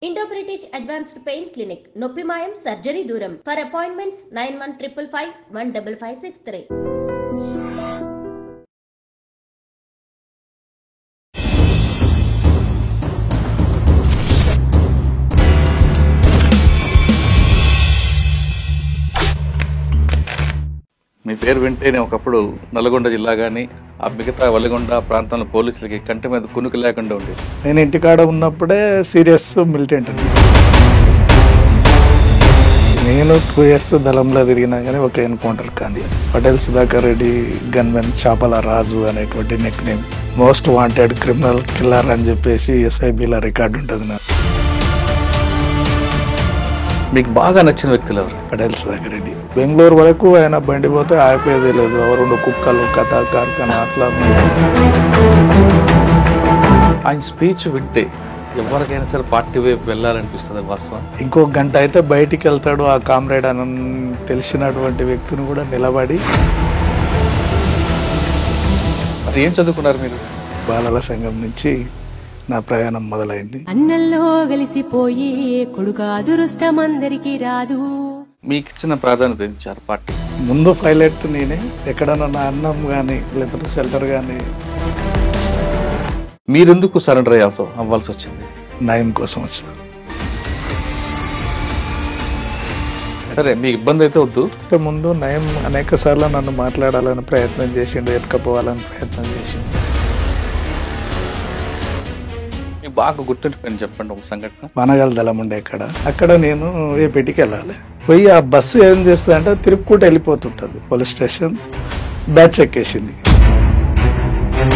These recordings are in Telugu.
Indo British Advanced Pain Clinic, Noppimayam Surgery Duram. For appointments 9155 15563. మీ పేరు వింటేనే ఒకప్పుడు నల్గొండ జిల్లా కానీ ఆ మిగతా వలిగొండ ప్రాంతంలో పోలీసులకి కంటి మీద కునుకు లేకుండా ఉండేది. నేను ఇంటికాడ ఉన్నప్పుడే సీరియస్ మిలిటెంట్. నేను 2 years దళంలో తిరిగినా కానీ ఒక ఎన్కౌంటర్ కానీ. పటేల్ సుధాకర్ రెడ్డి గన్మెన్ చాపల రాజు అనేటువంటి neck name. Most wanted criminal killer అని చెప్పేసి SIBలో రికార్డు ఉంటుంది నాకు. మీకు బాగా నచ్చిన వ్యక్తులు ఎవరు? పటేల్ సుధాకర్ రెడ్డి. బెంగళూరు వరకు ఆయన బండి పోతే ఆపేదే లేదు. 2 కుక్కలు కథ కార్ఖానా అట్లా. ఆయన స్పీచ్ వింటే ఎవరికైనా సరే పార్టీ వైపు వెళ్ళాలనిపిస్తుంది వాస్తవం. ఇంకో గంట అయితే బయటికి వెళ్తాడు ఆ కామ్రేడ్ అని తెలిసినటువంటి వ్యక్తిని కూడా నిలబడి. మరి ఏం చదువుకున్నారు మీరు? బాలల సంఘం నుంచి నా ప్రయాణం మొదలైంది. అన్నల్లో కలిసిపోయి కొడుక అదృష్టం అందరికి రాదు. మీకు ఇచ్చిన ప్రాధాన్యత ఇచ్చారు పార్టీ? ముందు పైలట్ నేనే. ఎక్కడన్నా నా అన్నం కానీ లేకపోతే షెల్టర్ కానీ. మీరెందుకు సరెండర్ అవ్వాల్సి వచ్చింది? నయం కోసం వచ్చిన. సరే, మీకు ఇబ్బంది అయితే వద్దు. ముందు నయం అనేక సార్లు నన్ను మాట్లాడాలని ప్రయత్నం చేసిండు, ఎత్తుకపోవాలని ప్రయత్నం చేసిండు. మీకు బాగా గుర్తుండిపోయింది చెప్పండి ఒక సంఘటన. వనగల దళం ఉండే అక్కడ నేను ఏపీటికి వెళ్ళాలి. పోయి ఆ బస్సు ఏం చేస్తా అంటే తిరుపుకుంటూ వెళ్ళిపోతుంటది. పోలీస్ స్టేషన్ బ్యాచ్ ఎక్కేసింది.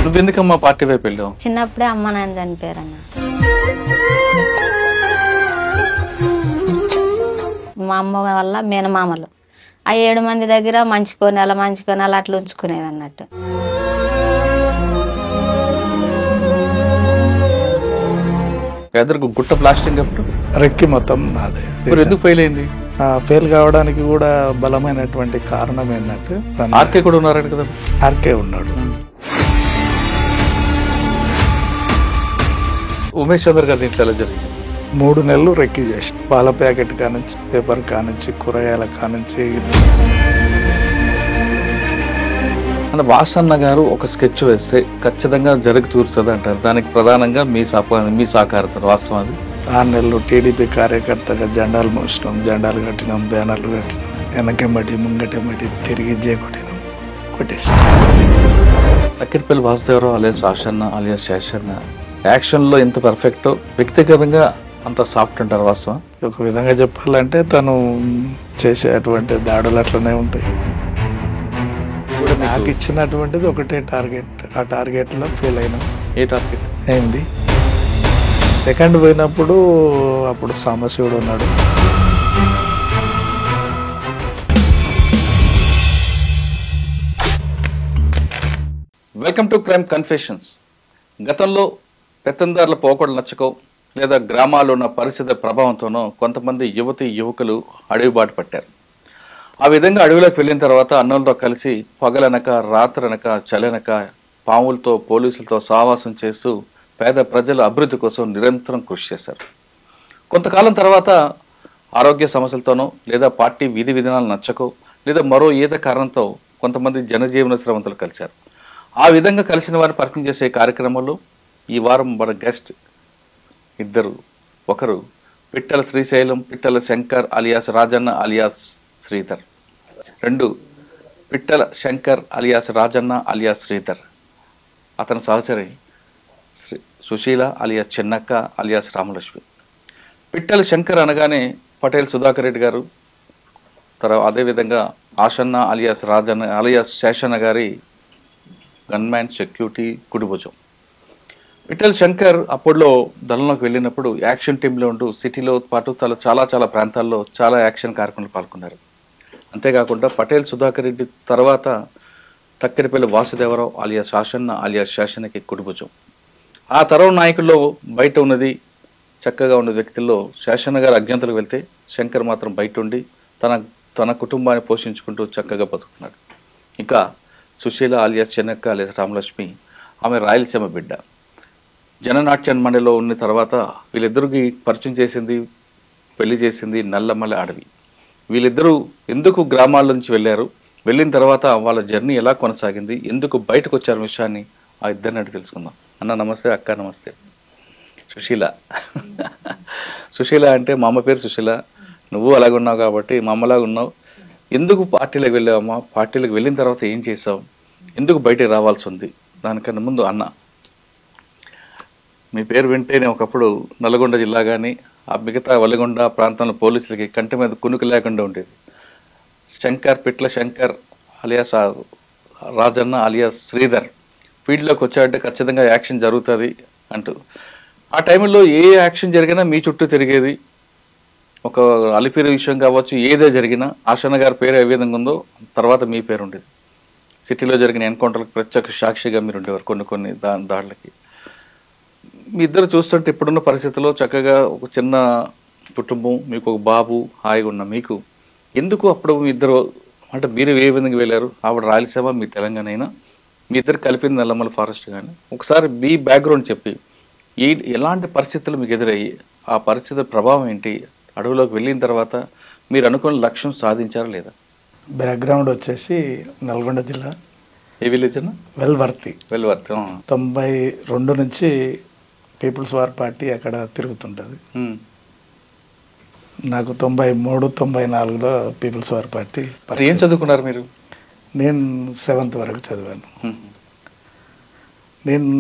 నువ్వెందుకమ్మా పార్టీ వైపు వెళ్ళావు? చిన్నప్పుడే అమ్మ నాన్న చనిపోయారన్న. మా అమ్మ వల్ల మేనమామలు ఆ 7 మంది దగ్గర మంచి కొనాలి అట్లా ఉంచుకునేది అన్నట్టు. ఎదురు గుట్ట ప్లాస్టింగ్ అప్పుడు రెక్కి మొత్తం నాదే. ఎందుకు ఫెయిల్ అయింది? ఫెయిల్ కావడానికి కూడా బలమైనటువంటి కారణం ఏంటంటే ఆర్కే కూడా ఉన్నారని కదా. ఆర్కే ఉన్నాడు. ఉమేష్ చంద్ర గారి ఇంట్లో ఎలా జరిగింది? 3 నెలలు రెక్కి చేసి పాల ప్యాకెట్ కానించి, పేపర్ కానించి, కూరగాయల కానించి. అంటే వాసన్న గారు ఒక స్కెచ్ వేస్తే ఖచ్చితంగా జరిగి చూరుతుంది అంటారు. దానికి ప్రధానంగా మీ సహకారం వాస్తవం. అది 6 నెలలు టీడీపీ కార్యకర్తగా జెండాలు మోసినాం, జెండాలు కట్టినాం, బ్యానర్లు కట్టినాం, వెనకెమ్మటి ముంగటెమ్మటి తిరిగి కొట్టినాం, కొట్టేసి. Takkidipalli Vasudevarao alias Ashanna alias Seshanna action లో ఎంత పర్ఫెక్ట్, వ్యక్తిగతంగా అంత సాఫ్ట్ అంటారు వాస్తవం. ఒక విధంగా చెప్పాలంటే తను చేసేటువంటి దాడులు అట్లనే ఉంటాయి. నాకు ఇచ్చినటువంటిది ఒకటే టార్గెట్. ఆ టార్గెట్ లో ఫెయిల్ అయినా. ఏ టార్గెట్ అయింది? సెకండ్ పోయినప్పుడు అప్పుడు సాంబశివుడు ఉన్నాడు. Welcome to crime confessions. గతంలో పెత్తందారుల పోకడలు నచ్చకో లేదా గ్రామాల్లో ఉన్న పరిస్థితుల ప్రభావంతోనో కొంతమంది యువకులు అడవిబాటు పట్టారు. ఆ విధంగా అడవిలోకి వెళ్ళిన తర్వాత అన్నంతో కలిసి పగలనక రాత్రనక చలనక పాములతో పోలీసులతో సహవాసం చేస్తూ పేద ప్రజల అభివృద్ధి కోసం నిరంతరం కృషి చేశారు. కొంతకాలం తర్వాత ఆరోగ్య సమస్యలతోనో లేదా పార్టీ విధి విధానాలు నచ్చకో లేదా మరో ఏదో కారణంతో కొంతమంది జనజీవన శ్రమంతులు కలిశారు. ఆ విధంగా కలిసిన వారిని పరిచయం చేసే కార్యక్రమంలో ఈ వారం మన గెస్ట్ ఇద్దరు. ఒకరు పిట్టల శ్రీశైలం పిట్టల శంకర్ అలియాస్ రాజన్న అలియాస్ శ్రీధర్. 2 పిట్టల శంకర్ అలియాస్ రాజన్న అలియాస్ శ్రీధర్. అతని సహచరి సుశీల అలియాస్ చిన్నక్క అలియాస్ రామలక్ష్మి. పిట్టల శంకర్ అనగానే పటేల్ సుధాకర్ రెడ్డి గారు, తర్వాత అదేవిధంగా ఆశన్న అలియాస్ రాజన్న అలియాస్ శేషన్న గారి గన్మ్యాన్ సెక్యూరిటీ కుడిభుజం. పిట్టల శంకర్ అప్పట్లో దళంలోకి వెళ్ళినప్పుడు యాక్షన్ టీంలో ఉంటూ సిటీలో పాటు చాలా ప్రాంతాల్లో చాలా యాక్షన్ కార్యక్రమాలు పాల్గొన్నారు. అంతేకాకుండా పటేల్ సుధాకర్ రెడ్డి తర్వాత తక్కిడిపల్లి వాసుదేవరావు అలియాస్ ఆశన్న అలియాస్ శేషన్నకి కుడిభుజం. ఆ తరం నాయకుల్లో బయట ఉన్నది చక్కగా ఉన్న వ్యక్తుల్లో శేషన్న గారు అజ్ఞాతలకు వెళ్తే శంకర్ మాత్రం బయట ఉండి తన కుటుంబాన్ని పోషించుకుంటూ చక్కగా బతుకుతున్నాడు. ఇంకా సుశీల అలియాస్ చెన్నక్క అలియాస్ రామలక్ష్మి, ఆమె రాయలసీమ బిడ్డ. జననాట్య మండలిలో ఉన్న తర్వాత వీళ్ళిద్దరికి పరిచయం చేసింది, పెళ్లి చేసింది నల్లమల్ల అడవి. వీళ్ళిద్దరూ ఎందుకు గ్రామాల నుంచి వెళ్ళారు, వెళ్ళిన తర్వాత వాళ్ళ జర్నీ ఎలా కొనసాగింది, ఎందుకు బయటకు వచ్చారు విషయాన్ని ఆ ఇద్దరిని అడిగి తెలుసుకుందాం. అన్న నమస్తే, అక్క నమస్తే. సుశీల సుశీల అంటే మా అమ్మ పేరు సుశీల, నువ్వు అలాగే ఉన్నావు కాబట్టి మా అమ్మలాగా ఉన్నావు. ఎందుకు పార్టీలకు వెళ్ళావమ్మా, పార్టీలకు వెళ్ళిన తర్వాత ఏం చేసావు, ఎందుకు బయటకు రావాల్సి ఉంది? దానికన్నా ముందు అన్న, మీ పేరు వింటేనే ఒకప్పుడు నల్గొండ జిల్లా కానీ ఆ మిగతా వలిగొండ ప్రాంతంలో పోలీసులకి కంటి మీద కునుకు లేకుండా ఉండేది. శంకర్, పిట్ల శంకర్ అలియాస్ రాజన్న అలియాస్ శ్రీధర్ ఫీల్డ్లోకి వచ్చాడంటే ఖచ్చితంగా యాక్షన్ జరుగుతుంది అంటూ, ఆ టైంలో ఏ యాక్షన్ జరిగినా మీ చుట్టూ తిరిగేది. ఒక అలిపిరి విషయం కావచ్చు, ఏదే జరిగినా ఆశన్న గారి పేరు ఏ విధంగా ఉందో తర్వాత మీ పేరు ఉండేది. సిటీలో జరిగిన ఎన్కౌంటర్లకు ప్రత్యక్ష సాక్షిగా మీరు ఉండేవారు కొన్ని దాడులకి. మీ ఇద్దరు చూస్తుంటే ఇప్పుడున్న పరిస్థితుల్లో చక్కగా ఒక చిన్న కుటుంబం, మీకు ఒక బాబు, హాయిగా ఉన్న మీకు ఎందుకు అప్పుడు మీ ఇద్దరు, అంటే మీరు ఏ విధంగా వెళ్ళారు? ఆవిడ రాయలసీమ, మీ తెలంగాణ అయినా మీ ఇద్దరు కలిపింది నల్లమల్ల ఫారెస్ట్ కానీ ఒకసారి మీ బ్యాక్గ్రౌండ్ చెప్పి ఎలాంటి పరిస్థితులు మీకు ఎదురయ్యి, ఆ పరిస్థితుల ప్రభావం ఏంటి, అడవిలోకి వెళ్ళిన తర్వాత మీరు అనుకున్న లక్ష్యం సాధించారా లేదా? బ్యాక్గ్రౌండ్ వచ్చేసి నల్గొండ జిల్లా. ఏ విలేజ్ అన్న? వెల్వర్తి. 92 నుంచి పీపుల్స్ వార్ పార్టీ అక్కడ తిరుగుతుంటుంది. నాకు 93, 94లో పీపుల్స్ వార్ పార్టీ. ఏం చదువుకున్నారు మీరు? నేను 7th వరకు చదివాను. నేను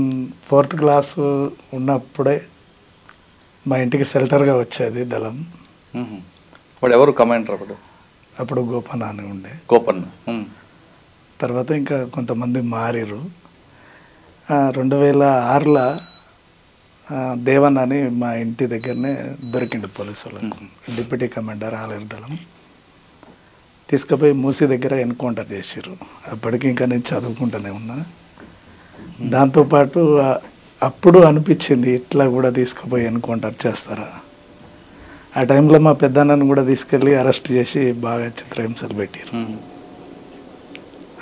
4th క్లాసు ఉన్నప్పుడే మా ఇంటికి షెల్టర్గా వచ్చేది దళం. ఇప్పుడు ఎవరు కమాండర్? అప్పుడు గోపన్న అని ఉండే. గోపన్న తర్వాత ఇంకా కొంతమంది మారిరు. 2006లో దేవన్ అని మా ఇంటి దగ్గరనే దొరికిండు పోలీసు వాళ్ళకు, డిప్యూటీ కమాండర్ ఆలయ దళం. తీసుకుపోయి మూసీ దగ్గర ఎన్కౌంటర్ చేసిర్రు. అప్పటికి ఇంకా నేను చదువుకుంటూనే ఉన్నా. దాంతోపాటు అప్పుడు అనిపించింది ఇట్లా కూడా తీసుకుపోయి ఎన్కౌంటర్ చేస్తారా. ఆ టైంలో మా పెద్దన్నను కూడా తీసుకెళ్ళి అరెస్ట్ చేసి బాగా చిత్రహింసలు పెట్టారు.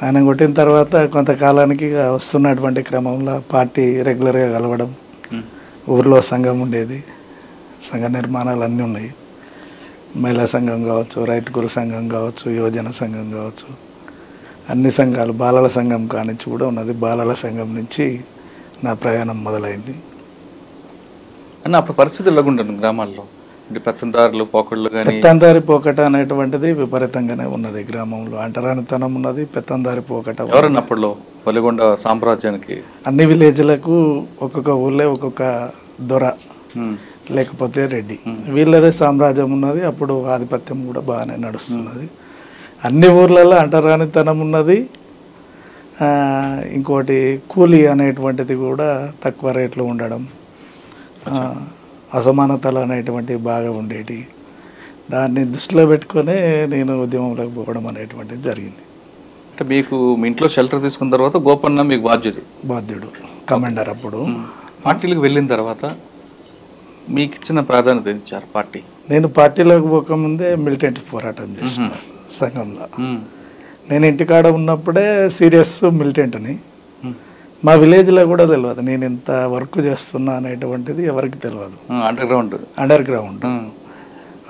ఆయన కొట్టిన తర్వాత కొంతకాలానికి వస్తున్నటువంటి క్రమంలో పార్టీ రెగ్యులర్గా కలవడం, ఊర్లో సంఘం ఉండేది, సంఘ నిర్మాణాలు అన్నీ ఉన్నాయి. మహిళా సంఘం కావచ్చు, రైతు కుల సంఘం కావచ్చు, యువజన సంఘం కావచ్చు, అన్ని సంఘాలు, బాలల సంఘం కానించి కూడా ఉన్నది. బాలల సంఘం నుంచి నా ప్రయాణం మొదలైంది. అన్న అప్పుడు పరిస్థితి ఎలాగుండను గ్రామాల్లో? అంటే పెత్తందారులు, పోకళ్ళు కానీ? పెత్తందారి పోకట అనేటువంటిది విపరీతంగానే ఉన్నది గ్రామంలో. అంటరానితనం ఉన్నది, పెత్తందారి పోకట. ఎవరన్నా అప్పట్లో వలిగొండ సామ్రాజ్యానికి అన్ని విలేజ్లకు ఒక్కొక్క ఊళ్ళో ఒక్కొక్క దొర లేకపోతే రెడ్డి, వీళ్ళదే సామ్రాజ్యం ఉన్నది. అప్పుడు ఆధిపత్యం కూడా బాగానే నడుస్తున్నది. అన్ని ఊర్లలో అంటరానితనం ఉన్నది. ఇంకోటి కూలీ అనేటువంటిది కూడా తక్కువ రేట్లు ఉండడం, అసమానతలు అనేటువంటివి బాగా ఉండేటి. దాన్ని దృష్టిలో పెట్టుకునే నేను ఉద్యమంలోకి పోవడం అనేటువంటిది జరిగింది. అంటే మీకు మీ ఇంట్లో షెల్టర్ తీసుకున్న తర్వాత గోపన్న మీకు బాధ్యుడు కమాండర్. అప్పుడు పార్టీలకు వెళ్ళిన తర్వాత మీకు ఇచ్చిన ప్రాధాన్యత ఇచ్చారు పార్టీ? నేను పార్టీలోకి పోకముందే మిలిటెంట్ పోరాటం చేసిన సంఘంలో. నేను ఇంటికాడ ఉన్నప్పుడే సీరియస్ మిలిటెంట్ని. మా విలేజ్లో కూడా తెలియదు నేను ఇంత వర్క్ చేస్తున్నా అనేటువంటిది ఎవరికి తెలియదు. Under ground.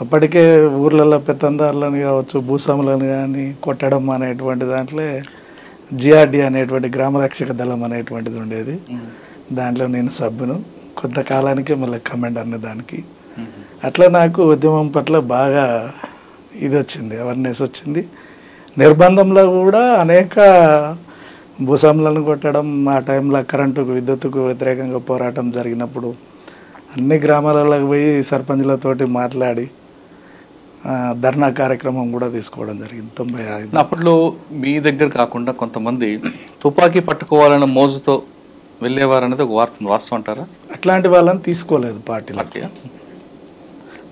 అప్పటికే ఊర్లలో పెత్తందారులను కావచ్చు, భూస్వాములను కానీ కొట్టడం అనేటువంటి దాంట్లో జిఆర్డి అనేటువంటి గ్రామరక్షక దళం అనేటువంటిది ఉండేది. దాంట్లో నేను సభ్యును. కొంతకాలానికి మళ్ళీ కమాండర్ని దానికి. అట్లా నాకు ఉద్యమం పట్ల బాగా ఇది వచ్చింది, అవేర్నెస్ వచ్చింది. నిర్బంధంలో కూడా అనేక భూస్వాములను కొట్టడం, ఆ టైంలో కరెంటుకు, విద్యుత్తుకు వ్యతిరేకంగా పోరాటం జరిగినప్పుడు అన్ని గ్రామాలకు పోయి సర్పంచ్లతోటి మాట్లాడి ధర్నా కార్యక్రమం కూడా తీసుకోవడం జరిగింది. 95. అప్పట్లో మీ దగ్గర కాకుండా కొంతమంది తుపాకీ పట్టుకోవాలన్న మోజుతో వెళ్ళేవారు అనేది ఒక వాస్తవం అంటారా? అట్లాంటి వాళ్ళని తీసుకోలేదు పార్టీలకి.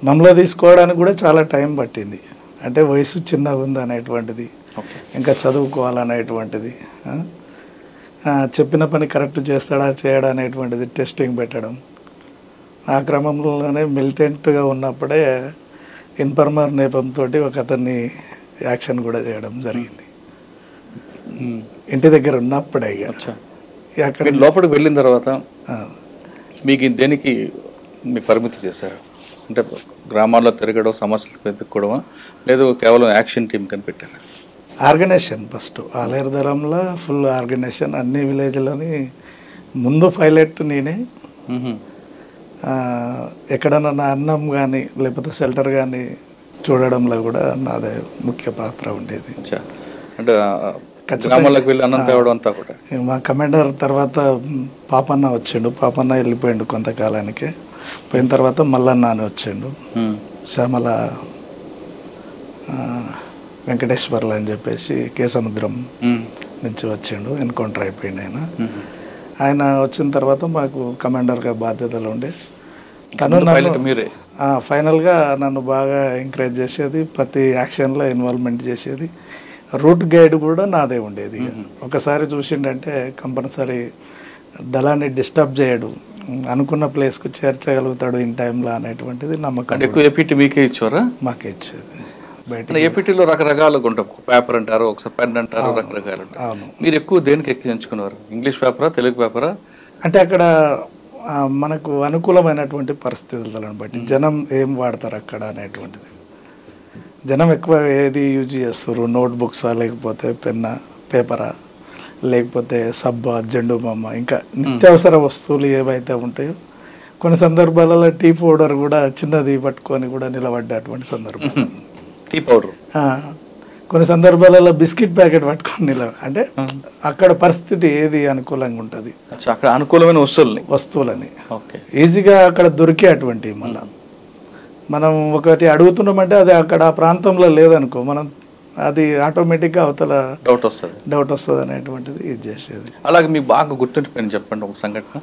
మమ్మల్ని తీసుకోవడానికి కూడా చాలా టైం పట్టింది. అంటే వయసు చిన్నగా ఉంది అనేటువంటిది, ఇంకా చదువుకోవాలనేటువంటిది, చెప్పిన పని కరెక్ట్ చేస్తాడా చేయడా అనేటువంటిది టెస్టింగ్ పెట్టడం. ఆ క్రమంలోనే మిలిటెంట్గా ఉన్నప్పుడే ఇన్ఫర్మర్ నేపంతో ఒక అతన్ని యాక్షన్ కూడా చేయడం జరిగింది. ఇంటి దగ్గర ఉన్నప్పుడే. అక్కడ లోపలికి వెళ్ళిన తర్వాత మీకు దేనికి మీ పరిమితి చేశారు? అంటే గ్రామాల్లో తిరగడం, సమస్యలు వెతుక్కోవడమా, లేదు కేవలం యాక్షన్ టీం కనిపెట్టారా? ఆర్గనైజేషన్ ఫస్ట్ ఆలేరు దళంలో ఫుల్ ఆర్గనైజేషన్, అన్ని విలేజ్లని ముందు పైలట్ నేనే. ఎక్కడన్నా నా అన్నం కానీ లేకపోతే షెల్టర్ కానీ చూడడంలో కూడా నాదే ముఖ్య పాత్ర ఉండేది. అంటే గ్రామాలకు వెళ్ళి అన్నం తేవడం అంతా కూడా. మా కమాండర్ తర్వాత పాపన్న వచ్చిండు, పాపన్న వెళ్ళిపోయిండు కొంతకాలానికి. పోయిన తర్వాత మల్లన్న అని వచ్చిండు, శ్యామల వెంకటేశ్వర్లు అని చెప్పేసి కేసముద్రం నుంచి వచ్చిండు, ఎన్కౌంటర్ అయిపోయింది ఆయన వచ్చిన తర్వాత మాకు కమాండర్గా బాధ్యతలు ఉండే. తను మీరే ఫైనల్గా నన్ను బాగా ఎంకరేజ్ చేసేది, ప్రతి యాక్షన్లో ఇన్వాల్వ్మెంట్ చేసేది. రూట్ గైడ్ కూడా నాదే ఉండేది. ఒకసారి చూసిండంటే కంపల్సరీ దళాన్ని డిస్టర్బ్ చేయడు, అనుకున్న ప్లేస్కు చేర్చగలుగుతాడు ఇన్ టైంలో అనేటువంటిది నమ్మకం. ఎక్కువ ఏపీటీ మీకే ఇచ్చారా? మాకే ఇచ్చేది. బయట ఏపీటీలో రకరకాలుగా ఉంటాం, పేపర్ అంటారు, ఒకసారి పెన్ అంటారు, రకరకాలు. మీరు ఎక్కువ దేనికి ఎంచుకున్నారు? ఇంగ్లీష్ పేపరా, తెలుగు పేపరా? అంటే అక్కడ మనకు అనుకూలమైనటువంటి పరిస్థితులను బట్టి జనం ఏం వాడతారు అక్కడ అనేటువంటిది. జనం ఎక్కువ ఏది యూజ్ చేస్తారు, నోట్ బుక్సా, లేకపోతే పెన్నా, పేపరా, లేకపోతే సబ్బా, జెండు బొమ్మ, ఇంకా నిత్యావసర వస్తువులు ఏవైతే ఉంటాయో. కొన్ని సందర్భాలలో టీ పౌడర్ కూడా చిన్నది పట్టుకొని కూడా నిలబడ్డటువంటి సందర్భాలు. టీ పౌడర్ కొన్ని సందర్భాలలో బిస్కెట్ ప్యాకెట్ పట్టుకొని అంటే అక్కడ పరిస్థితి ఏది అనుకూలంగా ఉంటుంది, అక్కడ అనుకూలమైన వస్తువులని ఈజీగా అక్కడ దొరికే అటువంటి. మళ్ళా మనం ఒకటి అడుగుతున్నామంటే అది అక్కడ ఆ ప్రాంతంలో లేదనుకో, మనం అది ఆటోమేటిక్గా అవతల డౌట్ వస్తుంది అనేటువంటిది ఇది చేసేది. అలాగే మీకు బాగా గుర్తుండిపోయింది చెప్పండి ఒక సంఘటన.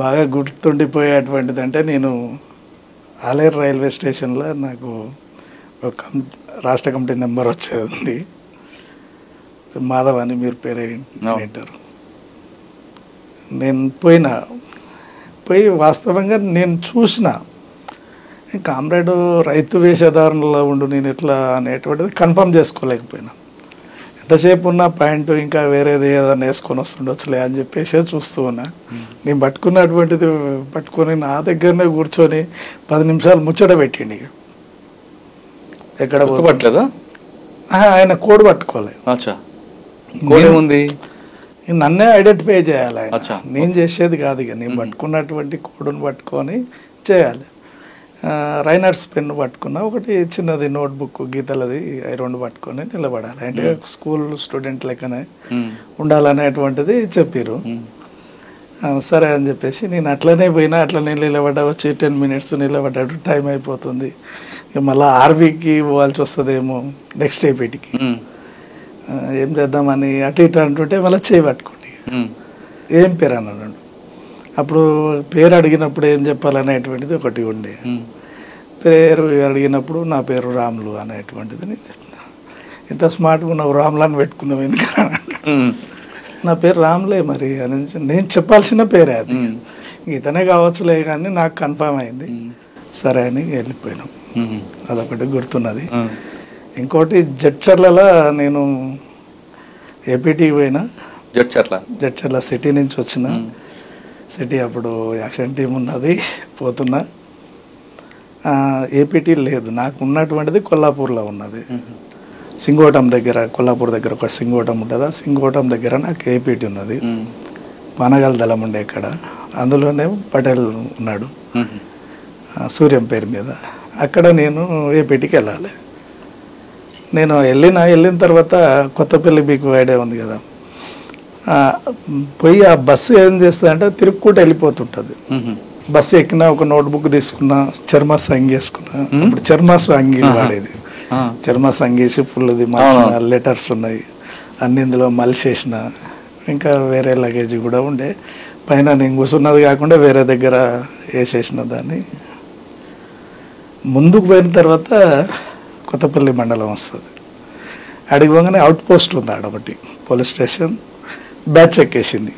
బాగా గుర్తుండిపోయేటువంటిది అంటే, నేను ఆలేరు రైల్వే స్టేషన్లో నాకు ఒక రాష్ట్ర కమిటీ నెంబర్ వచ్చేది, మాధవ్ అని, మీరు పేరే వింటారు. నేను పోయి వాస్తవంగా నేను చూసిన కామ్రేడ్ రైతు వేషధారణలో ఉండు, నేను ఎట్లా అనేటువంటిది కన్ఫర్మ్ చేసుకోలేకపోయినా. ఎంతసేపు ఉన్న పాయింట్ ఇంకా వేరేది ఏదైనా వేసుకొని వస్తుండొచ్చులే అని చెప్పేసి చూస్తూ ఉన్నా. నేను పట్టుకొని నా దగ్గరనే కూర్చొని 10 నిమిషాలు ముచ్చట పెట్టిండి. ఎక్కడ పట్టలేదా? ఆయన కోడ్ పట్టుకోలేదు, నన్నే ఐడెంటిఫై చేయాలి ఆయన. నేను చేసేది కాదు, ఇక నేను పట్టుకున్నటువంటి కోడ్ను పట్టుకొని చేయాలి. రైనర్స్ పెన్ను పట్టుకున్నా, ఒకటి చిన్నది నోట్బుక్ గీతలది, 2 పట్టుకొని నిలబడాలి. అంటే స్కూల్ స్టూడెంట్ లెక్కనే ఉండాలనేటువంటిది చెప్పారు. సరే అని చెప్పేసి నేను అట్లనే పోయినా, అట్లనే నిలబడ్డా. వచ్చి 10 మినిట్స్ నిలబడ్డాడు, టైం అయిపోతుంది. మళ్ళీ ఆర్బీకి పోవాల్సి వస్తుందేమో నెక్స్ట్ ఏపీటీకి. ఏం చేద్దామని అటు ఇటు అంటుంటే మళ్ళీ చేయి పట్టుకోండి, ఏం పేరు అన్నాడు. అప్పుడు పేరు అడిగినప్పుడు ఏం చెప్పాలనేటువంటిది ఒకటి ఉండే. పేరు అడిగినప్పుడు నా పేరు రాములు అనేటువంటిది నేను చెప్పిన. ఇంత స్మార్ట్గా ఉన్నావు, రాములు అని పెట్టుకుందాం ఎందుకని. నా పేరు రాములే మరి అని నేను చెప్పాల్సిన పేరే అది, ఇతనే కావచ్చులే కానీ నాకు కన్ఫర్మ్ అయింది. సరే అని వెళ్ళిపోయినాం. అదొకటి గుర్తున్నది. ఇంకోటి జడ్చర్లలో నేను ఏపీటీకి పోయినా. జడ్చర్ల సిటీ నుంచి వచ్చిన. సిటీ అప్పుడు యాక్షన్ టీం ఉన్నది, పోతున్నా. ఏపీటీ లేదు, నాకు ఉన్నటువంటిది కొల్లాపూర్లో ఉన్నది. సింగోటం దగ్గర, కొల్లాపూర్ దగ్గర ఒక సింగోటం ఉంటుంది, సింగోటం దగ్గర నాకు ఏపీటీ ఉన్నది. పనగల దళం ఉండే ఇక్కడ, అందులోనే పటేల్ ఉన్నాడు సూర్యం పేరు మీద. అక్కడ నేను ఏపీటీకి వెళ్ళాలి. నేను వెళ్ళిన తర్వాత కొత్తపల్లి మీకు ఐడియా ఉంది కదా, పోయి ఆ బస్సు ఏం చేస్తుందంటే తిరుక్కుంటూ వెళ్ళిపోతుంటుంది. బస్సు ఎక్కినా, ఒక నోట్బుక్ తీసుకున్నా, చర్మాస్ అంగేసుకున్నా. ఇప్పుడు చర్మాస్ అంగీలు వాడేది, చర్మాస్ అంగేసి ఫుల్ది మార్చిన లెటర్స్ ఉన్నాయి అన్ని ఇందులో మలిసేసిన. ఇంకా వేరే లగేజ్ కూడా ఉండే. పైన నేను కూర్చున్నది కాకుండా వేరే దగ్గర వేసేసిన దాన్ని. ముందుకు పోయిన తర్వాత కొత్తపల్లి మండలం వస్తుంది. అడిగి పోగానే అవుట్ పోస్ట్ ఉంది ఆడొకటి, పోలీస్ స్టేషన్. బ్యాచ్ ఎక్కేసింది.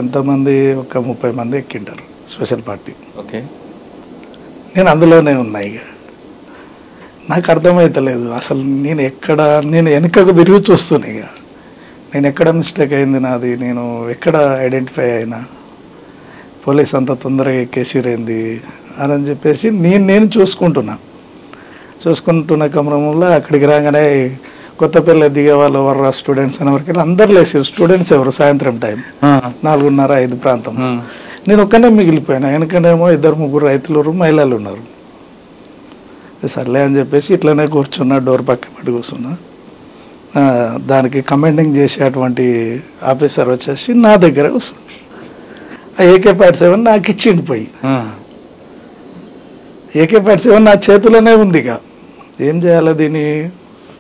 ఎంతమంది? ఒక 30 మంది ఎక్కింటారు, స్పెషల్ పార్టీ. నేను అందులోనే ఉన్నా. ఇక నాకు అర్థమవుతలేదు అసలు నేను వెనకకు తిరిగి చూస్తున్నా. ఇక నేను ఎక్కడ మిస్టేక్ అయింది నాది, నేను ఎక్కడ ఐడెంటిఫై అయినా. పోలీస్ అంత తొందరగా ఎక్కేసిరేంది అని చెప్పేసి నేను చూసుకుంటున్న క్రమంలో అక్కడికి రాగానే కొత్తపల్లి దిగే వాళ్ళు ఎవరు స్టూడెంట్స్ అనే వరకు అందరు లేచారు. స్టూడెంట్స్ ఎవరు సాయంత్రం టైం 4:30-5 ప్రాంతం. నేను ఒక్కనే మిగిలిపోయాను. వెనకనేమో 2-3 రైతులు మహిళలు ఉన్నారు. సర్లే అని చెప్పేసి ఇట్లనే కూర్చున్నా, డోర్ పక్క పెట్టి కూర్చున్నా. దానికి కమెంటింగ్ చేసేటువంటి ఆఫీసర్ వచ్చేసి నా దగ్గర కూర్చున్నా. ఆ AK-47 నాకు ఇచ్చిండి పోయి. AK-47 నా చేతిలోనే ఉంది. ఇక ఏం చేయాలి దీన్ని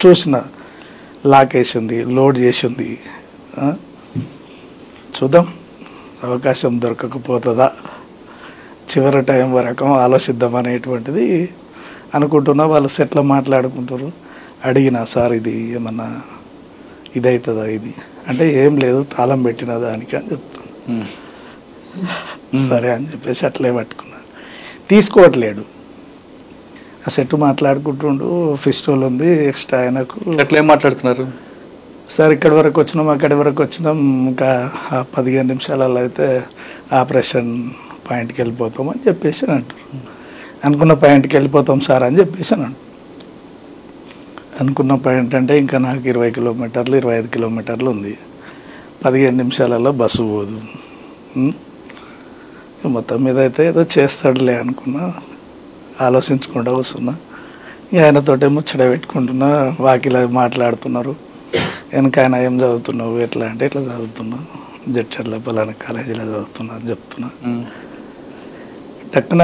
చూసిన, లాక్ వేసి ఉంది, లోడ్ చేసి ఉంది. చూద్దాం అవకాశం దొరకకపోతుందా, చివరి టైం వరకు ఆలోచిద్దాం అనేటువంటిది అనుకుంటున్నా. వాళ్ళు సెట్లో మాట్లాడుకుంటారు. అడిగిన సార్ ఇది ఏమన్నా ఇదవుతుందా ఇది అంటే ఏం లేదు తాళం పెట్టిన దానికి అని చెప్తాను. సరే అని చెప్పేసి అట్లే పట్టుకున్నాను. తీసుకోవట్లేడు. ఆ సెట్ మాట్లాడుకుంటుండు. ఫిస్టోల్ ఉంది ఎక్స్ట్రా ఆయనకు. ఎట్లా ఏం మాట్లాడుతున్నారు? సార్ ఇక్కడి వరకు వచ్చినాం, అక్కడి వరకు వచ్చినాం, ఇంకా 15 నిమిషాలలో అయితే ఆపరేషన్ పాయింట్కి వెళ్ళిపోతాం అని చెప్పేసి అంటారు. అనుకున్న పాయింట్కి వెళ్ళిపోతాం సార్ అని చెప్పేసి అంటారు. అనుకున్న పాయింట్ అంటే ఇంకా నాకు 20 కిలోమీటర్లు 25 కిలోమీటర్లు ఉంది. 15 నిమిషాలలో బస్సు పోదు. మొత్తం మీద అయితే ఏదో చేస్తాడులే అనుకున్నా, ఆలోచించకుండా వస్తున్నా. ఆయనతోటే ముచ్చట పెట్టుకుంటున్నా. వాకిలా మాట్లాడుతున్నారు. వెనక ఆయన ఏం చదువుతున్నావు, ఎట్లా అంటే ఇట్లా చదువుతున్నావు, జడ్చర్ల పలానా కాలేజీలో చదువుతున్నా అని చెప్తున్నా. టక్కున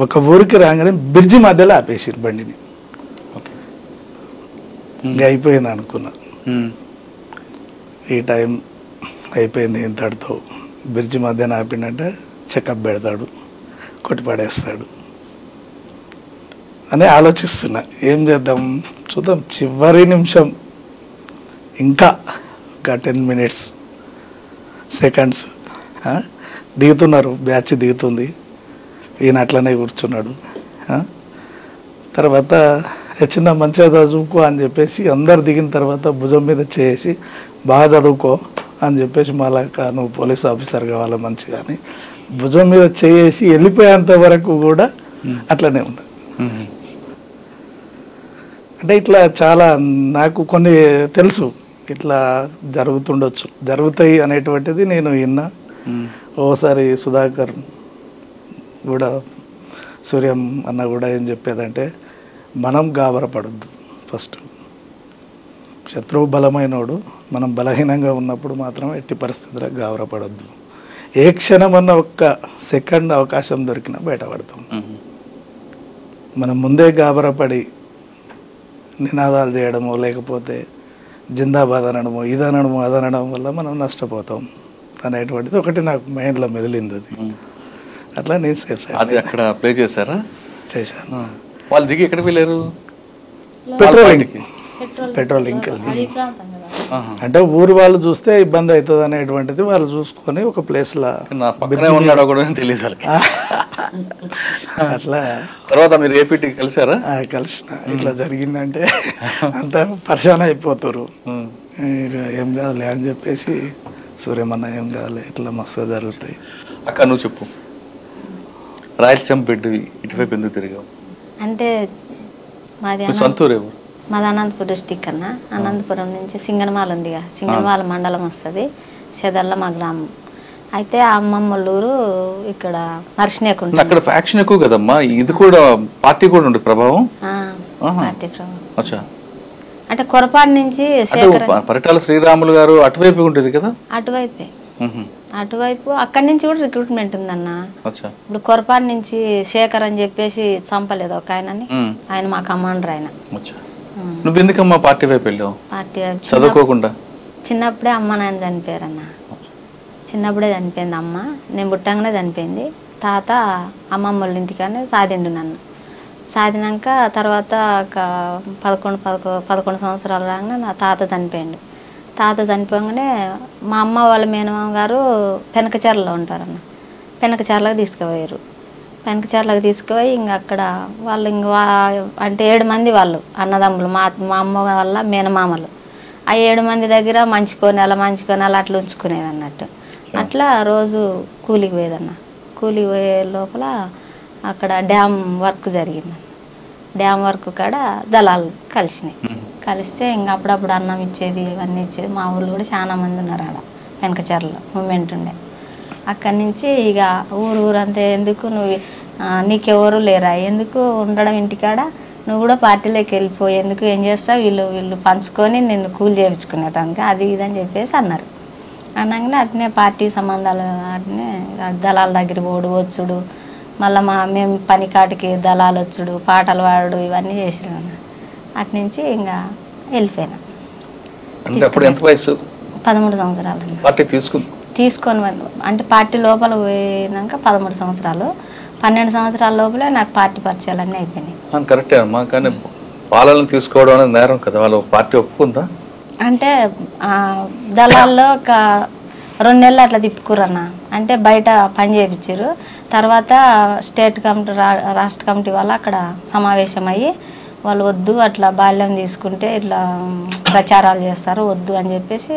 ఒక ఊరికి రాగానే బ్రిడ్జి మధ్యలో ఆపేసారు బండిని. ఇంకా అయిపోయింది అనుకున్నా. ఈ టైం అయిపోయింది, ఇంతటితో బ్రిడ్జి మధ్యన ఆపిండంటే చెకప్ పెడతాడు, కొట్టిపడేస్తాడు అని ఆలోచిస్తున్నా. ఏం చేద్దాం చూద్దాం. చివరి నిమిషం ఇంకా ఒక 10 మినిట్స్ సెకండ్స్ దిగుతున్నారు. బ్యాచ్ దిగుతుంది. ఈయన అట్లనే కూర్చున్నాడు. తర్వాత చిన్న మంచిగా చదువుకో అని చెప్పేసి అందరు దిగిన తర్వాత భుజం మీద చేసి బాగా చదువుకో అని చెప్పేసి మళ్ళా నువ్వు పోలీస్ ఆఫీసర్ కావాలి మంచిగా అని భుజం మీద చేసి వెళ్ళిపోయేంత వరకు కూడా అట్లనే ఉంది. అంటే ఇట్లా చాలా నాకు కొన్ని తెలుసు, ఇట్లా జరుగుతుండొచ్చు, జరుగుతాయి అనేటువంటిది నేను విన్నా. ఓసారి సుధాకర్ కూడా, సూర్యం అన్న కూడా ఏం చెప్పేదంటే, మనం గాబరపడద్దు. ఫస్ట్ శత్రువు బలమైనోడు, మనం బలహీనంగా ఉన్నప్పుడు మాత్రం ఎట్టి పరిస్థితుల్లో గాబరపడద్దు. ఏ క్షణమన్నా ఒక్క సెకండ్ అవకాశం దొరికినా బయటపడతాం. మనం ముందే గాబరపడి నినాదాలు చేయడమో లేకపోతే జిందాబాద్ అనడమో ఇదనడమో అదనడం వల్ల మనం నష్టపోతాం అనేటువంటిది ఒకటి నాకు మైండ్లో మెదిలింది. అది అట్లా నేను సేఫ్ సైడ్ అది అక్కడ ప్లే చేశారా? చేశాను. వాళ్ళు దిగి ఎక్కడికి వెళ్ళారు? పెట్రోలింగ్కి వెళ్ళి, అంటే ఊరు వాళ్ళు చూస్తే ఇబ్బంది అవుతుంది అనేటువంటిది వాళ్ళు చూసుకొని ఒక ప్లేస్ లా ఉన్నాడో కూడా తెలియదు. అట్లా తర్వాత మీరు ఏపీటీ కలిసారా? కలిసిన. ఇట్లా జరిగిందంటే అంత పరిశాన అయిపోతారు. ఏం కాదులే అని చెప్పేసి సూర్యమన్న ఏం కాదులే ఇట్లా మస్తు జరుగుతాయి. అక్క నువ్వు చెప్పు, రాయలసీమ బిడ్డవి ఇటువైపు ఎందుకు తిరిగావు? అంటే మాది సొంతూరు మాది అనంతపురం డిస్టిక్ అన్న. అనంతపురం నుంచి సింగనమాల ఉందిగా, సింగనమాల మండలం వస్తుంది, చెదల్ల మా గ్రామం. అయితే ఆ అమ్మమ్మలూరు ఇక్కడ నర్సినేకుంటుంది. అక్కడ ఫ్యాక్షన్ ఎక్కువ కదమ్మా, ఇది కూడా పార్టీ కూడా ఉండే ప్రభావం. పార్టీ ప్రభావం అంటే కొరపాడు నుంచి పరిటాల శ్రీరాములు గారు అటువైపు ఉంటుంది కదా. అటువైపే, అటువైపు అక్కడి నుంచి కూడా రిక్రూట్మెంట్ ఉందన్న. ఇప్పుడు కొరపాడు నుంచి శేఖర్ అని చెప్పేసి చంపలేదు ఒక ఆయనని, ఆయన మా కమాండర్. ఆయన నువ్వు ఎందుకమ్మా పార్టీ వైపు వెళ్ళావు? పార్టీ చదువుకోకుండా చిన్నప్పుడే అమ్మ నాయన చనిపోయారన్న. చిన్నప్పుడే చనిపోయింది అమ్మ, నేను పుట్టంగానే చనిపోయింది. తాత అమ్మమ్మ వాళ్ళ ఇంటికనే సాధిండు నన్ను. సాధినాక తర్వాత ఒక 11 సంవత్సరాలు రాగానే నా తాత చనిపోయిండు. తాత చనిపోగానే మా అమ్మ వాళ్ళ మేనమామ గారు పెనకచర్లలో ఉంటారన్న. పెనకచర్లకు తీసుకుపోయారు. పెనకచర్లకు తీసుకుపోయి ఇంక అక్కడ వాళ్ళు అంటే 7 మంది వాళ్ళు అన్నదమ్ములు, మా అమ్మ వాళ్ళ మేనమామలు. ఆ 7 మంది దగ్గర మంచుకొని అలా అట్లా ఉంచుకునేది అన్నట్టు. అట్లా రోజు కూలికి పోయేదన్న. కూలికి పోయే లోపల అక్కడ డ్యామ్ వర్క్ జరిగింది. డ్యామ్ వర్క్ కాడ దళాలు కలిసినాయి. కలిస్తే ఇంకా అప్పుడప్పుడు అన్నం ఇచ్చేది ఇవన్నీ ఇచ్చేది. మా ఊళ్ళు కూడా చాలా మంది ఉన్నారు ఆడ వెనకచర్లో మూమెంట్ ఉండే. అక్కడి నుంచి ఇక ఊరంతా ఎందుకు నువ్వు నీకెవరు లేరా, ఎందుకు ఉండడం ఇంటికాడ, నువ్వు కూడా పార్టీలోకి వెళ్ళిపోయి ఎందుకు, ఏం చేస్తావు, వీళ్ళు పంచుకొని నిన్ను కూలి చేయించుకునేటానికి అది ఇదని చెప్పేసి అన్నారు. అనగానే అట్నే పార్టీ సంబంధాలు అట్నే దళాల దగ్గర పోడు వచ్చుడు, మళ్ళీ మేము పని కాటికి దళాలు వచ్చుడు, పాటలు పాడు ఇవన్నీ చేసినాం. అటు నుంచి ఇంకా వెళ్ళిపోయినా. 13 సంవత్సరాలు తీసుకొని అంటే పార్టీ లోపల పోయినాక 13 సంవత్సరాలు. 12 సంవత్సరాల లోపలే నాకు పార్టీ పరిచయాలన్నీ అయిపోయినాయి. కరెక్టే అమ్మా, కానీ పాలన తీసుకోవడం అనేది నేరం కదా, వాళ్ళు పార్టీ ఒప్పుకుందా? అంటే దళాల్లో ఒక 2 నెలలు అట్లా తిప్పుకురన్న. అంటే బయట పని చేయించారు. తర్వాత స్టేట్ కమిటీ రాష్ట్ర కమిటీ వాళ్ళు అక్కడ సమావేశం అయ్యి వాళ్ళు వద్దు అట్లా బాల్యం తీసుకుంటే ఇట్లా ప్రచారాలు చేస్తారు వద్దు అని చెప్పేసి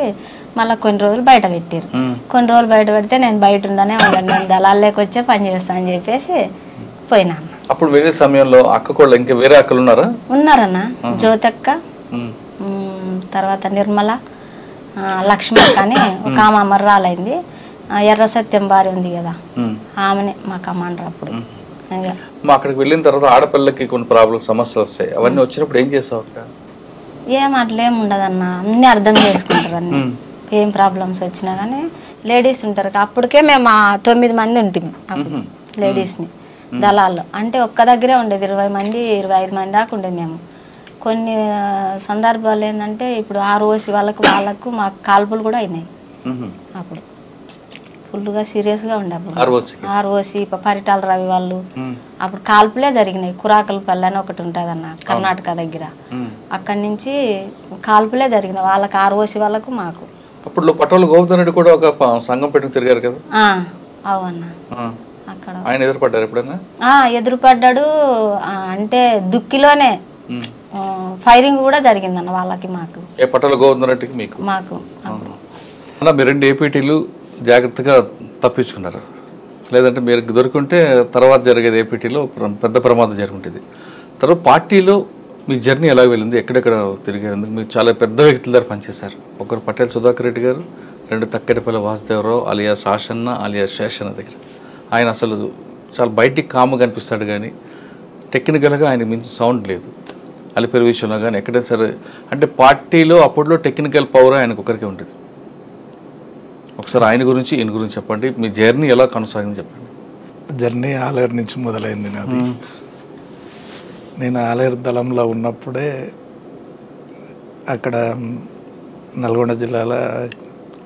మళ్ళీ కొన్ని రోజులు బయట పెట్టారు. కొన్ని రోజులు బయట పెడితే నేను బయట ఉండనే ఉన్నాను, నేను దళాల్లోకి వచ్చే పని చేస్తాను అని చెప్పేసి పోయినా. అప్పుడు వేరే సమయంలో అక్క కూడా ఇంకా వేరే అక్కలు ఉన్నారా? ఉన్నారన్న. జ్యోతక్క, తర్వాత నిర్మల, లక్ష్మి అక్క అని ఒక ఆమె మర్రాలైంది. ఎర్ర సత్యం భార్య ఉంది కదా, ఆమెనే మా కమాండర్. అప్పుడు అక్కడికి వెళ్ళిన తర్వాత ఆడపిల్లకి కొన్ని ప్రాబ్లమ్స్ సమస్యలు వస్తాయి, అవన్నీ వచ్చినప్పుడు ఏం చేస్తావు? ఏం అట్లేం ఉండదన్న, అన్ని అర్థం చేసుకుంటారు. అన్ని ఏం ప్రాబ్లమ్స్ వచ్చినా కానీ లేడీస్ ఉంటారు. అప్పటికే మేము 9 మంది ఉంటుంది అప్పుడు లేడీస్ని దళాల్లో. అంటే ఒక్క దగ్గరే ఉండేది 20 మంది 25 మంది దాకా ఉండేది మేము. కొన్ని సందర్భాలు ఏంటంటే ఇప్పుడు ఆర్ఓసి వాళ్ళకు మాకు కాల్పులు కూడా అయినాయి. అప్పుడు ఫుల్గా సీరియస్గా ఉండే. అప్పుడు ఆర్ఓసి పరిటాల రవి వాళ్ళు అప్పుడు కాల్పులే జరిగినాయి. కురాకలపల్లి అని ఒకటి ఉంటుంది అన్న కర్ణాటక దగ్గర. అక్కడి నుంచి కాల్పులే జరిగినాయి వాళ్ళకి, ఆర్ఓసి వాళ్ళకు మాకు. అప్పుడు పటోలు గోవర్ధన్ రెడ్డి కూడా ఒక సంఘం పెట్టుకు తిరిగారు కదా? అవునన్న. అక్కడ ఆయన ఎదురుపడ్డారు ఎప్పుడైనా? ఎదురుపడ్డాడు. అంటే దుక్కిలోనే ఫైరింగ్ కూడా జరిగిందన్న వాళ్ళకి మాకు. పటోలు గోవర్ధన్ రెడ్డికి మాకు. మీరు 2 ఏపీటీలు జాగ్రత్తగా తప్పించుకున్నారు, లేదంటే మీరు దొరుకుంటే తర్వాత జరిగేది ఏపీటీలో పెద్ద ప్రమాదం జరుగుతుంది. తర్వాత పార్టీలో మీ జర్నీ ఎలా వెళ్ళింది, ఎక్కడెక్కడ తిరిగారు? మీరు చాలా పెద్ద వ్యక్తుల దగ్గర పనిచేశారు. ఒకరు పటేల్ సుధాకర్ రెడ్డి గారు, 2 తక్కెడపల్లి వాసుదేవరావు అలియాస్ ఆషన్న అలియాస్ శేషన్న దగ్గర. ఆయన అసలు చాలా బయటికి కామ్గా కనిపిస్తాడు, కానీ టెక్నికల్గా ఆయన మించి సౌండ్ లేదు. అలిపేరు విషయంలో కానీ ఎక్కడైనా సరే, అంటే పార్టీలో అప్పట్లో టెక్నికల్ పవర్ ఆయనకు ఒకరికి ఉంటుంది. ఒకసారి ఆయన గురించి ఈయన గురించి చెప్పండి, మీ జర్నీ ఎలా కొనసాగింది చెప్పండి. జర్నీ ఆలేరు నుంచి మొదలైంది నాది. నేను ఆలేరు దళంలో ఉన్నప్పుడే అక్కడ నల్గొండ జిల్లాలో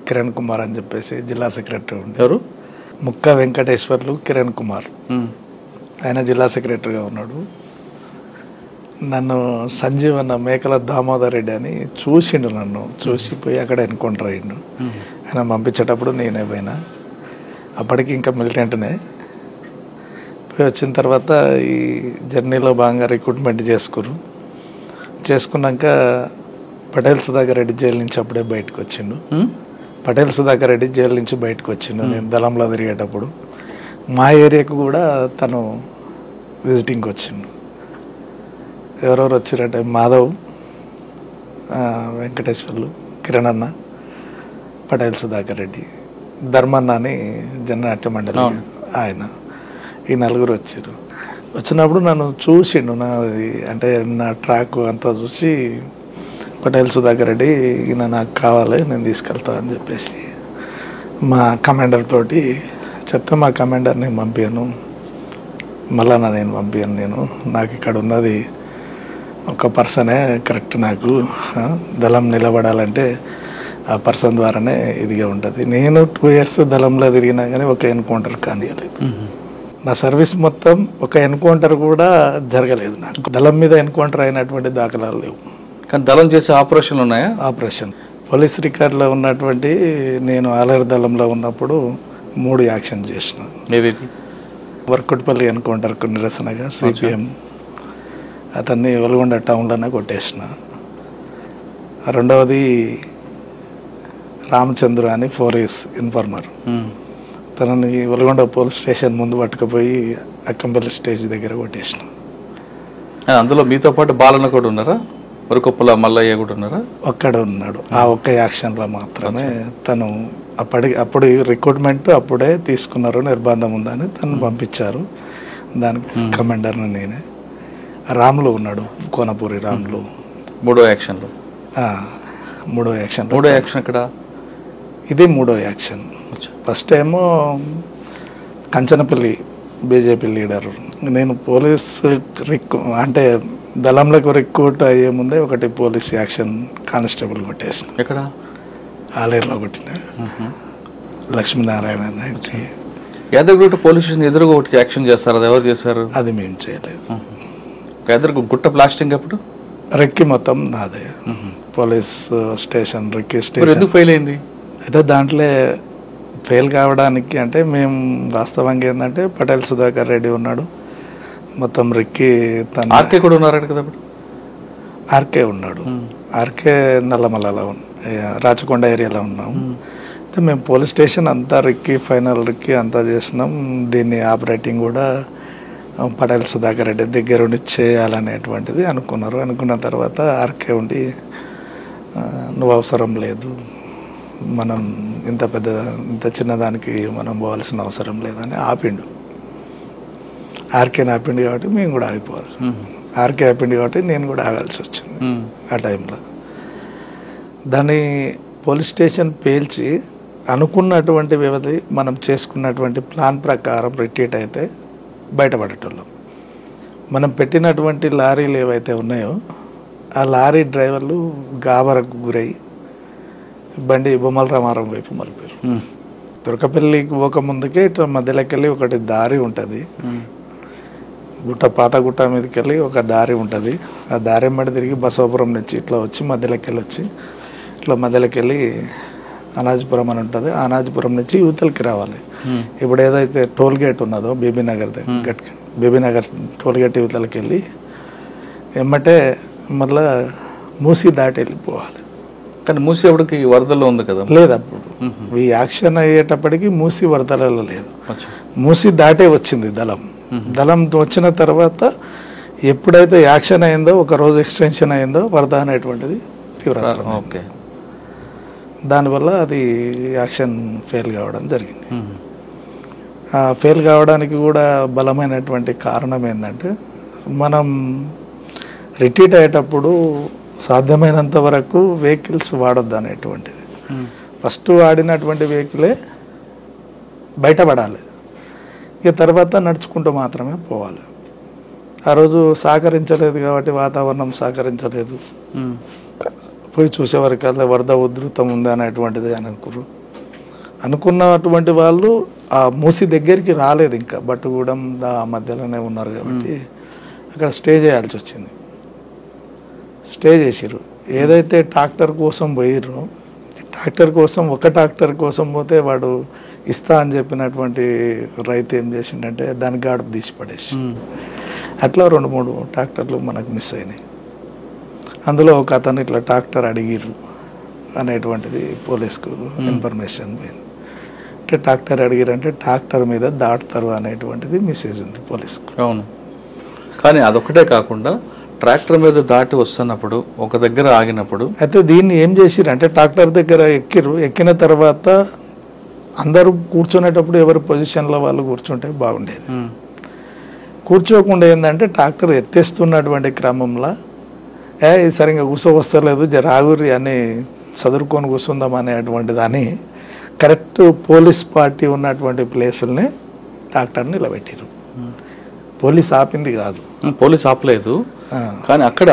కిరణ్ కుమార్ అని చెప్పేసి జిల్లా సెక్రటరీ ఉండేవారు. ముక్క వెంకటేశ్వర్లు కిరణ్ కుమార్, ఆయన జిల్లా సెక్రటరీగా ఉన్నాడు. నన్ను సంజీవన్న మేకల దామోదర్ రెడ్డి అని చూసిండు, నన్ను చూసిపోయి అక్కడ ఎన్కౌంటర్ అయ్యిండు. ఆయన పంపించేటప్పుడు నేనే పోయినా. అప్పటికి ఇంకా మిలిటెంట్నే. పోయి వచ్చిన తర్వాత ఈ జర్నీలో భాగంగా రిక్రూట్మెంట్ చేసుకున్నాక పటేల్ సుధాకర్ రెడ్డి జైలు నుంచి అప్పుడే బయటకు వచ్చిండు. పటేల్ సుధాకర్ రెడ్డి జైలు నుంచి బయటకు వచ్చిండు. నేను దళంలో తిరిగేటప్పుడు మా ఏరియాకు కూడా తను విజిటింగ్కి వచ్చిండు. ఎవరెవరు వచ్చారంటే మాధవ్, వెంకటేశ్వర్లు, కిరణ్ అన్న, పటేల్ సుధాకర్ రెడ్డి, ధర్మన్న అని జననాట్య మండలి ఆయన, ఈ 4 వచ్చారు. వచ్చినప్పుడు నన్ను చూసిండు, నాది అంటే నా ట్రాక్ అంతా చూసి పటేల్ సుధాకర్ రెడ్డి ఈయన నాకు కావాలి, నేను తీసుకెళ్తా అని చెప్పేసి మా కమాండర్ తోటి చెప్తే మా కమాండర్ని పంపాను. మళ్ళా నేను పంపాను. నాకు ఇక్కడ ఉన్నది ఒక పర్సనే కరెక్ట్, నాకు దళం నిలబడాలంటే ఆ పర్సన్ ద్వారానే ఇదిగా ఉంటుంది. నేను 2 years దళంలో తిరిగినా కానీ ఒక ఎన్కౌంటర్ కానియలేదు. నా సర్వీస్ మొత్తం ఒక ఎన్కౌంటర్ కూడా జరగలేదు. నాకు దళం మీద ఎన్కౌంటర్ అయినటువంటి దాఖలాలు లేవు. కానీ దళం చేసే ఆపరేషన్లు ఉన్నాయా? ఆపరేషన్ పోలీస్ రికార్డులో ఉన్నటువంటి, నేను ఆలేరు దళంలో ఉన్నప్పుడు 3 యాక్షన్ చేసిన. వర్కుట్పల్లి ఎన్కౌంటర్కు నిరసనగా సిపిఎం అతన్ని వెలుగొండ టౌన్లోనే కొట్టేసిన. రెండవది రామచంద్ర అని పోలీస్ ఇన్ఫార్మర్. తనని వెలుగొండ పోలీస్ స్టేషన్ ముందు పట్టుకుపోయి అక్కంపల్లి స్టేజ్ దగ్గర కొట్టేసిన. అందులో మీతో పాటు బాలన్న కూడా ఉన్నారా? వరకొప్పుల మల్లయ్య కూడా ఉన్నారా? ఒక్కడ ఉన్నాడు. ఆ ఒక్క యాక్షన్లో మాత్రమే తను అప్పుడు రిక్రూట్మెంట్ అప్పుడే తీసుకున్నారు, నిర్బంధం ఉందని తను పంపించారు. దానికి కమాండర్ని నేనే. రాములు ఉన్నాడు, కోనపూరి రాములు. మూడో యాక్షన్లో మూడో యాక్షన్ ఇక్కడ ఇది మూడో యాక్షన్. ఫస్ట్ ఏమో కంచనపల్లి బీజేపీ లీడర్. నేను పోలీస్ అంటే దళంలోకి రిక్రూట్ అయ్యే ముందే ఒకటి పోలీస్ యాక్షన్ కానిస్టేబుల్ కొట్టేసిన. ఎక్కడ? ఆలేరులో కొట్టిన. లక్ష్మీనారాయణ యాదగిరిగుట్ట పోలీస్ స్టేషన్ ఎదురుగా ఒకటి యాక్షన్ చేస్తారు, అది ఎవరు చేశారు? అది మేము చేయలేదు. గుట్ట ప్లాస్టింగ్ అప్పుడు రెక్కి మొత్తం నాదే. పోలీస్ స్టేషన్ రెక్కి స్టేషన్ ఎందుకు ఫెయిల్ అయింది? అయితే దాంట్లో ఫెయిల్ కావడానికి అంటే మేము వాస్తవంగా ఏంటంటే పటేల్ సుధాకర్ రెడ్డి ఉన్నాడు, మొత్తం రెక్కి తన ఆర్కే కూడా ఉన్నారు కదా. ఆర్కే ఉన్నాడు. ఆర్కే నల్లమల్లలో రాచకొండ ఏరియాలో ఉన్నాం. అయితే మేము పోలీస్ స్టేషన్ అంతా రెక్కి ఫైనల్ రెక్కి అంతా చేసినాం. దీన్ని ఆపరేటింగ్ కూడా పటేల్ సుధాకర్ రెడ్డి దగ్గరుండి చేయాలనేటువంటిది అనుకున్నారు. అనుకున్న తర్వాత ఆర్కే ఉండి నువ్వు అవసరం లేదు, మనం ఇంత చిన్నదానికి మనం పోవాల్సిన అవసరం లేదని ఆపిండు. ఆర్కేని ఆపిండు కాబట్టి మేము కూడా ఆగిపోవాలి. ఆర్కే ఆపిండు కాబట్టి నేను కూడా ఆగాల్సి వచ్చింది ఆ టైంలో. దాన్ని పోలీస్ స్టేషన్ పేల్చి అనుకున్నటువంటి వ్యవధి మనం చేసుకున్నటువంటి ప్లాన్ ప్రకారం రిట్రీట్ అయితే బయటపడేటోళ్ళం. మనం పెట్టినటువంటి లారీలు ఏవైతే ఉన్నాయో ఆ లారీ డ్రైవర్లు గాబరకు గురై బండి బొమ్మల రామారం వైపు మలిపారు. తురకపల్లికి పోక ముందుకే ఇట్లా మధ్యలోకి వెళ్ళి ఒకటి దారి ఉంటుంది, పాత గుట్ట మీదకి వెళ్ళి ఒక దారి ఉంటుంది. ఆ దారి వెంబడి తిరిగి బసవపురం నుంచి ఇట్లా వచ్చి మధ్యలోకి వెళ్ళి ఇట్లా మధ్యలోకి వెళ్ళి అనాజపురం అని ఉంటుంది. అనాజపురం నుంచి యువతలకి రావాలి. ఇప్పుడు ఏదైతే టోల్ గేట్ ఉన్నదో బీబీనగర్ బీబీనగర్ టోల్ గేట్ యువతలకి వెళ్ళి ఎమ్మటే మళ్ళా మూసి దాటి వెళ్ళిపోవాలి. కానీ మూసి అప్పటికి వరదల్లో ఉంది కదా? లేదు, అప్పుడు ఈ యాక్షన్ అయ్యేటప్పటికి మూసి వరదలలో లేదు, మూసి దాటే వచ్చింది దళం. దళం వచ్చిన తర్వాత ఎప్పుడైతే యాక్షన్ అయిందో, ఒక రోజు ఎక్స్టెన్షన్ అయిందో, వరద అనేటువంటిది తీవ్రతరం. ఓకే, దానివల్ల అది యాక్షన్ ఫెయిల్ కావడం జరిగింది. ఆ ఫెయిల్ కావడానికి కూడా బలమైనటువంటి కారణం ఏంటంటే, మనం రిట్రీట్ అయ్యేటప్పుడు సాధ్యమైనంత వరకు వెహికల్స్ వాడొద్దు అనేటువంటిది. ఫస్ట్ వాడినటువంటి వెహికలే బయటపడాలి, ఇక తర్వాత నడుచుకుంటూ మాత్రమే పోవాలి. ఆ రోజు సహకరించలేదు కాబట్టి, వాతావరణం సహకరించలేదు. పోయి చూసేవరకల్లా వరద ఉధృతం ఉంది అనేటువంటిది అని అనుకున్నటువంటి వాళ్ళు ఆ మూసి దగ్గరికి రాలేదు. ఇంకా బట్టుగూడెం ఆ మధ్యలోనే ఉన్నారు కాబట్టి అక్కడ స్టే చేయాల్సి వచ్చింది. స్టే చేసిర్రు. ఏదైతే ట్రాక్టర్ కోసం పోయిర్రు, ఒక ట్రాక్టర్ కోసం పోతే వాడు ఇస్తా అని చెప్పినటువంటి రైతు ఏం చేసిండంటే దాని గాడుపు తీసి పడేసి, అట్లా 2-3 ట్రాక్టర్లు మనకు మిస్ అయినాయి. అందులో ఒక అతను ఇట్లా ట్రాక్టర్ అడిగిర్రు అనేటువంటిది పోలీస్కు ఇన్ఫర్మేషన్ పోయింది. అంటే ట్రాక్టర్ అడిగిరంటే ట్రాక్టర్ మీద దాటుతారు అనేటువంటిది మెసేజ్ ఉంది పోలీస్కు. అవును, కానీ అదొకటే కాకుండా ట్రాక్టర్ మీద దాటి వస్తున్నప్పుడు ఒక దగ్గర ఆగినప్పుడు అయితే దీన్ని ఏం చేసిర్రు అంటే, ట్రాక్టర్ దగ్గర ఎక్కిన తర్వాత అందరూ కూర్చునేటప్పుడు ఎవరి పొజిషన్లో వాళ్ళు కూర్చుంటే బాగుండేది. కూర్చోకుండా ఏంటంటే ట్రాక్టర్ ఎత్తేస్తున్నటువంటి క్రమంలో సరిగ్గా కూర్చోవస్తలేదు, జరాగురి అని చదువుకొని కూర్చుందాం అనేటువంటి దాన్ని కరెక్ట్ పోలీస్ పార్టీ ఉన్నటువంటి ప్లేసుల్ని ట్రాక్టర్ నిలబెట్టారు. పోలీస్ ఆపింది కాదు, పోలీస్ ఆపలేదు. కానీ అక్కడ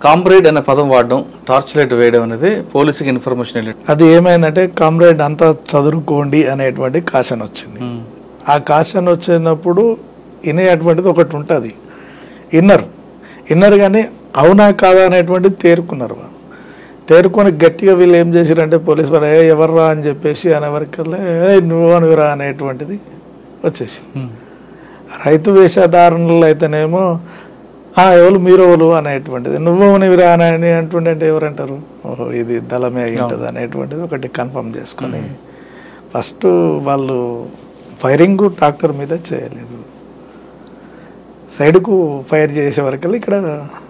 కామ్రేడ్ అనే పదం వాడడం, టార్చ్ లైట్ వేయడం అనేది పోలీసుకి ఇన్ఫర్మేషన్ వెళ్ళి అది ఏమైందంటే కామ్రేడ్ అంతా చదువుకోండి అనేటువంటి కాషన్ వచ్చింది. ఆ కాషన్ వచ్చినప్పుడు వినేటువంటిది ఒకటి ఉంటుంది, ఇన్నర్ కానీ అవునా కాదా అనేటువంటిది తేరుకున్నారు. తేరుకొని గట్టిగా వీళ్ళు ఏం చేశారంటే పోలీసు వారు ఎవర్రా అని చెప్పేసి అనేవరకల్లా నువ్వురా అనేటువంటిది వచ్చేసి, రైతు వేషధారణలు అయితేనేమో ఎవరు మీరెవరు అనేటువంటిది, నువ్వెవనివిరా అని అంటుండే ఎవరంటారు, ఓహో ఇది దళమే అయి ఉంటుంది అనేటువంటిది ఒకటి కన్ఫర్మ్ చేసుకొని ఫస్ట్ వాళ్ళు ఫైరింగ్ ట్రాక్టర్ మీద చేయలేదు, సైడ్కు ఫైర్ చేసే వరకు ఇక్కడ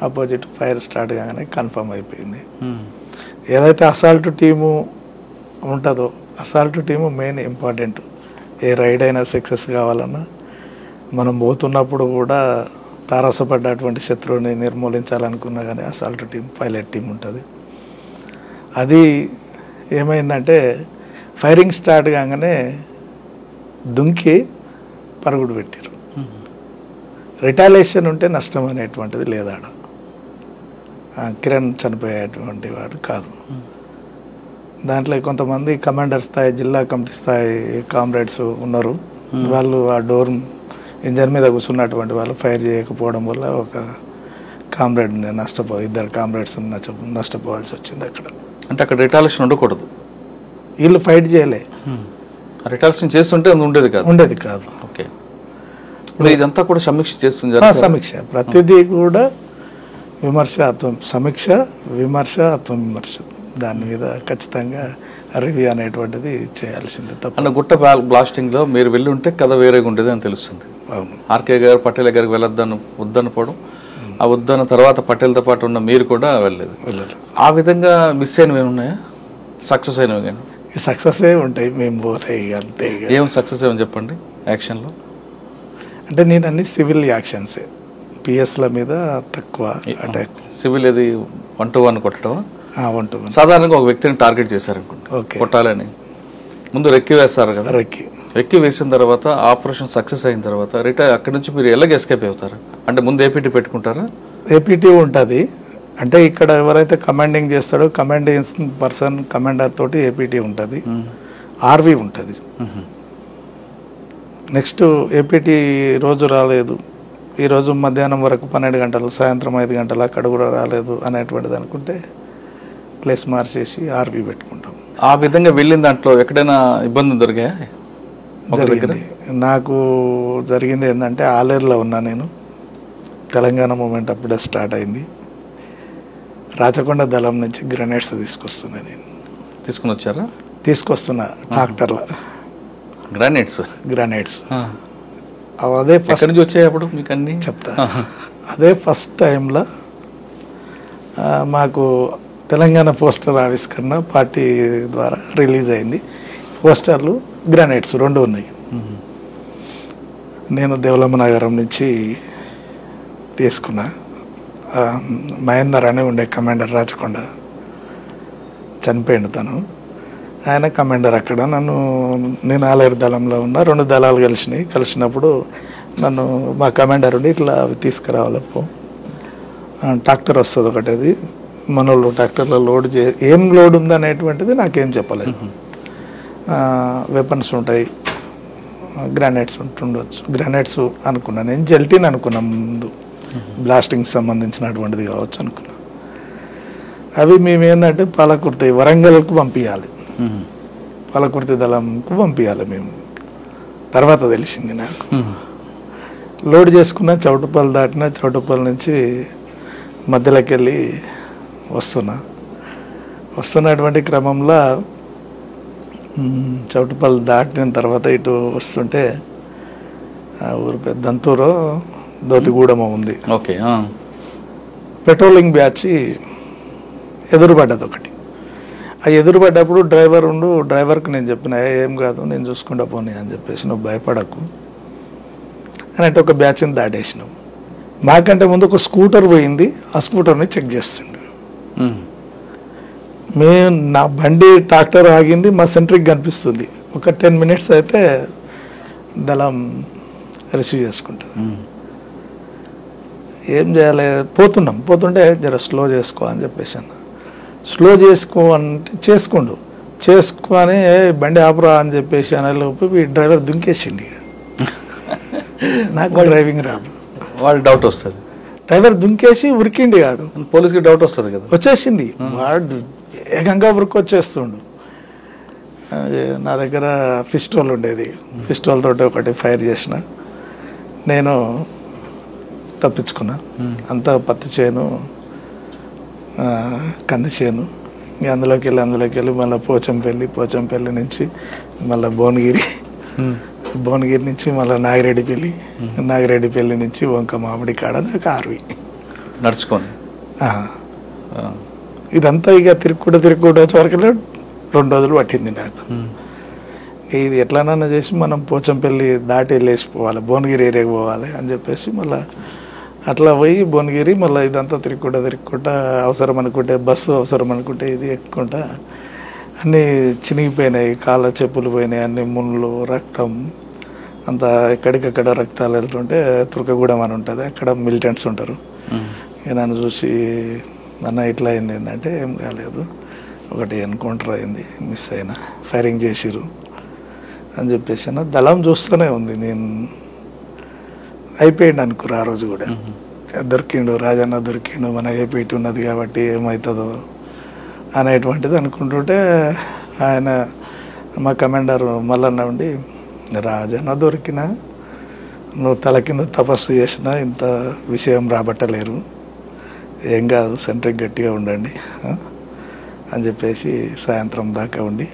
అపోజిట్ ఫైర్ స్టార్ట్ కాగానే కన్ఫర్మ్ అయిపోయింది. ఏదైతే అసాల్ట్ టీము ఉంటుందో అసాల్ట్ టీము మెయిన్ ఇంపార్టెంట్. ఏ రైడ్ అయినా సక్సెస్ కావాలన్నా మనం పోతున్నప్పుడు కూడా తారసపడ్డటువంటి శత్రువుని నిర్మూలించాలనుకున్నా కానీ అసాల్ట్ టీం పైలట్ టీం ఉంటుంది. అది ఏమైందంటే ఫైరింగ్ స్టార్ట్ కాగానే దుంకి పరుగుడు పెట్టారు. రిటాలియేషన్ ఉంటే నష్టం అనేటువంటిది లేదాడ. కిరణ్ చనిపోయేటువంటి వాడు కాదు. దాంట్లో కొంతమంది కమాండర్ స్థాయి జిల్లా కమిటీ స్థాయి కామ్రేడ్స్ ఉన్నారు. వాళ్ళు ఆ డోర్ ఇంజన్ మీద కూర్చున్నటువంటి వాళ్ళు ఫైర్ చేయకపోవడం వల్ల ఒక కామ్రేడ్ ఇద్దరు కామ్రేడ్స్ నష్టపోవాల్సి వచ్చింది అక్కడ. అంటే అక్కడ రిటాలియేషన్ ఉండకూడదు, వీళ్ళు ఫైట్ చేయలే. రిటాలియేషన్ చేస్తుంటే ఉండేది కాదు. ఓకే, ఇదంతా కూడా సమీక్ష చేస్తుంది. సమీక్ష ప్రతిదీ కూడా విమర్శ సమీక్ష విమర్శ ఆత్మవిమర్శ దాని మీద ఖచ్చితంగా రివ్యూ అనేటువంటిది చేయాల్సిందే. తప్ప గుట్ట బ్లాస్టింగ్ లో మీరు వెళ్ళి ఉంటే కథ వేరేగా ఉండేది అని తెలుస్తుంది. అవును, ఆర్కే గారు పటేల్ గారికి వద్దనుకోవడం, ఆ వద్దన్న తర్వాత పటేల్తో పాటు ఉన్న మీరు కూడా వెళ్ళలేదు. ఆ విధంగా మిస్ అయినవి ఏమున్నాయా, సక్సెస్ అయినవి? కానీ సక్సెస్ ఉంటాయి, మేము పోతే అంతే. ఏం సక్సెస్ ఏమని చెప్పండి యాక్షన్లో? అంటే నేను అన్ని సివిల్ యాక్షన్సే, పిఎస్ల మీద తక్కువ అటాక్. సివిల్ ఏది 1-to-1 కొట్టడం? 1-to-1. సాధారణంగా ఒక వ్యక్తిని టార్గెట్ చేశారనుకుంటా, కొట్టాలని ముందు రెక్కి వేస్తారు కదా. రెక్కి వేసిన తర్వాత ఆపరేషన్ సక్సెస్ అయిన తర్వాత అక్కడి నుంచి మీరు ఎలాగ ఎస్కేప్ అవుతారు? అంటే ముందు ఏపీటీ పెట్టుకుంటారా? ఏపీటీ ఉంటుంది. అంటే ఇక్కడ ఎవరైతే కమాండింగ్ చేస్తాడో కమాండింగ్ పర్సన్ కమాండర్ తోటి ఏపీటీ ఉంటుంది, ఆర్వీ ఉంటుంది. నెక్స్ట్ ఏపీటీ రోజు రాలేదు, ఈరోజు మధ్యాహ్నం వరకు 12 గంటలు, సాయంత్రం 5 గంటలు అక్కడ కూడా రాలేదు అనేటువంటిది అనుకుంటే ప్లేస్ మార్చేసి ఆర్వీ పెట్టుకుంటాం. ఆ విధంగా వెళ్ళిన దాంట్లో ఎక్కడైనా ఇబ్బంది దొరికాయా? జరిగింది. నాకు జరిగింది ఏంటంటే ఆలేరులో ఉన్నా నేను, తెలంగాణ మూమెంట్ అప్పుడే స్టార్ట్ అయింది. రాచకొండ దళం నుంచి గ్రెనేడ్స్ తీసుకొస్తున్నా నేను. తీసుకొస్తున్నా ట్రాక్టర్లో గ్రానైట్స్. అదే ఫస్ట్ నుంచి వచ్చాయి. అప్పుడు మీకు అన్ని చెప్తా. అదే ఫస్ట్ టైంలో మాకు తెలంగాణ పోస్టర్ ఆవిష్కరణ పార్టీ ద్వారా రిలీజ్ అయింది. పోస్టర్లు గ్రానైట్స్ 2 ఉన్నాయి. నేను దేవలమ్మ నగరం నుంచి తీసుకున్నా. మహేందర్ అని ఉండే కమాండర్ రాచకొండ, చనిపోయిండు తను. ఆయన కమాండర్ అక్కడ. నేను ఆలేరు దళంలో ఉన్నా. 2 దళాలు కలిసినప్పుడు నన్ను మా కమాండర్ ఉండి ఇట్లా అవి తీసుకురావాలప్పు, ట్రాక్టర్ వస్తుంది ఒకటి, అది మనోళ్ళు ట్రాక్టర్లో లోడ్ ఏం లోడ్ ఉంది అనేటువంటిది నాకేం చెప్పలేదు. వెపన్స్ ఉంటాయి, గ్రానైట్స్ ఉంటుండొచ్చు. గ్రానైట్స్ అనుకున్నా నేను, జెల్టీన్ అనుకున్నా ముందు, బ్లాస్టింగ్ సంబంధించినటువంటిది కావచ్చు అనుకున్నా. అవి మేము ఏంటంటే పాలకుర్తి వరంగల్కు పంపించాలి, పాలకుర్తి దళంకు పంపించాలి మేము. తర్వాత తెలిసింది నాకు. లోడ్ చేసుకున్నా, చౌటుపల్లి దాటినా, చౌటుపల్లి నుంచి మధ్యలోకి వెళ్ళి వస్తున్నటువంటి క్రమంలో చౌటుపల్లి దాటిన తర్వాత ఇటు వస్తుంటే ఊరు దంతూరు దోతిగూడెం ఉంది. ఓకే, పెట్రోలింగ్ బ్యాచ్ ఎదురుపడ్డది ఒకటి. ఆ ఎదురుపడ్డప్పుడు డ్రైవర్కి నేను చెప్పిన, ఏం కాదు నేను చూసుకుంటా పోనీ అని చెప్పేసి, నువ్వు భయపడకు అని అంటే ఒక బ్యాచ్ని దాటేసినాం. మాకంటే ముందు ఒక స్కూటర్ పోయింది, ఆ స్కూటర్ని చెక్ చేస్తుండే. నా బండి ట్రాక్టర్ ఆగింది, మా సెంట్రీకి కనిపిస్తుంది. ఒక 10 minutes అయితే దళం రిసీవ్ చేసుకుంటుంది. ఏం చేయాలి, పోతుంటే జర స్లో చేసుకో అని చెప్పేసి అన్న. స్లో చేసుకో అంటే చేసుకొని బండి ఆపురా అని చెప్పేసి అనేలోపు ఈ డ్రైవర్ దుంకేసిండి. నాకు డ్రైవింగ్ రాదు, వాడు డౌట్ వస్తుంది. డ్రైవర్ దుంకేసి ఉరికిండి కాదు, పోలీస్కి డౌట్ వస్తుంది కదా, వచ్చేసింది. వాడు ఏకంగా ఉరికొచ్చేస్తుండు. నా దగ్గర పిస్టోల్ ఉండేది, పిస్టోల్ తోటి ఒకటి ఫైర్ చేసిన. నేను తప్పించుకున్నా. అంతా పత్తి చేను, కంది చేను. ఇక అందులోకి వెళ్ళి మళ్ళీ పోచంపల్లి నుంచి మళ్ళీ భువనగిరి నుంచి మళ్ళీ నాగిరెడ్డిపల్లి నుంచి వంక మామిడి కాడ దాకా ఆర్వి నడుచుకోండి. ఇదంతా ఇక తిరుగుకుంటూ వచ్చే వరకు 2 రోజులు పట్టింది నాకు. ఇది ఎట్లనన్నా చేసి మనం పోచంపల్లి దాటి వెళ్ళేసిపోవాలి, భువనగిరి ఏరియాకి పోవాలి అని చెప్పేసి మళ్ళీ అట్లా పోయి భువనగిరి మళ్ళీ ఇదంతా తిరుగుకుంటా అవసరం అనుకుంటే బస్సు, అవసరం అనుకుంటే ఇది ఎక్కుంటా అన్నీ చినిగిపోయినాయి, కాళ్ళ చెప్పులు పోయినాయి, అన్ని ముళ్ళు, రక్తం అంతా ఎక్కడికక్కడ రక్తాలు వెళ్తుంటే తుర్కగూడెం అని ఉంటుంది, అక్కడ మిలిటెంట్స్ ఉంటారు. ఇక నన్ను చూసి అన్న ఇట్లా అయింది ఏంటంటే ఏం కాలేదు, ఒకటి ఎన్కౌంటర్ అయింది, మిస్ అయినా, ఫైరింగ్ చేసిరు అని చెప్పేసి అన్న. దళం చూస్తూనే ఉంది, నేను అయిపోయింది అనుకురా ఆ రోజు కూడా. దొరికిండు రాజన్న, దొరికిండు, మన ఏపీటీ ఉన్నది కాబట్టి ఏమవుతుందో అనేటువంటిది అనుకుంటుంటే ఆయన మా కమాండర్ మల్లన్న ఉండి, రాజన్న దొరికినా నువ్వు తల కింద తపస్సు చేసినా ఇంత విషయం రాబట్టలేరు, ఏం కాదు, సెంట్రింగ్ గట్టిగా ఉండండి అని చెప్పేసి సాయంత్రం దాకా ఉండి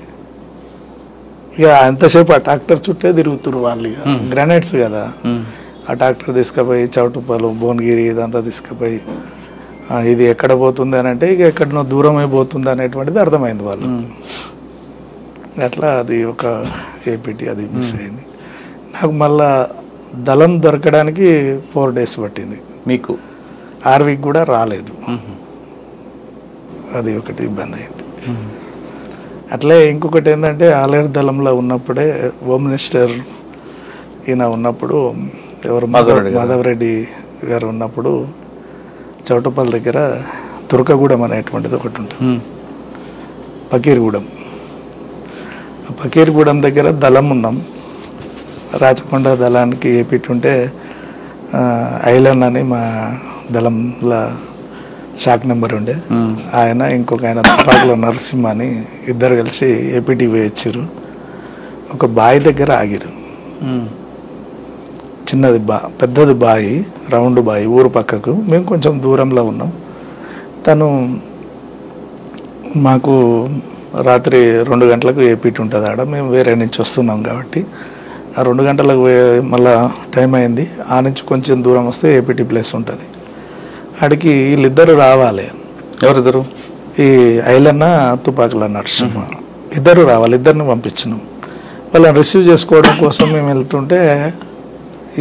ఇక ఎంతసేపు ఆ ట్రాక్టర్ చుట్టే తిరుగుతురు వాళ్ళు. ఇక గ్రానైట్స్ కదా, ఆ ట్రాక్టర్ తీసుకుపోయి చౌటుప్పలు, భువనగిరి ఇదంతా తీసుకుపోయి ఇది ఎక్కడ పోతుంది అని అంటే ఇక ఎక్కడనో దూరమే పోతుంది అనేటువంటిది అర్థమైంది వాళ్ళు. అట్లా అది ఒక ఏపీటీ అది మిస్ అయింది నాకు. మళ్ళా దళం దొరకడానికి 4 days పట్టింది. మీకు ఆర్వీకి కూడా రాలేదు, అది ఒకటి ఇబ్బంది అయింది. అట్లే ఇంకొకటి ఏంటంటే ఆలేరు దళంలో ఉన్నప్పుడే హోమ్ మినిస్టర్ ఈయన ఉన్నప్పుడు, ఎవరు మాధవరెడ్డి గారు ఉన్నప్పుడు చౌటపల్లి దగ్గర తుర్కగూడెం అనేటువంటిది ఒకటి ఉంటుంది, పకీర్గూడెం దగ్గర దళం ఉన్నాం. రాచకొండ దళానికి ఏపీటీ ఉంటే ఐలన్ అని మా దళంలో షాక్ నెంబర్ ఉండే ఆయన, ఇంకొక ఆయన తుపాకులో నరసింహ అని ఇద్దరు కలిసి ఏపీటీ వేయచ్చారు. ఒక బావి దగ్గర ఆగిరు, చిన్నది పెద్దది బావి, రౌండ్ బావి, ఊరు పక్కకు. మేము కొంచెం దూరంలో ఉన్నాం. తను మాకు రాత్రి 2 గంటలకు ఏపీటీ ఉంటుంది ఆడ, మేము వేరే నుంచి వస్తున్నాం కాబట్టి ఆ 2 గంటలకు మళ్ళా టైం అయింది. ఆ నుంచి కొంచెం దూరం వస్తే ఏపీటీ ప్లేస్ ఉంటుంది, ఆడికి వీళ్ళిద్దరు రావాలి. ఎవరిద్దరు? ఈ ఐలన్న, తుపాకుల నరసింహ ఇద్దరు రావాలి. ఇద్దరిని పంపించినాం. వాళ్ళని రిసీవ్ చేసుకోవడం కోసం మేము వెళ్తుంటే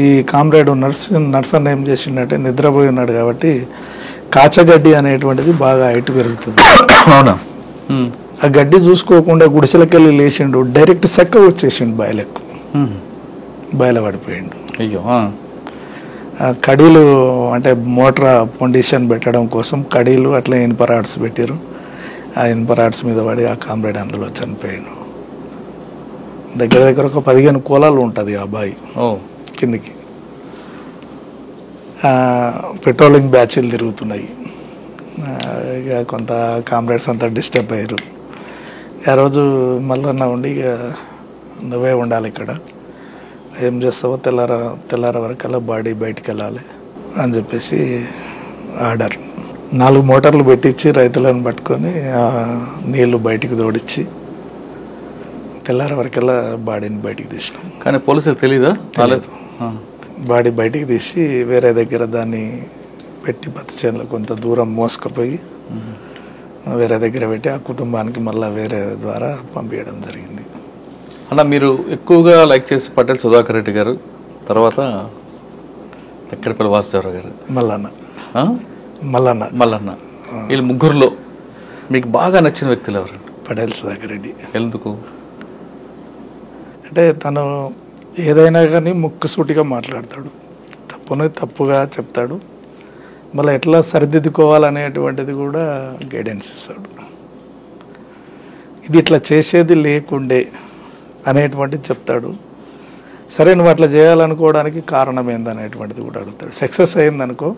ఈ కామ్రేడ్ నర్సన్ ఏం చేసిండంటే నిద్రపోయి ఉన్నాడు కాబట్టి కాచగడ్డి అనేటువంటిది బాగా హైట్ పెరుగుతుంది. అవునా? ఆ గడ్డి చూసుకోకుండా గుడిసెలకెళ్ళి లేచిండు, డైరెక్ట్ సెక్క వచ్చేసిండు బాయిలకు, బాయిల పడిపోయిండు. అయ్యో. కడీలు అంటే మోటార్ పొండిషన్ పెట్టడం కోసం కడీలు అట్లా ఇనుప రాడ్స్ పెట్టారు. ఆ ఇనుప రాడ్స్ మీద పడి ఆ కామ్రేడ్ అందులో చనిపోయాడు. దగ్గర ఒక 15 కోలాలు ఉంటుంది ఆ బావి కిందికి. పెట్రోలింగ్ బ్యాచ్లు తిరుగుతున్నాయి. ఇక కొంత కామ్రేడ్స్ అంతా డిస్టర్బ్ అయ్యారు. ఆ రోజు మళ్ళీ ఉండి ఇక నువ్వే ఉండాలి ఇక్కడ, ఏం చేస్తావో తెల్లార వరకల్లా బాడీ బయటికి వెళ్ళాలి అని చెప్పేసి ఆర్డర్. 4 మోటార్లు పెట్టించి రైతులను పట్టుకొని నీళ్లు బయటికి తోడిచ్చి తెల్లార వరకల్లా బాడీని బయటికి తీసినాం. కానీ పోలీసులకు తెలీదా? తెలియదు. బాడీ బయటికి తీసి వేరే దగ్గర దాన్ని పెట్టి పత్తి చేనులో కొంత దూరం మోసుకుపోయి వేరే దగ్గర పెట్టి ఆ కుటుంబానికి మళ్ళీ వేరే ద్వారా పంపించడం జరిగింది. అలా మీరు ఎక్కువగా లైక్ చేసి పటేల్ సుధాకర్ రెడ్డి గారు, తర్వాత ఎక్కడిపల్లి వాసుదేవరావు గారు, మల్లన్న, వీళ్ళు ముగ్గురులో మీకు బాగా నచ్చిన వ్యక్తులు ఎవరు? పటేల్ సుధాకర్ రెడ్డి. ఎందుకు అంటే తను ఏదైనా కానీ ముక్కుసూటిగా మాట్లాడతాడు, తప్పుని తప్పుగా చెప్తాడు, మళ్ళీ ఎట్లా సరిదిద్దుకోవాలనేటువంటిది కూడా గైడెన్స్ ఇస్తాడు. ఇది ఇట్లా చేసేది లేకుండే అనేటువంటిది చెప్తాడు. సరే నువ్వు అట్లా చేయాలనుకోవడానికి కారణం ఏందనేటువంటిది కూడా అడుగుతాడు. సక్సెస్ అయిందనుకో,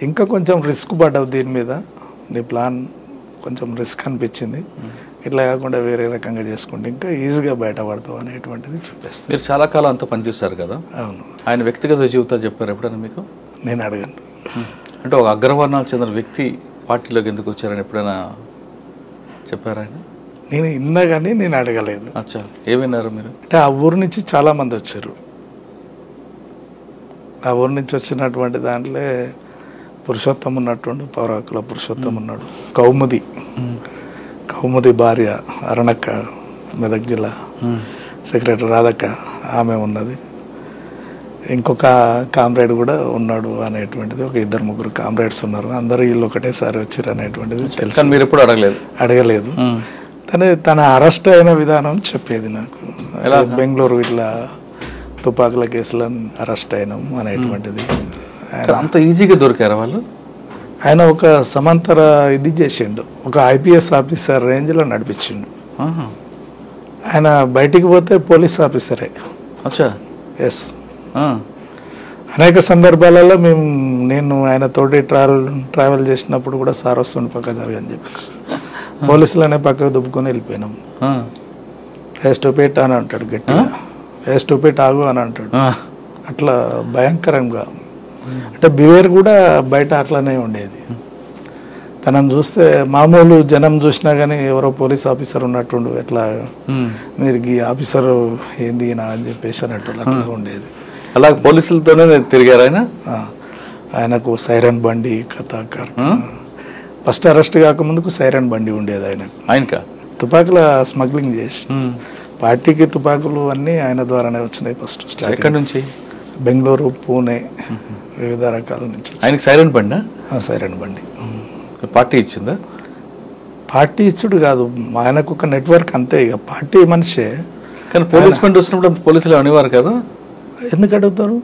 ఇంకా కొంచెం రిస్క్ పడ్డావు దీని మీద, నీ ప్లాన్ కొంచెం రిస్క్ అనిపించింది, ఇట్లా కాకుండా వేరే రకంగా చేసుకుంటే ఇంకా ఈజీగా బయటపడతావు అనేటువంటిది చెప్పేస్తాను. మీరు చాలా కాలం అంతా పనిచేశారు కదా. అవును. ఆయన వ్యక్తిగత జీవితాలు చెప్పారు ఎప్పుడైనా మీకు? నేను అడగను. అంటే ఒక అగ్రవర్ణాలకు చెందిన వ్యక్తి పార్టీలోకి ఎందుకు వచ్చారని ఎప్పుడైనా చెప్పారా ఆయన? నేను విన్నా కానీ నేను అడగలేదు. అచ్చా, ఏమైనారు మీరు? అంటే ఆ ఊరు నుంచి చాలా మంది వచ్చారు. ఆ ఊరు నుంచి వచ్చినటువంటి దాంట్లో పురుషోత్తం ఉన్నట్టుండు, పౌరాకుల పురుషోత్తం ఉన్నాడు, కౌముది భార్య అరుణక్క, మెదక్ జిల్లా సెక్రటరీ రాధక్క, ఆమె ఉన్నది. ఇంకొక కామ్రేడ్ కూడా ఉన్నాడు అనేటువంటిది, ఒక 2-3 కామ్రేడ్స్ ఉన్నారు. అందరూ వీళ్ళు ఒకటేసారి వచ్చారు అనేటువంటిది తెలుసు. మీరు ఎప్పుడు అడగలేదు. తన అరెస్ట్ అయిన విధానం చెప్పేది నాకు. బెంగళూరు ఇట్లా తుపాకుల కేసులో అరెస్ట్ అయినాం అనేటువంటిది. అంత ఈజీగా దొరికారా వాళ్ళు? ఆయన ఒక సమాంతర ఇది చేసిండు, ఒక ఐపీఎస్ ఆఫీసర్ రేంజ్లో నడిపించిండు. ఆయన బయటికి పోతే పోలీస్ ఆఫీసరే. అచ్చా, ఎస్. అనేక సందర్భాలలో నేను ఆయన తోటి ట్రావెల్ చేసినప్పుడు కూడా సార్ వస్తుండే పక్క జరగని చెప్పి పోలీసులనే పక్కకు దుబ్బుకొని వెళ్ళిపోయినాం. స్టూపిడ్ అని అంటాడు గట్టిగా, స్టూపిడ్ ఆగు అని అంటాడు. అట్లా భయంకరంగా, అంటే బిహేవియర్ కూడా బయట అట్లానే ఉండేది. తనను చూస్తే మామూలు జనం చూసినా కానీ ఎవరో పోలీస్ ఆఫీసర్ ఉన్నట్టుండు, ఎట్లా మీరు ఈ ఆఫీసర్ ఏంది నా అని చెప్పేసి అన్నట్టు అట్లా ఉండేది. అలా పోలీసులతోనే తిరిగారు ఆయన. ఆయనకు సైరన్ బండి కథాకర్, ఫస్ట్ అరెస్ట్ కాకముందుకు సైరన్ బండి ఉండేది ఆయనకు. తుపాకుల స్మగ్లింగ్ చేసి పార్టీకి తుపాకులు అన్నీ ఆయన ద్వారానే వచ్చినాయి ఫస్ట్. ఎక్కడి నుంచి? బెంగళూరు, పూణే, వివిధ రకాల నుంచి. ఆయనకి సైరన్ బండి? సైరన్ బండి. పార్టీ ఇచ్చిందా? పార్టీ ఇచ్చుడు కాదు, ఆయనకు ఒక నెట్వర్క్ అంతే. ఇక పార్టీ మనిషే. కానీ పోలీస్ బండి వచ్చినప్పుడు పోలీసులు అనేవారు కదా, ఎందుకు అడుగుతారు?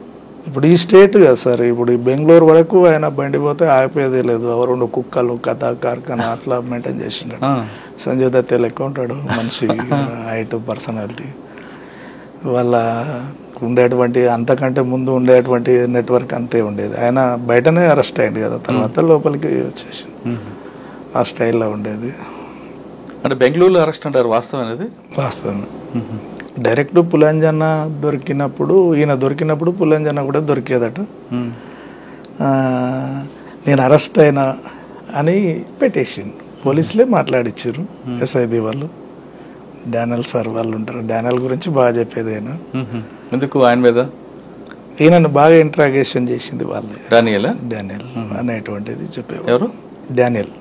ఇప్పుడు ఈ స్టేట్ కదా సార్, ఇప్పుడు ఈ బెంగళూరు వరకు ఆయన బండి పోతే ఆపేదే లేదు. ఎవరు కుక్కలు, కథ, కార్ఖానా అట్లా మెయింటైన్ చేసిండు. సంజయ్ దత్ లెక్క ఉంటాడు మనిషి, హైట్, పర్సనాలిటీ. వాళ్ళ ఉండేటువంటి అంతకంటే ముందు ఉండేటువంటి నెట్వర్క్ అంతే ఉండేది. ఆయన బయటనే అరెస్ట్ అయ్యింది కదా, తర్వాత లోపలికి వచ్చేసి ఆ స్టైల్లో ఉండేది. అంటే బెంగళూరులో అరెస్ట్ అంటారు, వాస్తవం అనేది? వాస్తవం. డైరెక్ట్ పులంజన్న దొరికినప్పుడు, ఈయన దొరికినప్పుడు పులంజన్న కూడా దొరికేదట. నేను అరెస్ట్ అయినా అని పెట్టేసిండు. పోలీసులే మాట్లాడిచ్చారు, ఎస్ఐబి వాళ్ళు, డానియల్ సార్ వాళ్ళు ఉంటారు. డానియల్ గురించి బాగా చెప్పేది ఆయన. ఎందుకు ఆయన మీద? ఈయనను బాగా ఇంట్రాగేషన్ చేసింది వాళ్ళే. డానియల్ అనేటువంటిది చెప్పేవారు. ఎవరు? డానియల్.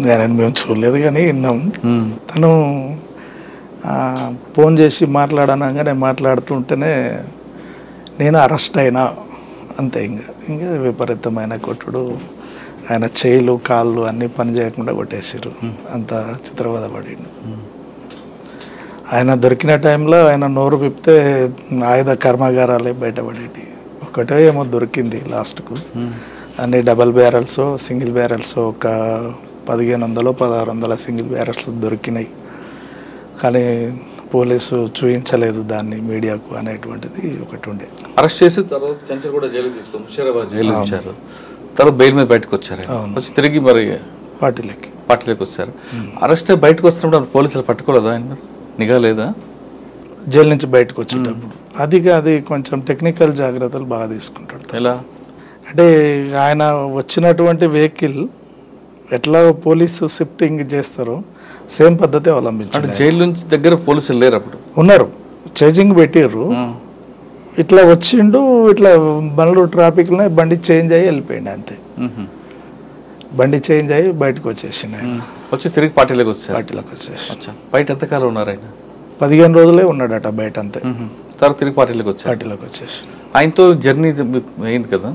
ఆయనను మేము చూడలేదు కానీ విన్నాం. తను ఫోన్ చేసి మాట్లాడనగానే మాట్లాడుతుంటేనే నేను అరెస్ట్ అయినా అంతే. ఇంకా విపరీతమైన కొట్టుడు, ఆయన చేయిలు కాళ్ళు అన్నీ పని చేయకుండా కొట్టేసారు. అంత చిత్రవద పడిండు. ఆయన దొరికిన టైంలో ఆయన నోరు విప్తే ఆయుధ కర్మాగారాలే బయటపడేటి. ఒకటే ఏమో దొరికింది లాస్ట్కు. అన్ని డబల్ బ్యారల్స్, సింగిల్ బ్యారల్స్ ఒక 1500-1600 సింగిల్ బ్యారల్స్ దొరికినాయి. కానీ పోలీసు చూపించలేదు దాన్ని మీడియాకు అనేటువంటిది ఒకటి ఉండే. అరెస్ట్ చేసి తర్వాత చంచల్గూడ జైలు తీసుకుని ముషీరాబాద్ జైలు ఇచ్చారు. తర్వాత బెయిల్ మీద బయటకు వచ్చారు. వచ్చి తిరిగి మరి పార్టీలోకి వచ్చారు. అరెస్ట్ బయటకు వస్తున్నప్పుడు పోలీసులు పట్టుకోలేదా ఆయన? నిఘా లేదా? జైలు నుంచి బయటకు వచ్చేటప్పుడు అది కొంచెం టెక్నికల్ జాగ్రత్తలు బాగా తీసుకుంటాడు. ఎలా అంటే ఆయన వచ్చినటువంటి వెహికల్ ఎట్లా పోలీసు షిఫ్టింగ్ చేస్తారో సేమ్ పద్ధతి అవలంబించారు. జైలు నుంచి దగ్గర పోలీసులు లేరు, అప్పుడు ఉన్నారు, చేంజింగ్ పెట్టిర్రు. ఇట్లా వచ్చిండు, ఇట్లా బండ్లు ట్రాఫిక్లో బండి చేంజ్ అయ్యి వెళ్ళిపోయింది అంతే. బండి చేంజ్ అయ్యి బయటకు వచ్చేసిండు ఆయన. వచ్చి తిరిగి పార్టీలోకి వచ్చేసి బయట ఎంతకాలం ఉన్నారు ఆయన? 15 రోజులే ఉన్నాడట బయట అంతే. తర్వాత తిరిగి పార్టీలోకి వచ్చేసి ఆయనతో జర్నీ అయింది కదా.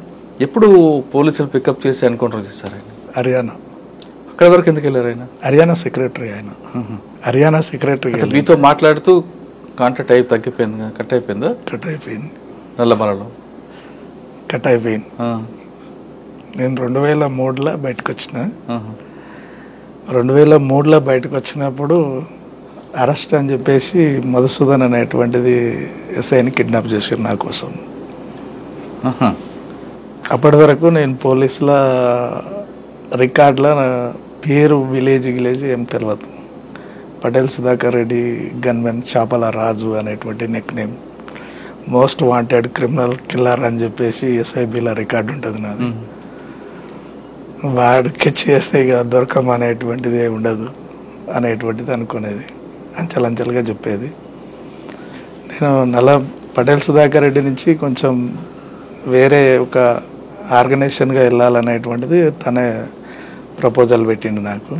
ఎప్పుడు పోలీసులు పికప్ చేసి ఎన్కౌంటర్ చేశారు ఆయన? హర్యానా. అక్కడ వరకు ఎందుకు వెళ్ళారు ఆయన? హర్యానా సెక్రటరీ ఆయన. హర్యానా సెక్రటరీ మీతో మాట్లాడుతూ కాంటాక్ట్ అయి తగ్గిపోయింది, కట్ అయిపోయిందా? కట్ అయిపోయింది. నల్లమలలో కట్ అయిపోయింది. నేను 2003లో బయటకు వచ్చిన. 2003లో బయటకు వచ్చినప్పుడు అరెస్ట్ అని చెప్పేసి మధుసూదన్ అనేటువంటిది ఎస్ఐని కిడ్నాప్ చేశారు నా కోసం. అప్పటి వరకు నేను పోలీసుల రికార్డులో పేరు విలేజ్ ఏం తెలియదు. పటేల్ సుధాకర్ రెడ్డి గన్మెన్ చాపల రాజు అనేటువంటి neck name. Most wanted criminal killer అని చెప్పేసి ఎస్ఐబిలో రికార్డు ఉంటుంది నాది. వాడికి చేస్తే ఇక దొరకమనేటువంటిది ఉండదు అనేటువంటిది అనుకునేది, అంచెలంచెలుగా చెప్పేది. నేను పటేల్ సుధాకర్ రెడ్డి నుంచి కొంచెం వేరే ఒక ఆర్గనైజేషన్గా వెళ్ళాలనేటువంటిది తనే ప్రపోజల్ పెట్టిండు నాకు.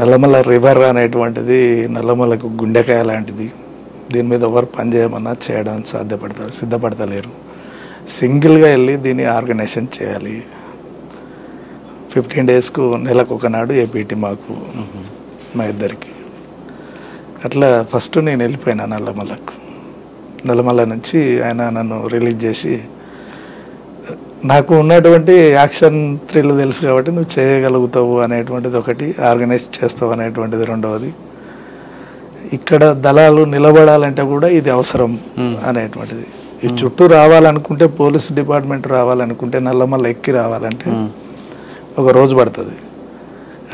నల్లమల రివర్ అనేటువంటిది నల్లమలకు గుండెకాయ లాంటిది, దీని మీద ఎవరు పనిచేయమన్నా చేయడం సిద్ధపడతలేరు. సింగిల్గా వెళ్ళి దీన్ని ఆర్గనైజేషన్ చేయాలి. 15 డేస్కు నెలకు ఒకనాడు ఏపీటీ మాకు మా ఇద్దరికి. అట్లా ఫస్ట్ నేను వెళ్ళిపోయినా నల్లమలకు. నల్లమల నుంచి ఆయన నన్ను రిలీజ్ చేసి, నాకు ఉన్నటువంటి యాక్షన్ థ్రిల్ తెలుసు కాబట్టి నువ్వు చేయగలుగుతావు అనేటువంటిది ఒకటి, ఆర్గనైజ్ చేస్తావు అనేటువంటిది రెండవది, ఇక్కడ దళాలు నిలబడాలంటే కూడా ఇది అవసరం అనేటువంటిది. ఈ చుట్టూ రావాలనుకుంటే, పోలీస్ డిపార్ట్మెంట్ రావాలనుకుంటే, నల్లమల్ల ఎక్కి రావాలంటే ఒక రోజు పడుతుంది.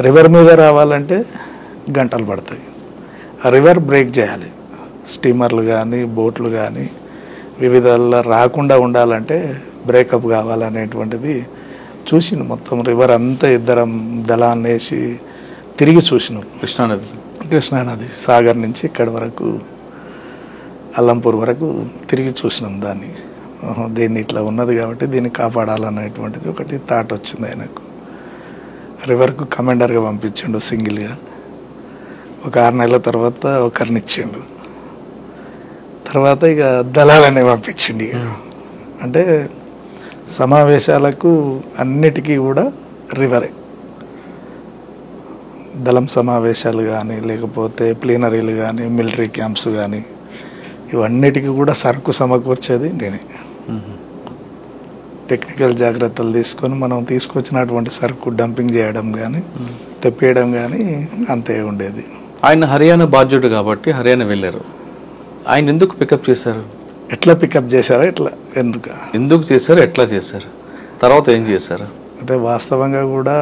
రివర్ మీద రావాలంటే గంటలు పడతాయి. ఆ రివర్ బ్రేక్ చేయాలి. స్టీమర్లు కానీ బోట్లు కానీ వివిధాల్లో రాకుండా ఉండాలంటే బ్రేకప్ కావాలనేటువంటిది చూసిన మొత్తం రివర్ అంతా ఇద్దరం దళాన్ని వేసి తిరిగి చూసినాం. కృష్ణానది సాగర్ నుంచి ఇక్కడి వరకు అల్లంపూర్ వరకు తిరిగి చూసినాం దాన్ని. దీన్ని ఇట్లా ఉన్నది కాబట్టి దీన్ని కాపాడాలనేటువంటిది ఒకటి థాట్ వచ్చింది ఆయనకు. రివర్కు కమాండర్గా పంపించిండు సింగిల్గా. ఒక 6 నెలల తర్వాత ఒకరిని ఇచ్చిండు. తర్వాత ఇక దళాలనే పంపించిండు. ఇక అంటే సమావేశాలకు అన్నిటికీ కూడా రివరే. దళం సమావేశాలు కానీ, లేకపోతే ప్లీనరీలు కానీ, మిలిటరీ క్యాంప్స్ కానీ, ఇవన్నిటికీ కూడా సరుకు సమకూర్చేది నేనే. టెక్నికల్ జాగ్రత్తలు తీసుకొని మనం తీసుకొచ్చినటువంటి సరుకు డంపింగ్ చేయడం కానీ, తెప్పేయడం కానీ అంతే ఉండేది. ఆయన హర్యానా బాధ్యుడు కాబట్టి హర్యానా వెళ్ళారు. ఆయన ఎందుకు పికప్ చేశారు? ఎట్లా పికప్ చేశారా? ఎందుకు చేశారు? ఎట్లా చేశారు? తర్వాత ఏం చేశారు? అదే వాస్తవంగా కూడా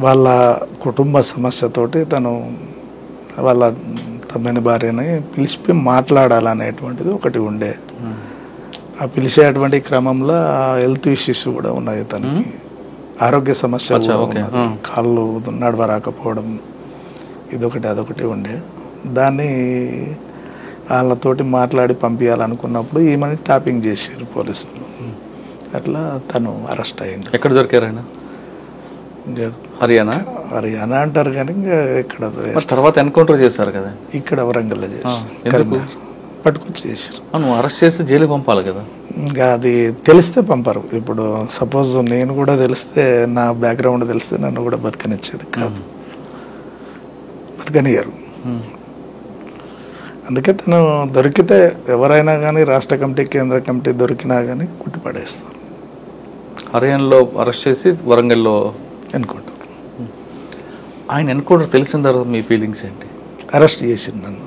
వాళ్ళ కుటుంబ సమస్యతోటి తను వాళ్ళ తమ్మిన భార్యని పిలిచి మాట్లాడాలనేటువంటిది ఒకటి ఉండే. ఆ పిలిచేటువంటి క్రమంలో హెల్త్ ఇష్యూస్ కూడా ఉన్నాయి తనకి. ఆరోగ్య సమస్య, కాళ్ళు నడవరాకపోవడం, ఇదొకటి అదొకటి ఉండే. దాన్ని వాళ్ళతోటి మాట్లాడి పంపించాలనుకున్నప్పుడు ఈమెని టాపింగ్ చేశారు పోలీసులు. అట్లా తను అరెస్ట్ అయ్యింది. ఎక్కడ దొరికారు ఆయన? ఇంకా హర్యానా అంటారు కానీ ఇంకా ఎక్కడ. తర్వాత ఎన్కౌంటర్ చేశారు కదా ఇక్కడ వరంగల్లో చేశారు, పట్టుకొచ్చి చేశారు. నువ్వు అరెస్ట్ చేస్తే జైలు పంపాలి కదా. ఇంకా అది తెలిస్తే పంపరు. ఇప్పుడు సపోజ్ నేను కూడా తెలిస్తే, నా బ్యాక్గ్రౌండ్ తెలిస్తే నన్ను కూడా బతకనిచ్చేది కాదు, బతకనియరు. అందుకే తను దొరికితే ఎవరైనా కానీ, రాష్ట్ర కమిటీ కేంద్ర కమిటీ దొరికినా కానీ కుట్టిపడేస్తారు. హర్యానాలో అరెస్ట్ చేసి వరంగల్లో ఎన్కౌంటర్. ఆయన ఎన్కౌంటర్ తెలిసిన తర్వాత మీ ఫీలింగ్స్ ఏంటి? అరెస్ట్ చేసిండు నన్ను.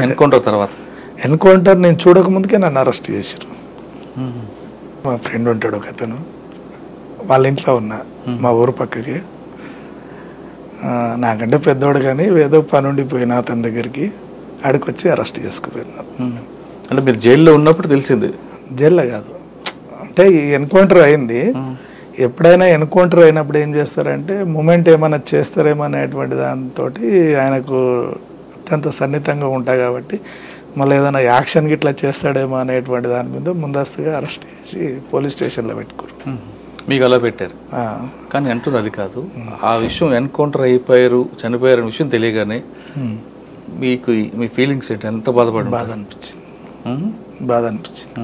ఎన్కౌంటర్ తర్వాత ఎన్కౌంటర్ నేను చూడకముందుకే నన్ను అరెస్ట్ చేశారు. మా ఫ్రెండ్ ఉంటాడు ఒక అతను, వాళ్ళ ఇంట్లో ఉన్నా, మా ఊరు పక్కకి. నాకంటే పెద్దోడు కానీ ఏదో పని ఉండిపోయినా అతని దగ్గరికి, ఆడికి వచ్చి అరెస్ట్ చేసుకుపోయినారు. అంటే మీరు జైల్లో ఉన్నప్పుడు తెలిసింది? జైల్లో కాదు, అంటే ఈ ఎన్కౌంటర్ అయింది. ఎప్పుడైనా ఎన్కౌంటర్ అయినప్పుడు ఏం చేస్తారంటే మూమెంట్ ఏమైనా చేస్తారేమో అనేటువంటి దాంతో ఆయనకు అత్యంత సన్నిహితంగా ఉంటాయి కాబట్టి మళ్ళీ ఏదైనా యాక్షన్ గిట్లా చేస్తాడేమో అనేటువంటి దాని మీద ముందస్తుగా అరెస్ట్ చేసి పోలీస్ స్టేషన్లో పెట్టుకోరు. మీకు అలా పెట్టారు. కానీ అంటున్నారు అది కాదు, ఆ విషయం ఎన్కౌంటర్ అయిపోయారు, చనిపోయారు అనే విషయం తెలియగానే మీకు మీ ఫీలింగ్స్ ఏంటి? ఎంత బాధపడి? బాధ అనిపించింది.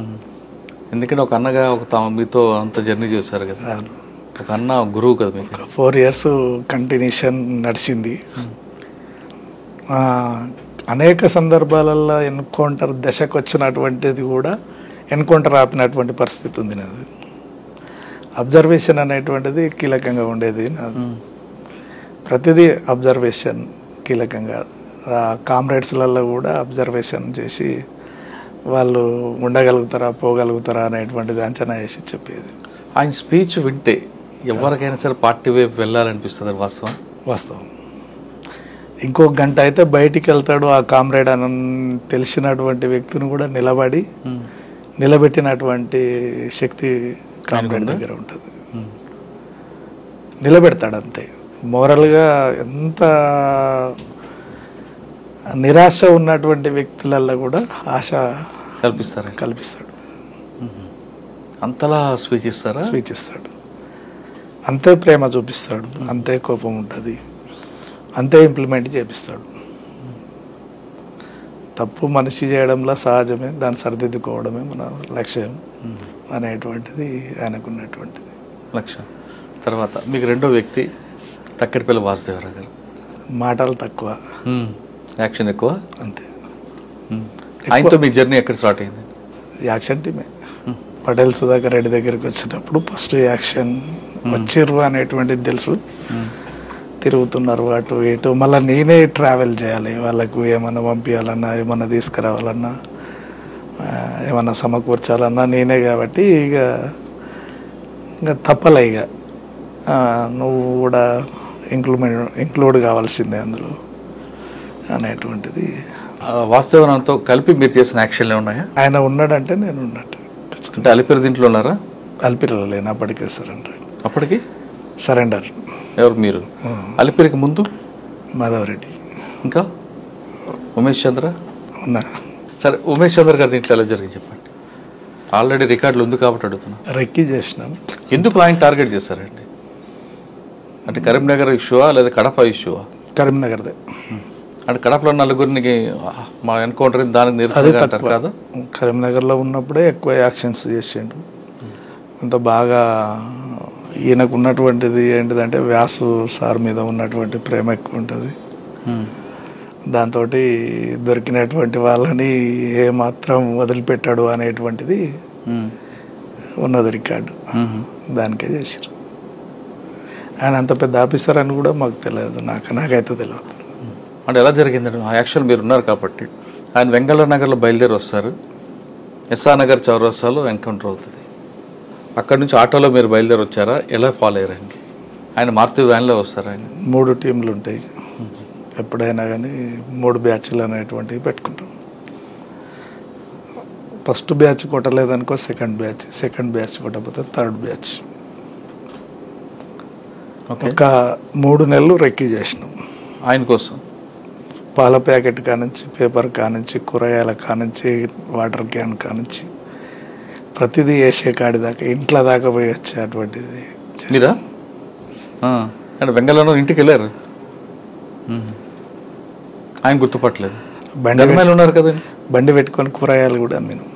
ఎందుకంటే ఒక అన్నగా మీతో అంత జర్నీ చేశారు కదా, ఒక అన్న గురువు కదా మీకు. 4 years కంటిన్యూషన్ నడిచింది. అనేక సందర్భాలలో ఎన్కౌంటర్ దశకు వచ్చినటువంటిది కూడా ఎన్కౌంటర్ ఆపినటువంటి పరిస్థితి ఉంది నాది. అబ్జర్వేషన్ అనేటువంటిది కీలకంగా ఉండేది నాది. ప్రతిదీ అబ్జర్వేషన్ కీలకంగా. కామ్రేడ్స్లలో కూడా అబ్జర్వేషన్ చేసి వాళ్ళు ఉండగలుగుతారా, పోగలుగుతారా అనేటువంటిది అంచనా వేసి చెప్పేది. ఆయన స్పీచ్ వింటే ఎవరికైనా సరే పార్టీ వైపు వెళ్ళాలనిపిస్తుంది. వాస్తవం. ఇంకో గంట అయితే బయటికి వెళ్తాడు. ఆ కామ్రేడ్ అని తెలిసినటువంటి వ్యక్తిని కూడా నిలబెట్టినటువంటి శక్తి కామ్రేడ్ దగ్గర ఉంటుంది. నిలబెడతాడు అంతే. మోరల్గా ఎంత నిరాశ ఉన్నటువంటి వ్యక్తులలో కూడా ఆశ కల్పిస్తాడు. అంతలా స్పీచిస్తాడు. అంతే ప్రేమ చూపిస్తాడు, అంతే కోపం ఉంటుంది, అంతే ఇంప్లిమెంట్ చేపిస్తాడు. తప్పు మనిషి చేయడంలో సహజమే, దాన్ని సరిదిద్దుకోవడమే మన లక్ష్యం అనేటువంటిది ఆయనకున్నటువంటిది లక్ష్యం. తర్వాత మీకు రెండో వ్యక్తి తక్కెడపల్లి వాసుదేవరావు గారు. మాటలు తక్కువ, యాక్షన్ ఎక్కువ. అంతే. ఆయనతో మీ జర్నీ ఎక్కడ స్టార్ట్ అయింది? యాక్షన్ టీమే. పటేల్ సుధాకర్ రెడ్డి దగ్గరికి వచ్చినప్పుడు ఫస్ట్ యాక్షన్ వచ్చిర్రు అనేటువంటిది తెలుసు. తిరుగుతున్నారు అటు ఇటు, మళ్ళీ నేనే ట్రావెల్ చేయాలి, వాళ్ళకు ఏమన్నా పంపించాలన్నా, ఏమన్నా తీసుకురావాలన్నా, ఏమన్నా సమకూర్చాలన్నా నేనే. కాబట్టి ఇంకా తప్పలే, ఇక నువ్వు కూడా ఇంక్లూడ్ కావాల్సిందే అందులో అనేటువంటిది. వాస్తవంతో కలిపి మీరు చేసిన యాక్షన్లు ఉన్నాయా? ఆయన ఉన్నాడంటే నేను ఉన్నట్టు. అంటే అలిపిరి దీంట్లో ఉన్నారా? అలిపిరిలో లేను, అప్పటికే సరెండర్. అప్పటికి సరెండర్. ఎవరు మీరు? అలిపిరికి ముందు మాధవరెడ్డి, ఇంకా ఉమేష్ చంద్ర ఉన్నా. సరే, ఉమేష్ చంద్ర గారి దీంట్లో ఎలా జరిగింది చెప్పండి. ఆల్రెడీ రికార్డులు ఉంది కాబట్టి అడుగుతున్నా. రెక్కి చేసినాం. ఎందుకు ఆయన టార్గెట్ చేశారండి? అంటే కరీంనగర్ ఇష్యూవా లేదా కడప ఇష్యూవా? కరీంనగర్దే. అంటే కడపలో నలుగురికి మా ఎన్కౌంటర్ దానికి నిరసనగా అంటారు కదా. కరీంనగర్లో ఉన్నప్పుడే ఎక్కువ యాక్షన్స్ చేసిండు. అంత బాగా ఈయనకు ఉన్నటువంటిది ఏంటిదంటే వ్యాసు సార్ మీద ఉన్నటువంటి ప్రేమ ఎక్కువ ఉంటుంది. దాంతో దొరికినటువంటి వాళ్ళని ఏమాత్రం వదిలిపెట్టాడు అనేటువంటిది ఉన్నది రికార్డు. దానికే చేశారు. ఆయన అంత పెద్ద ఆఫీసర్ అని కూడా మాకు తెలియదు, నాకైతే తెలియదు. అంటే ఎలా జరిగిందండి ఆ యాక్షన్? మీరు ఉన్నారు కాబట్టి. ఆయన వెంగళ నగర్లో బయలుదేరి వస్తారు, ఎస్ఆర్ నగర్ చౌరస్తాలో ఎన్కౌంటర్ అవుతుంది. అక్కడ నుంచి ఆటోలో మీరు బయలుదేరి వచ్చారా? ఎలా ఫాలో అయ్యారండి? ఆయన మారుతి వ్యాన్లో వస్తారు. ఆయన 3 టీంలు ఉంటాయి ఎప్పుడైనా కానీ, 3 బ్యాచ్లు అనేటువంటివి పెట్టుకుంటాం. ఫస్ట్ బ్యాచ్ కొట్టలేదనుకో సెకండ్ బ్యాచ్ కొట్టకపోతే థర్డ్ బ్యాచ్. ఒక 3 నెలలు రెక్కీ చేసినాం ఆయన కోసం. పాల ప్యాకెట్ కానుంచి, పేపర్ కానుంచి, కూరగాయల కానుంచి, వాటర్ క్యాన్ కానుంచి, ప్రతిదీ వేసే కాడి దాకా, ఇంట్లో దాకా పోయి వచ్చేటువంటిది. మీరా? అంటే వెంగళలో ఇంటికి వెళ్ళారు, ఆయన గుర్తుపట్టలేదు. బండి ఉన్నారు కదండి, బండి పెట్టుకొని కూరగాయలు కూడా అమ్మినాం.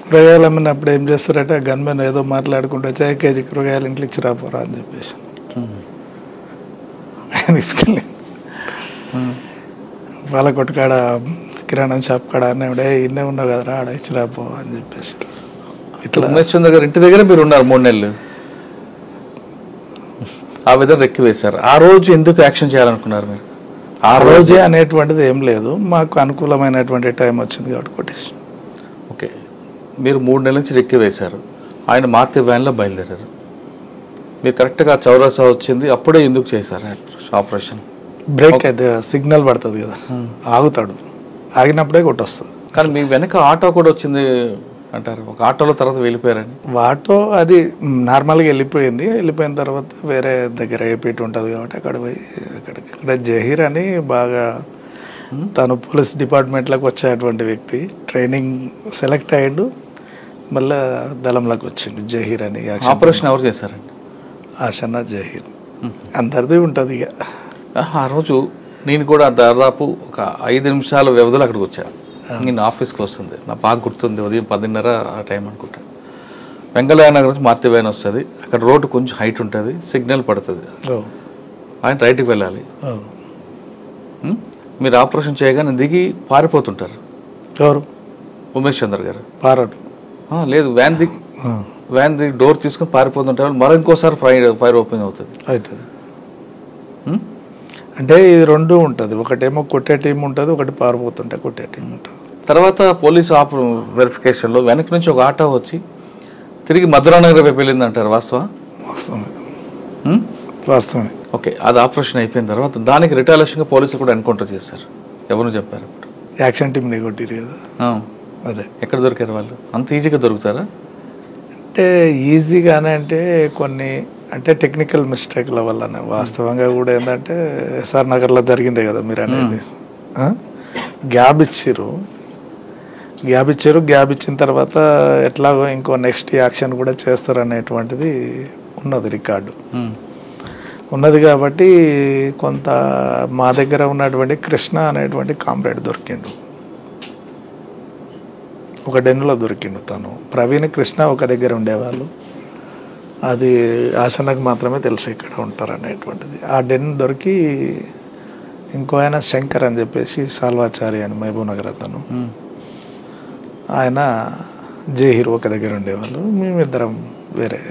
కూరగాయలు అమ్మినప్పుడు ఏం చేస్తారంటే ఆ గన్మెన్ ఏదో మాట్లాడుకుంటూ వచ్చి 1 కేజీ కూరగాయలు ఇంట్లో ఇచ్చి రాపోరా అని చెప్పేసి ఆయన తీసుకెళ్ళి వాళ్ళ కొట్టుకాడ కిరాణం షాప్ కాడ అన్నాడే, ఇన్నే ఉన్నావు కదరా ఆడ ఇచ్చి రాపో అని చెప్పేసి. ఇట్లా ఉమేష్ చంద్ర గారు ఇంటి దగ్గర మీరు ఉన్నారు 3 నెలలు. ఆ విధంగా రెక్కి వేశారు. ఆ రోజు ఎందుకు యాక్షన్ చేయాలనుకున్నారు మీరు? ఆ రోజే అనేటువంటిది ఏం లేదు, మాకు అనుకూలమైనటువంటి టైం వచ్చింది కాబట్టి కొట్టేసి. ఓకే, మీరు 3 నెలల నుంచి రెక్కి వేశారు. ఆయన మారుతి వ్యాన్లో బయలుదేరారు. మీరు కరెక్ట్గా చౌరసా వచ్చింది, అప్పుడే ఎందుకు చేశారు ఆపరేషన్? బ్రేక్ అయితే సిగ్నల్ పడుతుంది కదా, ఆగుతాడు, ఆగినప్పుడే కొట్టొస్తుంది. కానీ మీ వెనక ఆటో కూడా వచ్చింది అంటారు, ఒక ఆటోలో తర్వాత వెళ్ళిపోయారని. ఆటో అది నార్మల్గా వెళ్ళిపోయిన తర్వాత వేరే దగ్గర ఏపీటీ ఉంటుంది కాబట్టి అక్కడ పోయి ఇక్కడ జహీర్ అని బాగా తను పోలీస్ డిపార్ట్మెంట్లోకి వచ్చేటువంటి వ్యక్తి, ట్రైనింగ్ సెలెక్ట్ అయ్యాడు, మళ్ళీ దళంలోకి వచ్చిండు జహీర్ అని. ఆపరేషన్ ఎవరు చేశారండి? ఆషన్నా జహీర్, అందరిది ఉంటుంది ఇక. ఆ రోజు నేను కూడా దాదాపు ఒక 5 నిమిషాల వ్యవధిలో అక్కడికి వచ్చాను. నేను ఆఫీస్కి వస్తుంది, నా బాగా గుర్తుంది, ఉదయం 10:30 ఆ టైం అనుకుంటా. వెంగళయ్య నగర్ నుంచి మారుతి వ్యాన్ వస్తుంది, అక్కడ రోడ్డు కొంచెం హైట్ ఉంటుంది, సిగ్నల్ పడుతుంది, ఆయన రైట్కి వెళ్ళాలి. మీరు ఆపరేషన్ చేయగానే దిగి పారిపోతుంటారు. ఎవరు? ఉమేష్ చంద్ర గారు. పారాడు లేదు, వ్యాన్ దిగి డోర్ తీసుకుని పారిపోతుంటారు. మరో ఇంకోసారి ఫైర్ ఓపెన్ అవుతుంది. అంటే ఇది 2 ఉంటుంది, ఒకటేమో కొట్టే టీం ఉంటుంది, ఒకటి పారిపోతుంటే కొట్టే టీం ఉంటుంది. తర్వాత పోలీసు వెరిఫికేషన్లో వెనక నుంచి ఒక ఆటో వచ్చి తిరిగి మధురానగర్ వైపు వెళ్ళింది అంటారు, వాస్తవమే? వాస్తవమే. ఓకే, అది ఆపరేషన్ అయిపోయిన తర్వాత దానికి రిటాలియేషన్గా పోలీసులు కూడా ఎన్కౌంటర్ చేశారు. ఎవరు చెప్పారు అప్పుడు? యాక్షన్ టీమ్ కొట్టిరు కదా. అదే ఎక్కడ దొరికారు వాళ్ళు? అంత ఈజీగా దొరుకుతారా? అంటే ఈజీగానే అంటే కొన్ని అంటే టెక్నికల్ మిస్టేక్ల వల్లనే. వాస్తవంగా కూడా ఏంటంటే ఎస్ఆర్ నగర్లో జరిగిందే కదా మీరు అనేది. గ్యాప్ ఇచ్చారు, గ్యాప్ ఇచ్చిన తర్వాత ఎట్లాగో ఇంకో నెక్స్ట్ యాక్షన్ కూడా చేస్తారు అనేటువంటిది ఉన్నది, రికార్డు ఉన్నది. కాబట్టి కొంత మా దగ్గర ఉన్నటువంటి కృష్ణ అనేటువంటి కామ్రేడ్ దొరికిండు, ఒక డెన్నులో దొరికిండు. తను ప్రవీణ్ కృష్ణ ఒక దగ్గర ఉండేవాళ్ళు. అది ఆసనకు మాత్రమే తెలుసు ఇక్కడ ఉంటారు అనేటువంటిది. ఆ డెన్ దొరికి ఇంకో ఆయన శంకర్ అని చెప్పేసి సాల్వాచారి అని మహబూబ్ నగర్ అతను, ఆయన జేహీర్ ఒక దగ్గర ఉండేవాళ్ళు. మేమిద్దరం వేరే.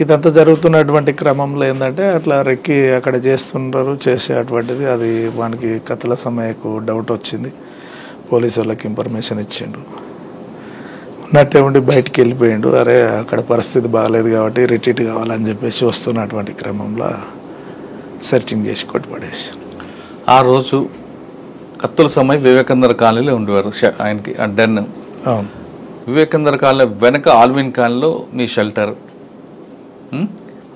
ఇదంతా జరుగుతున్నటువంటి క్రమంలో ఏంటంటే అట్లా రెక్కి అక్కడ చేస్తున్నారు, చేసేటువంటిది. అది వానికి కత్తుల సమయకు డౌట్ వచ్చింది, పోలీసు వాళ్ళకి ఇన్ఫర్మేషన్ ఇచ్చిండు. ఉన్నట్టే ఉండి బయటికి వెళ్ళిపోయిండు. అరే అక్కడ పరిస్థితి బాగాలేదు కాబట్టి రిట్రీట్ కావాలని చెప్పేసి వస్తున్నటువంటి క్రమంలో సెర్చింగ్ చేసి కొట్టుపడేసి. ఆ రోజు కత్తుల సమయం వివేకానంద కాలనీలో ఉండేవారు ఆయనకి డెన్. అవును, వివేకానంద కాలనీ వెనక ఆల్విన్ కాలనీలో మీ షెల్టర్.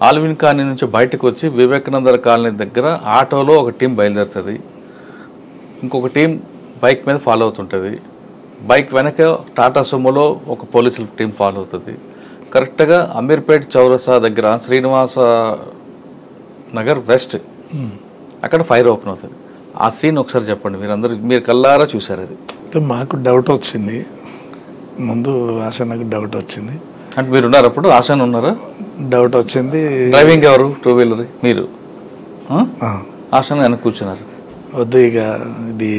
ఆల్విన్ కాలనీ నుంచి బయటకు వచ్చి వివేకానంద కాలనీ దగ్గర ఆటోలో ఒక టీం బయలుదేరుతుంది, ఇంకొక టీం బైక్ మీద ఫాలో అవుతుంటుంది. బైక్ వెనక టాటా సుమోలో ఒక పోలీసుల టీం ఫాలో అవుతుంది. కరెక్ట్గా అమీర్పేట్ చౌరసా దగ్గర శ్రీనివాస నగర్ వెస్ట్ అక్కడ ఫైర్ ఓపెన్ అవుతుంది. ఆ సీన్ ఒకసారి చెప్పండి, మీరు కల్లారా చూసారు. అది మాకు డౌట్ వచ్చింది, ముందు ఆశనకు డౌట్ వచ్చింది. అంటే మీరు ఉన్నారు అప్పుడు? ఆశాన్ ఉన్నారా? డౌట్ వచ్చింది. డ్రైవింగ్ ఎవరు? టూ వీలర్ మీరు? ఆశాన్ వెనక కూర్చున్నారు. వద్దు ఇక ఇది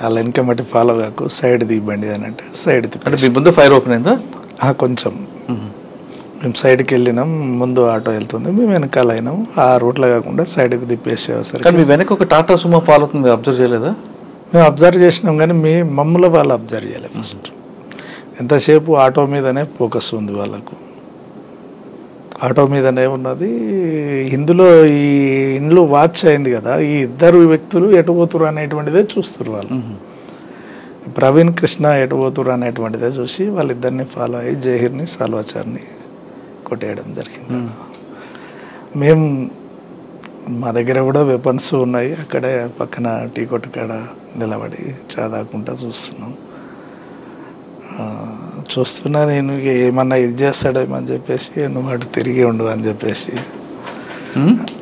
అలా వెనకమట్టి ఫాలో కాకు, సైడ్ దిగబండి అని అంటే సైడ్ అంటే మీ ముందు ఫైర్ ఓపెన్ అయిందా? కొంచెం మేము సైడ్కి వెళ్ళినాం, ముందు ఆటో వెళ్తుంది, మేము వెనకాల అయినాం. ఆ రూట్లో కాకుండా సైడ్కి తిప్పేసేసరికి మీ వెనక ఒక టాటా సుమో ఫాలో అవుతుంది, అబ్జర్వ్ చేయలేదా? మేము అబ్జర్వ్ చేసినాం కానీ మమ్మల్ని వాళ్ళు అబ్జర్వ్ చేయలేదు. ఫస్ట్ ఎంతసేపు ఆటో మీదనే ఫోకస్ ఉంది వాళ్ళకు, ఆటో మీదనే ఉన్నది. ఇందులో ఈ ఇండ్లు వాచ్ అయింది కదా, ఈ ఇద్దరు వ్యక్తులు ఎటు పోతురు అనేటువంటిదే చూస్తారు వాళ్ళు. ప్రవీణ్ కృష్ణ ఎటు పోతురు అనేటువంటిదే చూసి వాళ్ళిద్దరిని ఫాలో అయ్యి జహీర్ని సాల్వాచార్ని కొట్టేయడం జరిగింది. మేము మా దగ్గర కూడా వెపన్స్ ఉన్నాయి, అక్కడే పక్కన టీ కొట్టు కాడ నిలబడి చాదాకుంటా చూస్తున్నా. నేను ఏమన్నా ఇది చేస్తాడేమని చెప్పేసి నువ్వు అటు తిరిగి ఉండు అని చెప్పేసి,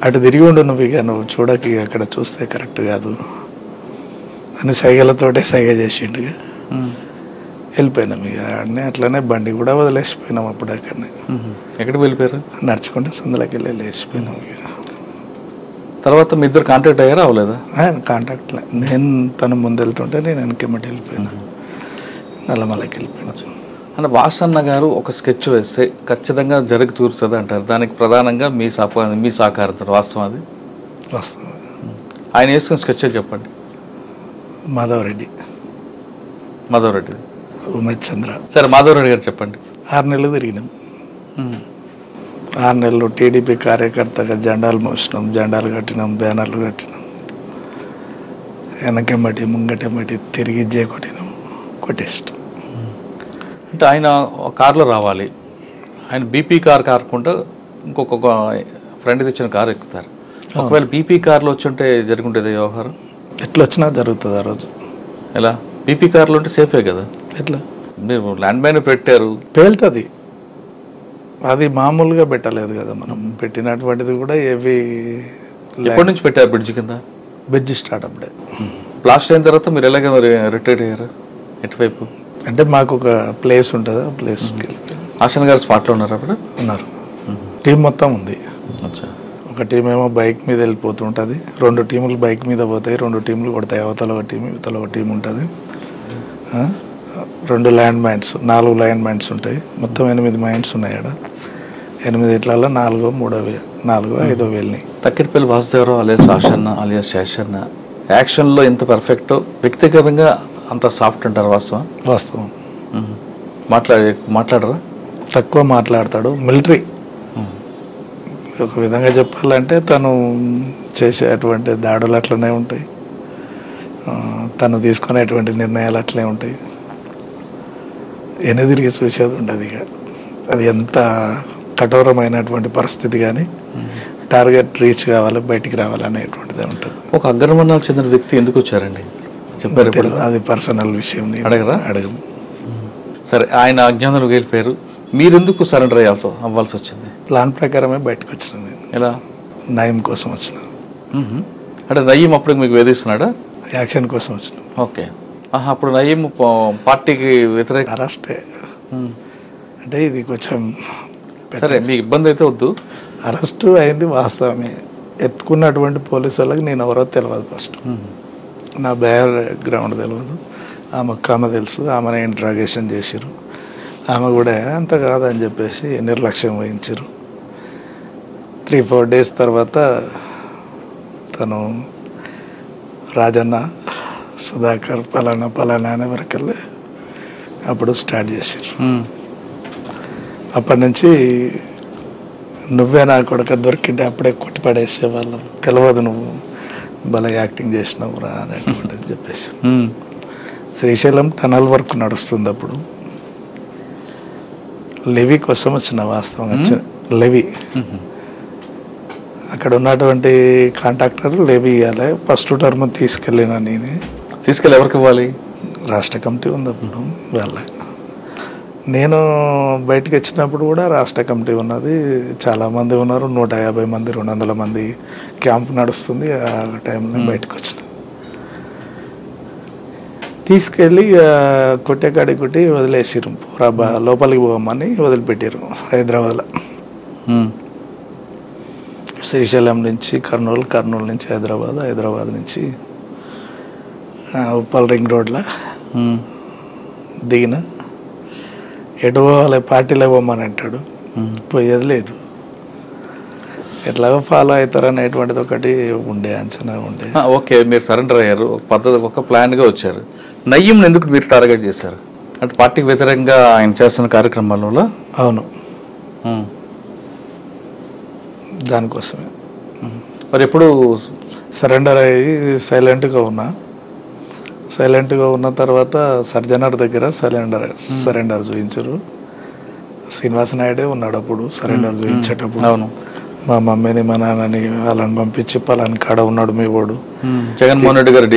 అటు తిరిగి ఉండు నువ్వు, ఇక నువ్వు చూడకి అక్కడ చూస్తే కరెక్ట్ కాదు అని సైగలతోటే సైగ చేసిండుగా. వెళ్ళిపోయినాం ఇక అన్నీ. అట్లనే బండి కూడా వదిలేసిపోయినాం అప్పుడు అక్కడనే. ఎక్కడికి వెళ్ళిపోయారు? నడుచుకుంటే సందులోకి వెళ్ళి లేచిపోయినాం ఇక. తర్వాత మీ ఇద్దరు కాంటాక్ట్ అయ్యారా? అవ్వలేదా? కాంటాక్ట్ నేను తను ముందు వెళ్తుంటే నేను వెనకెమ్మటి వెళ్ళిపోయినా, నల్లమలకి వెళ్ళిపోయినా. అంటే వాసన్న గారు ఒక స్కెచ్ వేస్తే ఖచ్చితంగా జరిగి తీరుతుంది అంటారు. దానికి ప్రధానంగా మీ సహకారం వాస్తవం? అది వాస్తవం. ఆయన వేసుకున్న స్కెచ్ చెప్పండి. మాధవరెడ్డి, ఉమేష్ చంద్ర. సరే, మాధవరెడ్డి గారు చెప్పండి. 6 నెలలు తిరిగినాం. 6 నెలలు టీడీపీ కార్యకర్తగా జెండాలు మోసినాం, జెండాలు కట్టినాం, బ్యానర్లు కట్టినాం, వెనకెమ్మటి ముంగటెమ్మటి తిరిగి కొట్టినాం, కొట్టేస్తాం. అంటే ఆయన కారులో రావాలి, ఆయన బీపీ కార్ కాకుండా ఇంకొక ఫ్రెండ్ తెచ్చిన కారు ఎక్కుతారు. ఒకవేళ బీపీ కార్లో వచ్చి ఉంటే జరుగుంటుంది వ్యవహారం? ఎట్లా వచ్చినా జరుగుతుంది ఆ రోజు. ఎలా? బీపీ కార్లో ఉంటే సేఫే కదా. ఎట్లా? మీరు ల్యాండ్ మైన్ పెట్టారు, పేలుతుంది. అది మామూలుగా పెట్టలేదు కదా, మనం పెట్టినటువంటిది కూడా ఏవి. ఎప్పటి నుంచి పెట్టారు బ్రిడ్జ్ కింద? బ్రిడ్జ్ స్టార్ట్ అప్పుడే. బ్లాస్ట్ అయిన తర్వాత మీరు ఎలాగ మరి రిటైర్ అయ్యారు? ఎటువైపు? అంటే మాకు ఒక ప్లేస్ ఉంటుంది, ఆ ప్లేస్కి ఆశన్ గారు స్పాట్లో ఉన్నారు అప్పుడు? ఉన్నారు. టీం మొత్తం ఉంది. ఒక టీం ఏమో బైక్ మీద వెళ్ళిపోతుంటుంది, 2 టీములు బైక్ మీద పోతాయి, 2 టీములు కొడతాయి. అవతల ఒక టీం, ఇవతల ఒక టీం ఉంటుంది. 2 ల్యాండ్ మైన్స్, 4 ల్యాండ్ మైన్స్ ఉంటాయి. మొత్తం 8 మైన్స్ ఉన్నాయి ఆడ. 8 ఇట్లలో 4 3 5 వెళ్ళినాయి. తక్కిడిపల్లి వాసుదేవరావు అలియాస్ ఆశన్న అలియాస్ శేషన్న యాక్షన్లో ఎంత పర్ఫెక్టో వ్యక్తిగతంగా అంత సాఫ్ట్ అంటారు. వాస్తవం. మాట్లాడరా? తక్కువ మాట్లాడతాడు. మిలిటరీ ఒక విధంగా చెప్పాలంటే తను చేసేటువంటి దాడులు అట్లనే ఉంటాయి, తను తీసుకునేటువంటి నిర్ణయాలు అట్లే ఉంటాయి. ఎనదిరిగి చూసేది ఉండదు. ఇక అది ఎంత కఠోరమైనటువంటి పరిస్థితి కానీ టార్గెట్ రీచ్ కావాలి, బయటికి రావాలి అనేటువంటిది ఉంటుంది. ఒక అగ్రవర్ణాలకు చెందిన వ్యక్తి ఎందుకు వచ్చారండి చెప్పారు? అది పర్సనల్ విషయం, అడగరా? అడగం. సరే, ఆయన అజ్ఞానంలోకి వెళ్ళిపోయారు, మీరెందుకు సరెండర్ అవ్వాల్సి వచ్చింది? ప్లాన్ ప్రకారమే బయటకు వచ్చిన నేను. ఎలా? నయం కోసం వచ్చిన. అంటే నయీం అప్పుడు మీకు వేధిస్తున్నాడా? యాక్షన్ కోసం వచ్చిన. ఓకే. అప్పుడు నయీం పార్టీకి వ్యతిరేక అరెస్టే. అంటే ఇది కొంచెం సరే, మీకు ఇబ్బంది అయితే వద్దు. అరెస్టు అయింది వాస్తవమే. ఎత్తుకున్నటువంటి పోలీసు వాళ్ళకి నేను ఎవరో తెలియదు. ఫస్ట్ నా బ్యాక్గ్రౌండ్ తెలియదు. ఆమె తెలుసు, ఆమెను ఇంట్రాగేషన్ చేసిరు. ఆమె కూడా అంత కాదని చెప్పేసి నిర్లక్ష్యం వహించారు. 3-4 డేస్ తర్వాత తను రాజన్న, సుధాకర్, పలానా అనే వరకల్లా అప్పుడు స్టార్ట్ చేశారు. అప్పటి నుంచి నువ్వే నా కొడుకు దొరికింటే అప్పుడే కొట్టి పడేసేవాళ్ళం, తెలియదు నువ్వు భలే యాక్టింగ్ చేసినావురా అనేటువంటిది చెప్పేసి. శ్రీశైలం టనల్ వర్క్ నడుస్తుంది. అప్పుడు లెవీ కోసం వచ్చిన, వాస్తవంగా వచ్చిన లెవీ. అక్కడ ఉన్నటువంటి కాంట్రాక్టర్ లెవీ ఇవ్వాలి. ఫస్ట్ టర్మ్ తీసుకెళ్ళిన నేనే. తీసుకెళ్ళి ఎవరికి ఇవ్వాలి? రాష్ట్ర కమిటీ ఉంది అప్పుడు వాళ్ళ. నేను బయటకు వచ్చినప్పుడు కూడా రాష్ట్ర కమిటీ ఉన్నది, చాలామంది ఉన్నారు, 150 మంది 200 మంది క్యాంప్ నడుస్తుంది. ఆ టైంలో బయటకు వచ్చిన, తీసుకెళ్ళి కొట్టే కాడి కొట్టి వదిలేసిరు. పూరా లోపలికి పోమని వదిలిపెట్టారు హైదరాబాద్లో. శ్రీశైలం నుంచి కర్నూలు, కర్నూలు నుంచి హైదరాబాద్ నుంచి ఉప్పల్ రింగ్ రోడ్లో దిగిన. ఎటు పోవాలి, పార్టీలో పోమని అంటాడు, పోయేది లేదు. ఎట్లాగో ఫాలో అవుతారు అనేటువంటిది ఒకటి ఉండే, అంచనా ఉండే. ఓకే, మీరు సరెండర్ అయ్యారు, ఒక పద్ధతి, ఒక ప్లాన్గా వచ్చారు. నయీంని ఎందుకు మీరు టార్గెట్ చేశారు? అంటే పార్టీకి వ్యతిరేకంగా ఆయన చేస్తున్న కార్యక్రమాలలో? అవును, దానికోసమే. మరి ఎప్పుడు సరెండర్ అయ్యి సైలెంట్గా ఉన్న తర్వాత సర్జనర్ దగ్గర సరెండర్ చూపించారు. శ్రీనివాస నాయుడే ఉన్నాడు అప్పుడు సరెండర్ చూపించేటప్పుడు. అవును, మా మమ్మీని మా నాన్నని వాళ్ళని పంపించి పలాని కాడ ఉన్నాడు మీ వాడు జగన్మోహన్ రెడ్డి గారు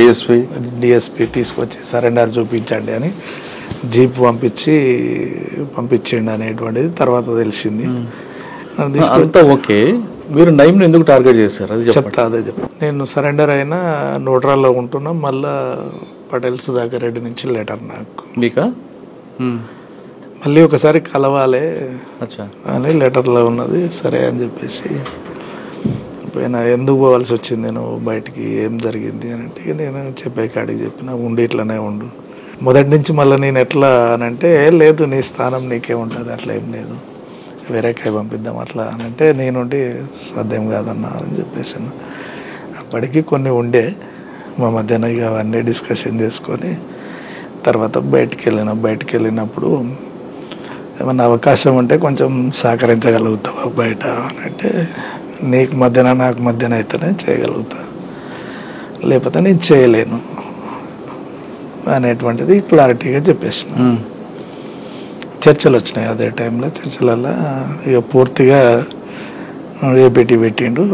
డిఎస్పీ తీసుకొచ్చి సరెండర్ చూపించండి అని జీప్ పంపించండి అనేటువంటిది తర్వాత తెలిసింది. అంతా ఓకే, మీరు నయీంని ఎందుకు టార్గెట్ చేశారు? అది చెప్తా. నేను సరెండర్ అయినా నోట్రాల్లో ఉంటున్నా. మళ్ళా పటేల్ సుధాకర్ రెడ్డి నుంచి లెటర్ నాకు మీకా మళ్ళీ ఒకసారి కలవాలి అని లెటర్లో ఉన్నది. సరే అని చెప్పేసి పోయినా. ఎందుకు పోవాల్సి వచ్చింది నేను బయటికి, ఏం జరిగింది అని అంటే నేను చెప్పే కాడికి చెప్పిన, ఉండి ఇట్లనే ఉండు. మొదటి నుంచి మళ్ళీ నేను ఎట్లా అని అంటే, లేదు నీ స్థానం నీకే ఉంటుంది, అట్లా ఏం లేదు, వేరే కాయ పంపిద్దాం అట్లా అని అంటే, నేనుండి సాధ్యం కాదన్నా అని చెప్పేసాను. అప్పటికి కొన్ని ఉండే మా మధ్యన, ఇక అవన్నీ డిస్కషన్ చేసుకొని తర్వాత బయటికి వెళ్ళినప్పుడు ఏమన్నా అవకాశం ఉంటే కొంచెం సహకరించగలుగుతావా బయట అని అంటే, నీకు మధ్యన నాకు మధ్యన అయితేనే చేయగలుగుతా, లేకపోతే నేను చేయలేను అనేటువంటిది క్లారిటీగా చెప్పేసిన. చర్చలు వచ్చినాయి అదే టైంలో. చర్చలలో ఇక పూర్తిగా ఏపీటీ పెట్టిండు,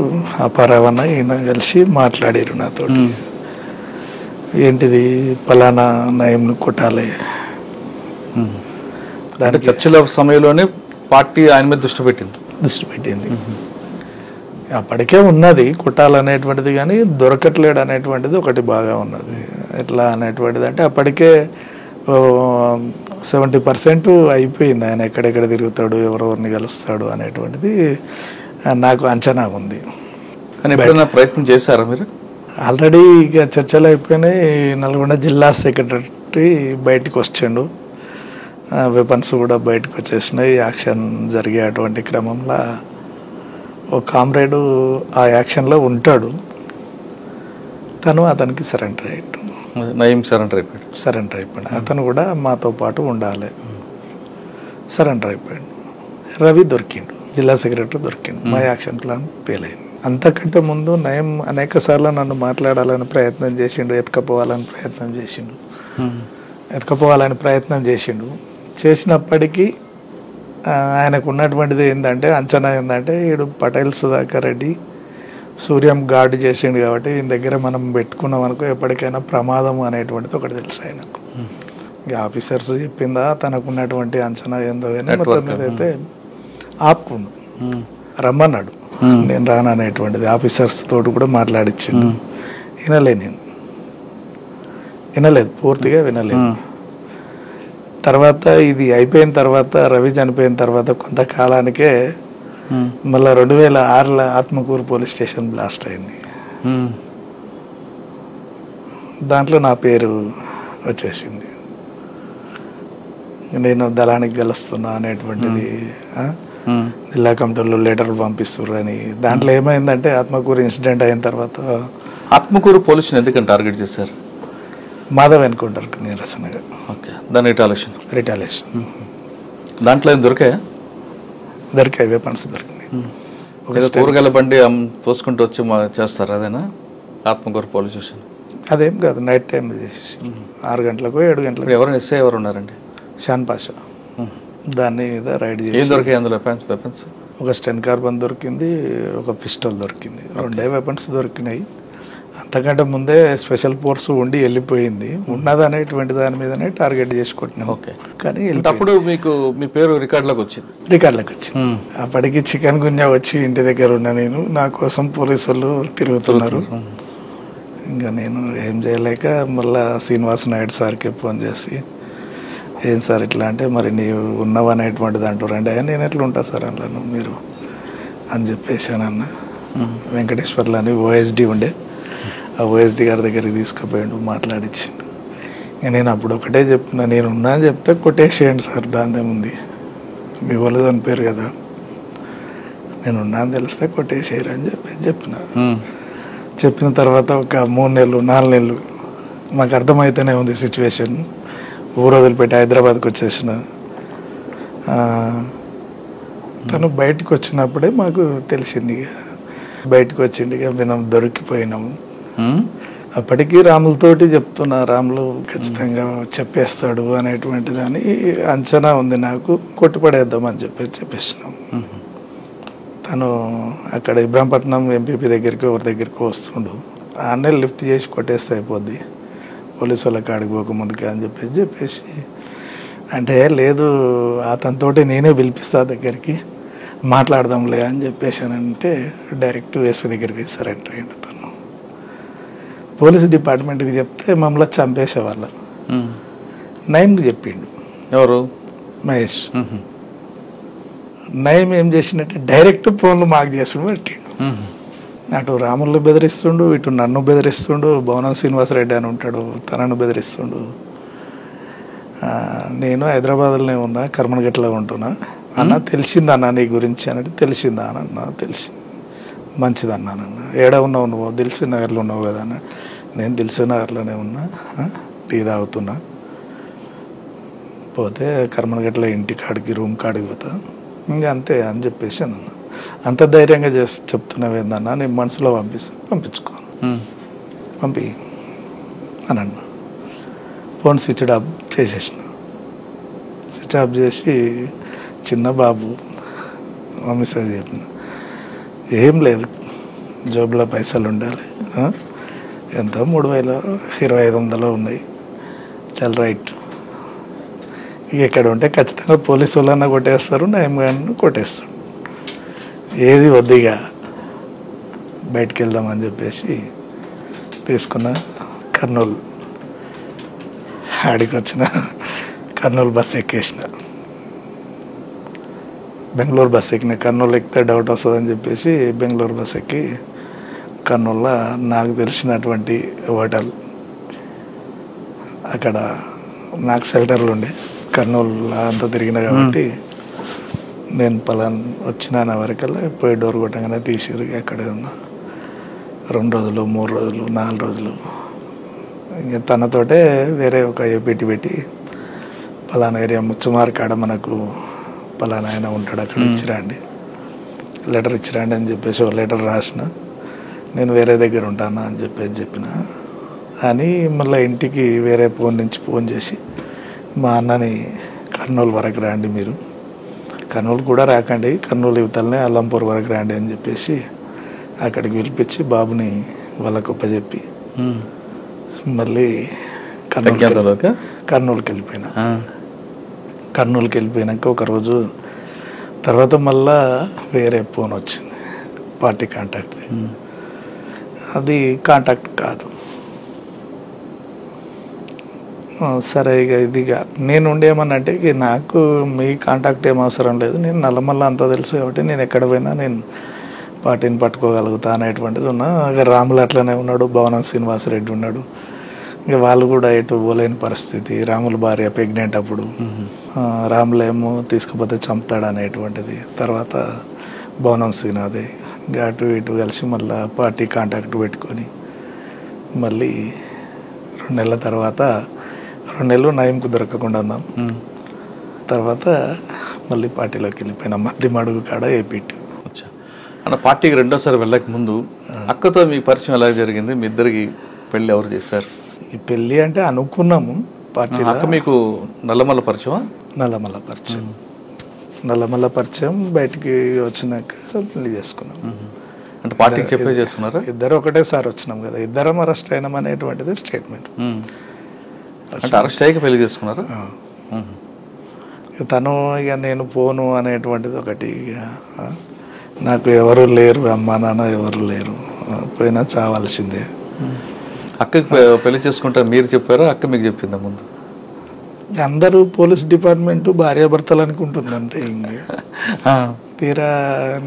అపారవన్న ఈయన కలిసి మాట్లాడారు నాతో. ఏంటిది, పలానా నయంను కొట్టాలి. దానికి చర్చల సమయంలోనే పార్టీ ఆయన మీద దృష్టి పెట్టింది. అప్పటికే ఉన్నది కొట్టాలనేటువంటిది, కానీ దొరకట్లేడు అనేటువంటిది ఒకటి బాగా ఉన్నది. ఎట్లా అనేటువంటిది అంటే, అప్పటికే 70% అయిపోయింది. ఆయన ఎక్కడెక్కడ తిరుగుతాడు, ఎవరెవరిని కలుస్తాడు అనేటువంటిది నాకు అంచనా ఉంది. కానీ ఎప్పుడైనా ప్రయత్నం చేశారా మీరు? ఆల్రెడీ ఇక చర్చలు అయిపోయినాయి. నల్గొండ జిల్లా సెక్రటరీ బయటకు వచ్చిండు, వెపన్స్ కూడా బయటకు వచ్చేసినాయి. యాక్షన్ జరిగేటువంటి క్రమంలో ఒక కామ్రేడు ఆ యాక్షన్లో ఉంటాడు, తను అతనికి సరెండర్ అయ్యాడు. నయీం సరెండర్ అయిపోయాడు. అతను కూడా మాతో పాటు ఉండాలి, సరెండర్ అయిపోయాడు. రవి దొరికిండు. జిల్లా సెక్రటరీ దొరికిండు. మా యాక్షన్ ప్లాన్ ఫెయిల్ అయింది. అంతకంటే ముందు నయం అనేక సార్లు నన్ను మాట్లాడాలని ప్రయత్నం చేసిండు, ఎత్తుకపోవాలని ప్రయత్నం చేసిండు. చేసినప్పటికీ ఆయనకు ఉన్నటువంటిది ఏంటంటే, అంచనా ఏంటంటే, వీడు పటేల్ సుధాకర్ రెడ్డి సూర్యం గార్డు చేసిండు కాబట్టి ఈయన దగ్గర మనం పెట్టుకున్నాం అనుకో ఎప్పటికైనా ప్రమాదం అనేటువంటిది ఒకటి తెలుసు ఆయనకు. ఇక ఆఫీసర్స్ చెప్పిందా తనకు ఉన్నటువంటి అంచనా ఏందో కానీ మొత్తం మీద అయితే ఆపుకుండు, రమ్మన్నాడు. నేను రాననేటువంటిది ఆఫీసర్స్ తోటి కూడా మాట్లాడిచ్చిండు. వినలేదు, పూర్తిగా వినలేదు. తర్వాత ఇది అయిపోయిన తర్వాత, రవి చనిపోయిన తర్వాత కొంతకాలానికే మళ్ళీ 2006లో ఆత్మకూరు పోలీస్ స్టేషన్ బ్లాస్ట్ అయింది. దాంట్లో నా పేరు వచ్చేసింది. నేను దళానికి గెలుస్తున్నా అనేటువంటిది జిల్లా కమిటీలో లెటర్లు పంపిస్తున్నారు అని. దాంట్లో ఏమైందంటే, ఆత్మకూరు ఇన్సిడెంట్ అయిన తర్వాత ఆత్మకూరు పోలీసుని ఎందుకని టార్గెట్ చేశారు? మాధవ్ ఎన్కౌంటర్ నిరసనగా. ఓకే, దాని రిటాలియేషన్. దాంట్లో ఏం దొరికాయి వెపన్స్ దొరికినాయి. కూరగాయల బండి తోసుకుంటూ వచ్చి చేస్తారు, అదేనా ఆత్మకూరు పోలీస్ స్టేషన్? అదేం కాదు, నైట్ టైం చేసేసి 6 గంటలకు 7 గంటలకు. ఎవరు ఎస్ఐ ఎవరు ఉన్నారండి? షాన్ పాషా. దాని మీద రైడ్ చేసి ఏం దొరికాయి అందులో? వెపన్స్ ఒక స్టెన్ కార్బన్ దొరికింది, ఒక పిస్టల్ దొరికింది, 2 వెపన్స్ దొరికినాయి. అంతకంటే ముందే స్పెషల్ ఫోర్స్ ఉండి వెళ్ళిపోయింది. ఉన్నదనేటువంటి దాని మీదనే టార్గెట్ చేసి కొట్టినాం. ఓకే, కానీ అప్పుడు మీకు మీ పేరు రికార్డులోకి వచ్చింది. అప్పటికి చికెన్ గున్యా వచ్చి ఇంటి దగ్గర ఉన్నా నేను. నా కోసం పోలీసు వాళ్ళు తిరుగుతున్నారు. ఇంకా నేను ఏం చేయలేక మళ్ళా శ్రీనివాస్ నాయుడు సార్కి ఫోన్ చేసి, ఏం సార్ ఇట్లా అంటే, మరి నీవు ఉన్నవనేటువంటిది అంటారండి. నేను ఎట్లా ఉంటా సార్ అన్నాను మీరు అని చెప్పేసానన్న. వెంకటేశ్వర్లు అని ఓఎస్డి ఉండే, ఆ ఓఎస్డి గారి దగ్గరికి తీసుకుపోయాడు, మాట్లాడించిండు. నేను అప్పుడు ఒకటే చెప్పిన, నేను ఉన్నా అని చెప్తే కొట్టేసేయండి సార్, దానిదేముంది, మీ వాళ్ళు చనిపోయారు కదా, నేను ఉన్నా అని తెలిస్తే కొట్టేసేయరు అని చెప్పిన తర్వాత ఒక 3 నెలలు 4 నెలలు మాకు అర్థమైతేనే ఉంది సిచ్యువేషన్. ఊరు వదిలిపెట్టి హైదరాబాద్కి వచ్చేసిన. తను బయటకు వచ్చినప్పుడే మాకు తెలిసింది. బయటకు వచ్చింది, మేము దొరికిపోయినాము. అప్పటికి రాములతోటి చెప్తున్నా, రాములు ఖచ్చితంగా చెప్పేస్తాడు అనేటువంటి దాని అంచనా ఉంది నాకు. కొట్టుపడేద్దామని చెప్పేసినాం. తను అక్కడ ఇబ్రాంపట్నం ఎంపీపీ దగ్గరికి ఎవరి దగ్గరికి వస్తుండు. ఆన్నే లిఫ్ట్ చేసి కొట్టేస్తే అయిపోద్ది, పోలీసు వాళ్ళ కాడికి పోక ముందుకే అని చెప్పేసి అంటే, లేదు అతనితోటి నేనే పిలిపిస్తా దగ్గరికి, మాట్లాడదాంలే అని చెప్పేసానంటే డైరెక్ట్ ఎస్పీ దగ్గరికి సరెండర్ అయ్యిండు. తను పోలీస్ డిపార్ట్మెంట్కి చెప్తే మమ్మల్ని చంపేసేవాళ్ళ. నయంకి చెప్పిండు. ఎవరు? మహేష్. నయం ఏం చేసినట్టే డైరెక్ట్ ఫోన్లు మాకు చేసుడు పెట్టిండు. అటు రాములు బెదిరిస్తుండు, ఇటు నన్ను బెదిరిస్తుండు, భవనం శ్రీనివాసరెడ్డి అని ఉంటాడు, తనను బెదిరిస్తుండు. నేను హైదరాబాద్లోనే ఉన్నా, కర్మనగట్లో ఉంటున్నా. అన్న తెలిసిందన్నా నీ గురించి అని. తెలిసిందా అన్న? తెలిసింది. మంచిది అన్నానన్న. ఏడా ఉన్నావు నువ్వు? దిల్సీ నగర్లో ఉన్నావు కదా అన్న. నేను దిల్సీ నగర్లోనే ఉన్నా, టీ తాగుతున్నా. పోతే కర్మనగట్లో ఇంటి కాడికి రూమ్ కాడికి పోతా, ఇంకా అంతే అని చెప్పేసి అన్న. అంత ధైర్యంగా చెప్తున్నావు ఏందన్నా, నేను మనసులో పంపించుకో, పంపి అని అన్న. ఫోన్ స్విచ్ ఆఫ్ చేసేసిన. స్విచ్ ఆఫ్ చేసి చిన్న బాబు మెసేజ్ చెప్పిన, ఏం లేదు జోబులో పైసలు ఉండాలి, ఎంత 3,000-2,500 ఉన్నాయి, చాలా రైట్. ఇక ఇక్కడ ఉంటే ఖచ్చితంగా పోలీసు వాళ్ళన్నా కొట్టేస్తారు, నయం గారిని కొట్టేస్తాడు, ఏది వద్దిగా బయటికి వెళ్దామని చెప్పేసి తీసుకున్న. కర్నూలు ఆడికి వచ్చిన, కర్నూలు బస్సు ఎక్కేసిన. బెంగళూరు బస్సు ఎక్కిన. కర్నూలు ఎక్కితే డౌట్ వస్తుందని చెప్పేసి బెంగళూరు బస్సు ఎక్కి కర్నూలులో నాకు తెలిసినటువంటి హోటల్, అక్కడ నాకు షెల్టర్లు ఉండే. కర్నూలు అంతా తిరిగిన కాబట్టి నేను వచ్చిన వరకల్లా పోయి డోర్ కొట్టగానే తీసిరు. అక్కడే ఉన్నా 2 రోజులు 3 రోజులు 4 రోజులు. ఇంకా తనతోటే వేరే ఒక ఏపీటీ పెట్టి, పలానా ఏరియా ముచ్చమార్ కాడ మనకు పలానా ఆయన ఉంటాడు, అక్కడ ఇచ్చిరండి లెటర్ ఇచ్చిరండి అని చెప్పేసి ఒక లెటర్ రాసిన, నేను వేరే దగ్గర ఉంటానా అని చెప్పేసి చెప్పిన అని మళ్ళీ ఇంటికి వేరే ఫోన్ నుంచి ఫోన్ చేసి మా అన్నని కర్నూలు వరకు రండి, మీరు కర్నూలు కూడా రాకండి, కర్నూలు యువతలనే అల్లంపూర్ వరకు రండి అని చెప్పేసి అక్కడికి పిలిపించి బాబుని వాళ్ళకు ఒప్పచెప్పి మళ్ళీ కర్నూలుకి వెళ్ళిపోయినా. కర్నూలుకి వెళ్ళిపోయినాక ఒకరోజు తర్వాత మళ్ళా వేరే ఫోన్ వచ్చింది, పార్టీ కాంటాక్ట్. అది కాంటాక్ట్ కాదు. సరే ఇక ఇదిగా నేను ఉండేమనంటే ఇక నాకు మీ కాంటాక్ట్ ఏం అవసరం లేదు, నేను నల్లమల్ల అంతా తెలుసు కాబట్టి నేను ఎక్కడ పోయినా నేను పార్టీని పట్టుకోగలుగుతా అనేటువంటిది ఉన్నా. ఇక రాములు అట్లనే ఉన్నాడు, భవనం శ్రీనివాసరెడ్డి ఉన్నాడు, ఇక వాళ్ళు కూడా ఎటు పోలేని పరిస్థితి. రాముల భార్య ప్రెగ్నెంట్ అప్పుడు, రాములేమో తీసుకుపోతే చంపుతాడు అనేటువంటిది. తర్వాత భవనం శ్రీనాథే అటు ఇటు కలిసి మళ్ళీ పార్టీ కాంటాక్ట్ పెట్టుకొని మళ్ళీ 2 నెలల తర్వాత 2 నెలలు నయంకు దొరకకుండా ఉన్నాం. తర్వాత మళ్ళీ పార్టీలోకి వెళ్ళిపోయినాం, మధ్య మడుగు కాడ ఏపీటీ. అన్న పార్టీకి రెండోసారి వెళ్ళక ముందు అక్కతో మీ పరిచయం ఎలా జరిగింది? మీ ఇద్దరికి పెళ్ళి ఎవరు చేశారు? ఈ పెళ్ళి అంటే అనుకున్నాము పార్టీ. అక్క మీకు నల్లమల్ల పరిచయం? నల్లమల్ల పరిచయం, నల్లమల్ల పరిచయం. బయటికి వచ్చినాక పెళ్లి చేసుకున్నాం. అంటే పార్టీకి చెప్పే చేస్తున్నారా? ఇద్దరు ఒకటేసారి వచ్చినాం కదా, ఇద్దరం అరెస్ట్ అయినాం అనేటువంటిది స్టేట్మెంట్. అంటే అరెస్ట్ అయ్యాక పెళ్లి చేసుకున్నారా? తను ఇక నేను పోను అనేటువంటిది ఒకటి. ఇక నాకు ఎవరు లేరు, అమ్మా నాన్న ఎవరు లేరు, పోయినా చావాల్సిందే. అక్కకి పెళ్లి చేసుకుంటా మీరు చెప్పారా, అక్క మీకు చెప్పిందా ముందు? అందరూ పోలీస్ డిపార్ట్మెంట్ భార్యాభర్తలు అనుకుంటుంది అంతే. ఇంకా తీరా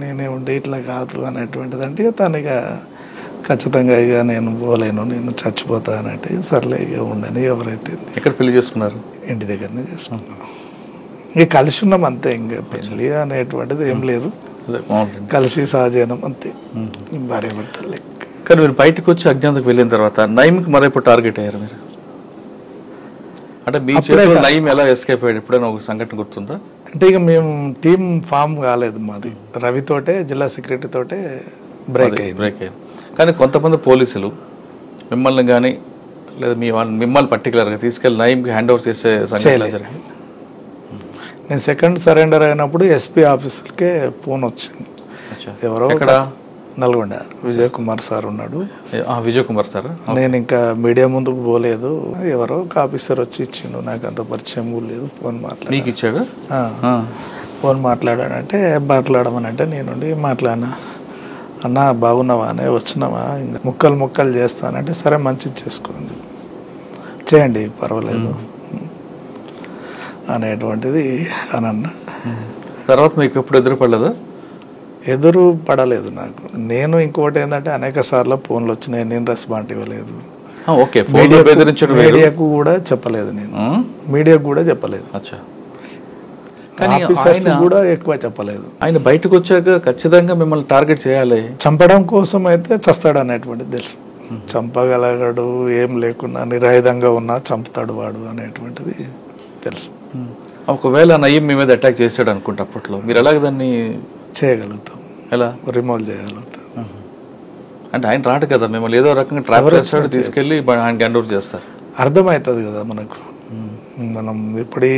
నేనే ఉండే ఇట్లా కాదు అనేటువంటిది అంటే తను ఇక ఖచ్చితంగా ఇక నేను పోలేను, నేను చచ్చిపోతా అన్నట్టు సర్లే ఇక ఉండని. ఎవరైతే ఎక్కడ పెళ్లి చేసుకున్నారు? ఇంటి దగ్గరనే చేసుకున్నాం. ఇక కలిసి ఉన్నాం అంతే, ఇంకా పెళ్ళి అనేటువంటిది ఏం లేదు, కలిసి సహజీవనం అంతే, భార్యాభర్తలు లెక్క. కానీ మీరు బయటకు వచ్చి అజ్ఞాతకు వెళ్ళిన తర్వాత నయీంకి మరెప్పుడు టార్గెట్ అయ్యారు మీరు? అంటే మీ చేతిలో నయీం ఎలా ఎస్కేప్ అయ్యాడు? ఎప్పుడైనా ఒక సంఘటన గుర్తుందా? అంటే ఇక మేము టీం ఫామ్ కాలేదు మాది, రవితోటే జిల్లా సెక్రటరీ తోటే బ్రేక్ అయింది. కానీ కొంతమంది పోలీసులు మిమ్మల్ని కానీ లేదా మిమ్మల్ని పర్టికులర్గా తీసుకెళ్ళి నయీంకి హ్యాండ్ ఓవర్ చేసే సంఘటన జరిగింది. నేను సెకండ్ సరెండర్ అయినప్పుడు ఎస్పీ ఆఫీస్కే ఫోన్ వచ్చింది. ఎవరో ఎక్కడ? నల్గొండ విజయ్ కుమార్ సార్ ఉన్నాడు. విజయ్ కుమార్ సార్. నేను ఇంకా మీడియా ముందుకు పోలేదు, ఎవరో ఒక ఆఫీసర్ వచ్చి ఇచ్చిండు, నాకు అంత పరిచయం కూడా లేదు. ఫోన్ మీకు ఇచ్చాడు? ఫోన్ మాట్లాడానంటే మాట్లాడమనంటే నేనుండి మాట్లాడినా, అన్న బాగున్నావా అనే వచ్చినావా, ఇంకా ముక్కలు చేస్తానంటే సరే మంచిది చేసుకోండి, చేయండి పర్వాలేదు అనేటువంటిది అని అన్న. తర్వాత మీకు ఎప్పుడు ఎదురుపడలేదా? ఎదురు పడలేదు నాకు. నేను ఇంకోటి ఏంటంటే అనేక సార్లు ఫోన్లు వచ్చినాయి, నేను రెస్పాండ్ ఇవ్వలేదు. మీడియాకు కూడా చెప్పలేదు, నేను మీడియాకు కూడా చెప్పలేదు, ఆఫీసర్స్ కూడా ఎక్కువ చెప్పలేదు. ఆయన బయటకు వచ్చాక ఖచ్చితంగా మిమ్మల్ని టార్గెట్ చేయాలి, చంపడం కోసం అయితే చస్తాడు అనేటువంటిది తెలుసు. చంపగలగాడు, ఏం లేకున్నా నిరాయుధంగా ఉన్నా చంపుతాడు వాడు అనేటువంటిది తెలుసు. ఒకవేళ నయీం మీ మీద అటాక్ చేశాడు అనుకుంటే అప్పట్లో మీరు ఎలాగ దాన్ని చేయగలుగుతాం? ఎలా రిమూవ్ చేయగలుగుతాం? అంటే ఆయన రాడు కదా, మిమ్మల్ని ఏదో రకంగా ట్రావెల్ చేస్తాడు, తీసుకెళ్ళి ఆయన హ్యాండ్ ఓవర్ చేస్తారు. అర్థమవుతుంది కదా మనకు, మనం ఇప్పుడు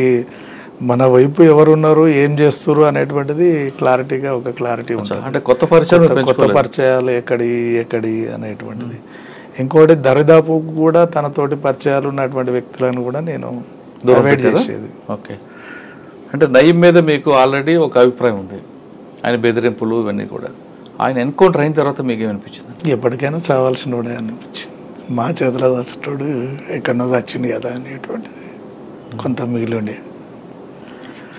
మన వైపు ఎవరున్నారు, ఏం చేస్తారు అనేటువంటిది క్లారిటీగా ఒక క్లారిటీ ఉంటుంది. అంటే కొత్త పరిచయాలు ఎక్కడి అనేటువంటిది. ఇంకోటి దరిదాపు కూడా తనతోటి పరిచయాలు ఉన్నటువంటి వ్యక్తులను కూడా నేను అవాయిడ్ చేసేది. ఓకే. అంటే నయీం మీద మీకు ఆల్రెడీ ఒక అభిప్రాయం ఉంది, ఆయన బెదిరింపులు ఇవన్నీ కూడా. ఆయన ఎన్కౌంటర్ అయిన తర్వాత మీకు ఏమనిపించింది? ఎప్పటికైనా చావాల్సిన వాడే అనిపించింది. మా చేతిలో చచ్చేటోడు ఎక్కడో చచ్చింది కదా అనేటువంటిది కొంత మిగిలి ఉండే.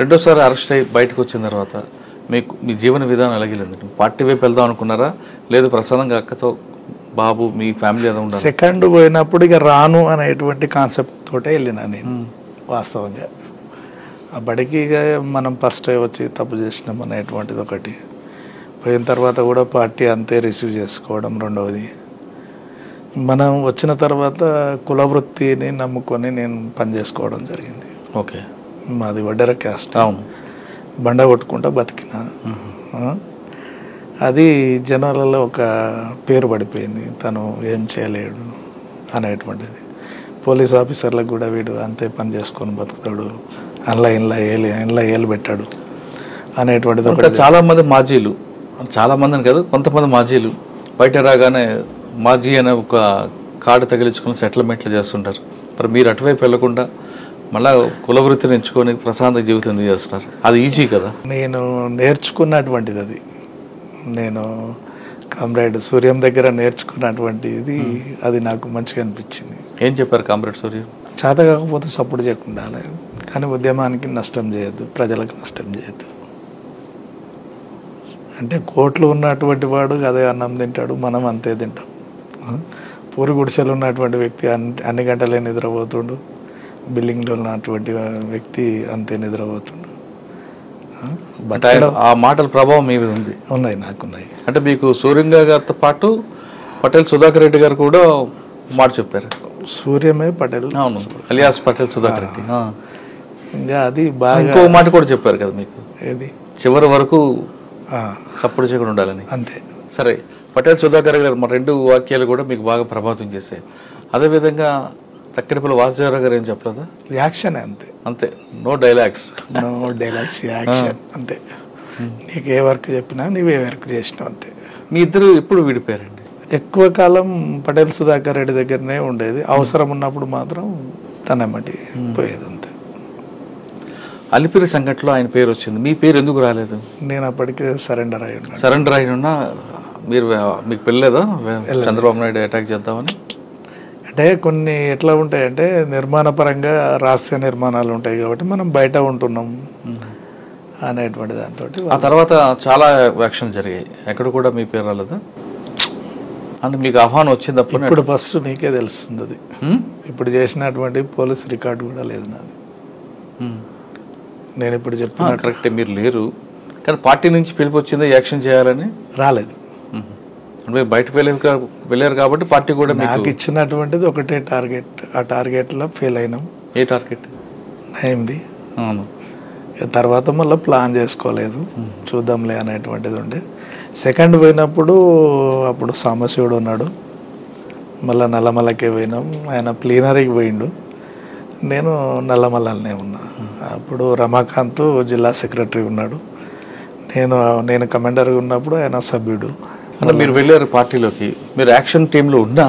రెండోసారి అరెస్ట్ అయ్యి బయటకు వచ్చిన తర్వాత మీకు మీ జీవన విధానం ఎలాగెళ్ళింది? పార్టీ వైపు వెళ్దాం అనుకున్నారా, లేదు ప్రసాదంగా అక్కతో బాబు మీ ఫ్యామిలీ ఏదో ఉండాలి? సెకండ్ పోయినప్పుడు ఇక రాను అనేటువంటి కాన్సెప్ట్ తోటే వెళ్ళినా నేను. వాస్తవంగా ఆ బడికి ఇక మనం ఫస్ట్ వచ్చి తప్పు చేసినాం అనేటువంటిది ఒకటి, పోయిన తర్వాత కూడా పార్టీ అంతే రిసీవ్ చేసుకోవడం రెండవది. మనం వచ్చిన తర్వాత కుల వృత్తిని నమ్ముకొని నేను పని చేసుకోవడం జరిగింది. ఓకే. మాది వడ్డెర క్యాస్ట్, బండ కొట్టుకుంటా బతికినా. అది జనాలలో ఒక పేరు పడిపోయింది, తను ఏం చేయలేడు అనేటువంటిది. పోలీస్ ఆఫీసర్లకు కూడా వీడు అంతే పని చేసుకొని బతుకుతాడు, ఇంట్లో ఏలు పెట్టాడు అనేటువంటిది ఇంకా చాలా మంది మాజీలు, చాలా మందిని కాదు కొంతమంది మాజీలు బయట రాగానే మాజీ అనే ఒక కార్డు తగిలించుకొని సెటిల్మెంట్లు చేస్తుంటారు. మరి మీరు అటువైపు వెళ్లకుండా మళ్ళా కులవృత్తిని ఎంచుకొని ప్రశాంత జీవితం చేస్తున్నారు. అది ఈజీ కదా? నేను నేర్చుకున్నటువంటిది అది. నేను కామ్రేడ్ సూర్యం దగ్గర నేర్చుకున్నటువంటిది అది నాకు మంచిగా అనిపించింది. ఏం చెప్పారు కామ్రేడ్ సూర్యం? చేత కాకపోతే సపోర్ట్ చేయకుండా, కానీ ఉద్యమానికి నష్టం చేయొద్దు, ప్రజలకు నష్టం చేయొద్దు. అంటే కోట్లు ఉన్నటువంటి వాడు అదే అన్నం తింటాడు, మనం అంతే తింటాం. పూరి గుడిసెలు ఉన్నటువంటి వ్యక్తి అన్ని గంటలే నిద్రపోతుండు, బిల్డింగ్లో ఉన్నటువంటి వ్యక్తి అంతే నిద్రపోతుండు. ఆ మాటల ప్రభావం మీ మీద ఉంది? ఉన్నాయి, నాకున్నాయి. అంటే మీకు సూర్యం గారితో పాటు పటేల్ సుధాకర్ రెడ్డి గారు కూడా మాట చెప్పారు. సూర్యమే పటేల్, అవును, అలియాస్ పటేల్ సుధాకర్ రెడ్డి. ఇంకా అది బాగా ఇంకో మాట కూడా చెప్పారు కదా మీకు, ఏది చివరి వరకు సపోర్ట్ చేయకుండా ఉండాలని. అంతే. సరే, పటేల్ సుధాకర్ గారు మా రెండు వాక్యాలు కూడా మీకు బాగా ప్రభావితం చేశాయి. అదేవిధంగా తక్కినపల్లి వాసుదేవరావు గారు ఏం చెప్పలేదా? యాక్షన్ అంతే, అంతే, no dialogues. No dialogues, action అంతే. నీకు ఏ వర్క్ చెప్పినా నీవే వర్క్ చేసినావు అంతే. మీ ఇద్దరు ఎప్పుడు విడిపోయారండి? ఎక్కువ కాలం పటేల్ సుధాకర్ రెడ్డి దగ్గరనే ఉండేది, అవసరం ఉన్నప్పుడు మాత్రం తనమ్మటి పోయేది అంతే. అలిపిరి సంఘటనలో ఆయన పేరు వచ్చింది, మీ పేరు ఎందుకు రాలేదు? నేను అప్పటికే సరెండర్ అయి ఉన్నాను. సరెండర్ అయినా మీరు మీకు పెళ్ళలేదా చంద్రబాబు నాయుడు అటాక్ చేద్దామని? అంటే కొన్ని ఎట్లా ఉంటాయంటే నిర్మాణ పరంగా రహస్య నిర్మాణాలు ఉంటాయి కాబట్టి మనం బయట ఉంటున్నాం అనేటువంటి దాంతో. ఆ తర్వాత చాలా యాక్షన్ జరిగాయి, ఎక్కడ కూడా మీ పేరు రాలేదా? అంటే మీకు ఆహ్వానం వచ్చింది అప్పుడు? ఇప్పుడు ఫస్ట్ నీకే తెలుస్తుంది అది. ఇప్పుడు చేసినటువంటి పోలీస్ రికార్డు కూడా లేదు నాది. నేను ఇప్పుడు చెప్తున్నా కరెక్టే, మీరు లేరు కానీ పార్టీ నుంచి పిలుపు వచ్చింది యాక్షన్ చేయాలని. రాలేదు, అంటే బయటకు వెళ్ళారు కాబట్టి పార్టీ కూడా నాకు ఇచ్చినటువంటిది ఒకటే టార్గెట్, ఆ టార్గెట్లో ఫెయిల్ అయినాం. ఏ టార్గెట్? అయింది. అవును, తర్వాత మళ్ళీ ప్లాన్ చేసుకోలేదు, చూద్దాంలే అనేటువంటిది ఉండే. సెకండ్ పోయినప్పుడు అప్పుడు సాంబశివుడు ఉన్నాడు, మళ్ళీ నల్లమల్లకే పోయినాం, ఆయన ప్లీనరీకి పోయిండు, నేను నల్లమల్లనే ఉన్నా. అప్పుడు రమాకాంత్ జిల్లా సెక్రటరీ ఉన్నాడు, నేను కమాండర్గా ఉన్నప్పుడు ఆయన సభ్యుడు. అంటే మీరు వెళ్ళారు పార్టీలోకి, మీరు యాక్షన్ టీంలో ఉన్నా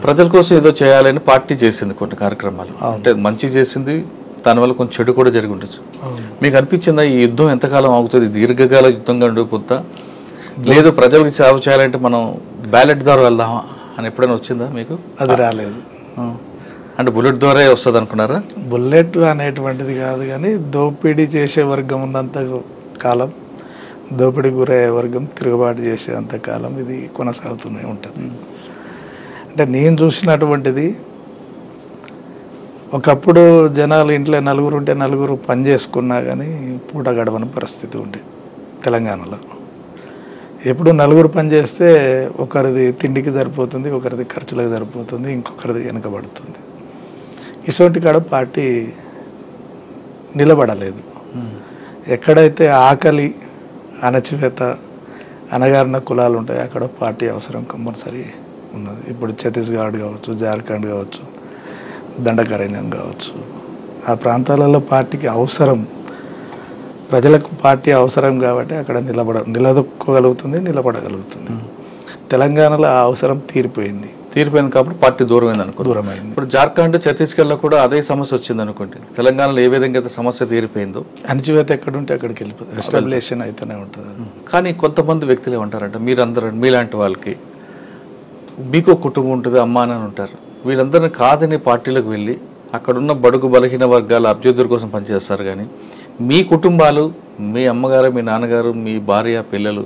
ప్రజల కోసం ఏదో చేయాలని పార్టీ చేసింది కొన్ని కార్యక్రమాలు, అంటే మంచి చేసింది, దానివల్ల కొంచెం చెడు కూడా జరిగి ఉండొచ్చు. మీకు అనిపించిందా ఈ యుద్ధం ఎంతకాలం ఆగుతుంది, దీర్ఘకాల యుద్ధంగా ఉండిపోతా, లేదు ప్రజలకు సేవ చేయాలంటే మనం బ్యాలెట్ ద్వారా వెళ్దామా అని ఎప్పుడైనా వచ్చిందా మీకు? అది రాలేదు. అంటే బుల్లెట్ ద్వారా వస్తుంది అనుకున్నారా? బుల్లెట్ అనేటువంటిది కాదు, కానీ దోపిడీ చేసే వర్గం ఉన్నంత కాలం, దోపిడీ గురయ్యే వర్గం తిరుగుబాటు చేసేంత కాలం ఇది కొనసాగుతూనే ఉంటుంది. అంటే నేను చూసినటువంటిది, ఒకప్పుడు జనాలు ఇంట్లో నలుగురు ఉంటే నలుగురు పని చేసుకున్నా కానీ పూట గడవని పరిస్థితి ఉండే తెలంగాణలో. ఎప్పుడు నలుగురు పని చేస్తే ఒకరిది తిండికి సరిపోతుంది, ఒకరిది ఖర్చులకు సరిపోతుంది, ఇంకొకరిది వెనకబడుతుంది. ఇటువంటి కాడ పార్టీ నిలబడలేదు. ఎక్కడైతే ఆకలి, అణచివేత, అణగారిన కులాలు ఉంటాయి అక్కడ పార్టీ అవసరం కంపల్సరీ ఉన్నది. ఇప్పుడు ఛత్తీస్గఢ్ కావచ్చు, జార్ఖండ్ కావచ్చు, దండకారణ్యం కావచ్చు, ఆ ప్రాంతాలలో పార్టీకి అవసరం, ప్రజలకు పార్టీ అవసరం కాబట్టి అక్కడ నిలదొక్కగలుగుతుంది, నిలబడగలుగుతుంది. తెలంగాణలో ఆ అవసరం తీరిపోయింది కాబట్టి పార్టీ దూరమైంది అనుకో. దూరమైంది. ఇప్పుడు జార్ఖండ్, ఛత్తీస్గఢ్లో కూడా అదే సమస్య వచ్చింది అనుకోండి. తెలంగాణలో ఏ విధంగా అయితే సమస్య తీరిపోయిందో, అణచివేత ఎక్కడుంటే అక్కడికి వెళ్ళిపోతుంది, ఎస్టాబ్లిషన్ అయితేనే ఉంటుంది. కానీ కొంతమంది వ్యక్తులు ఏమంటారంటే, మీరందరూ మీలాంటి వాళ్ళకి మీకు కుటుంబం ఉంటుంది, అమ్మా అని ఉంటారు, వీళ్ళందరినీ కాదని పార్టీలకు వెళ్ళి అక్కడున్న బడుగు బలహీన వర్గాల అభ్యర్థుల కోసం పనిచేస్తారు. కానీ మీ కుటుంబాలు, మీ అమ్మగారు, మీ నాన్నగారు, మీ భార్య, పిల్లలు,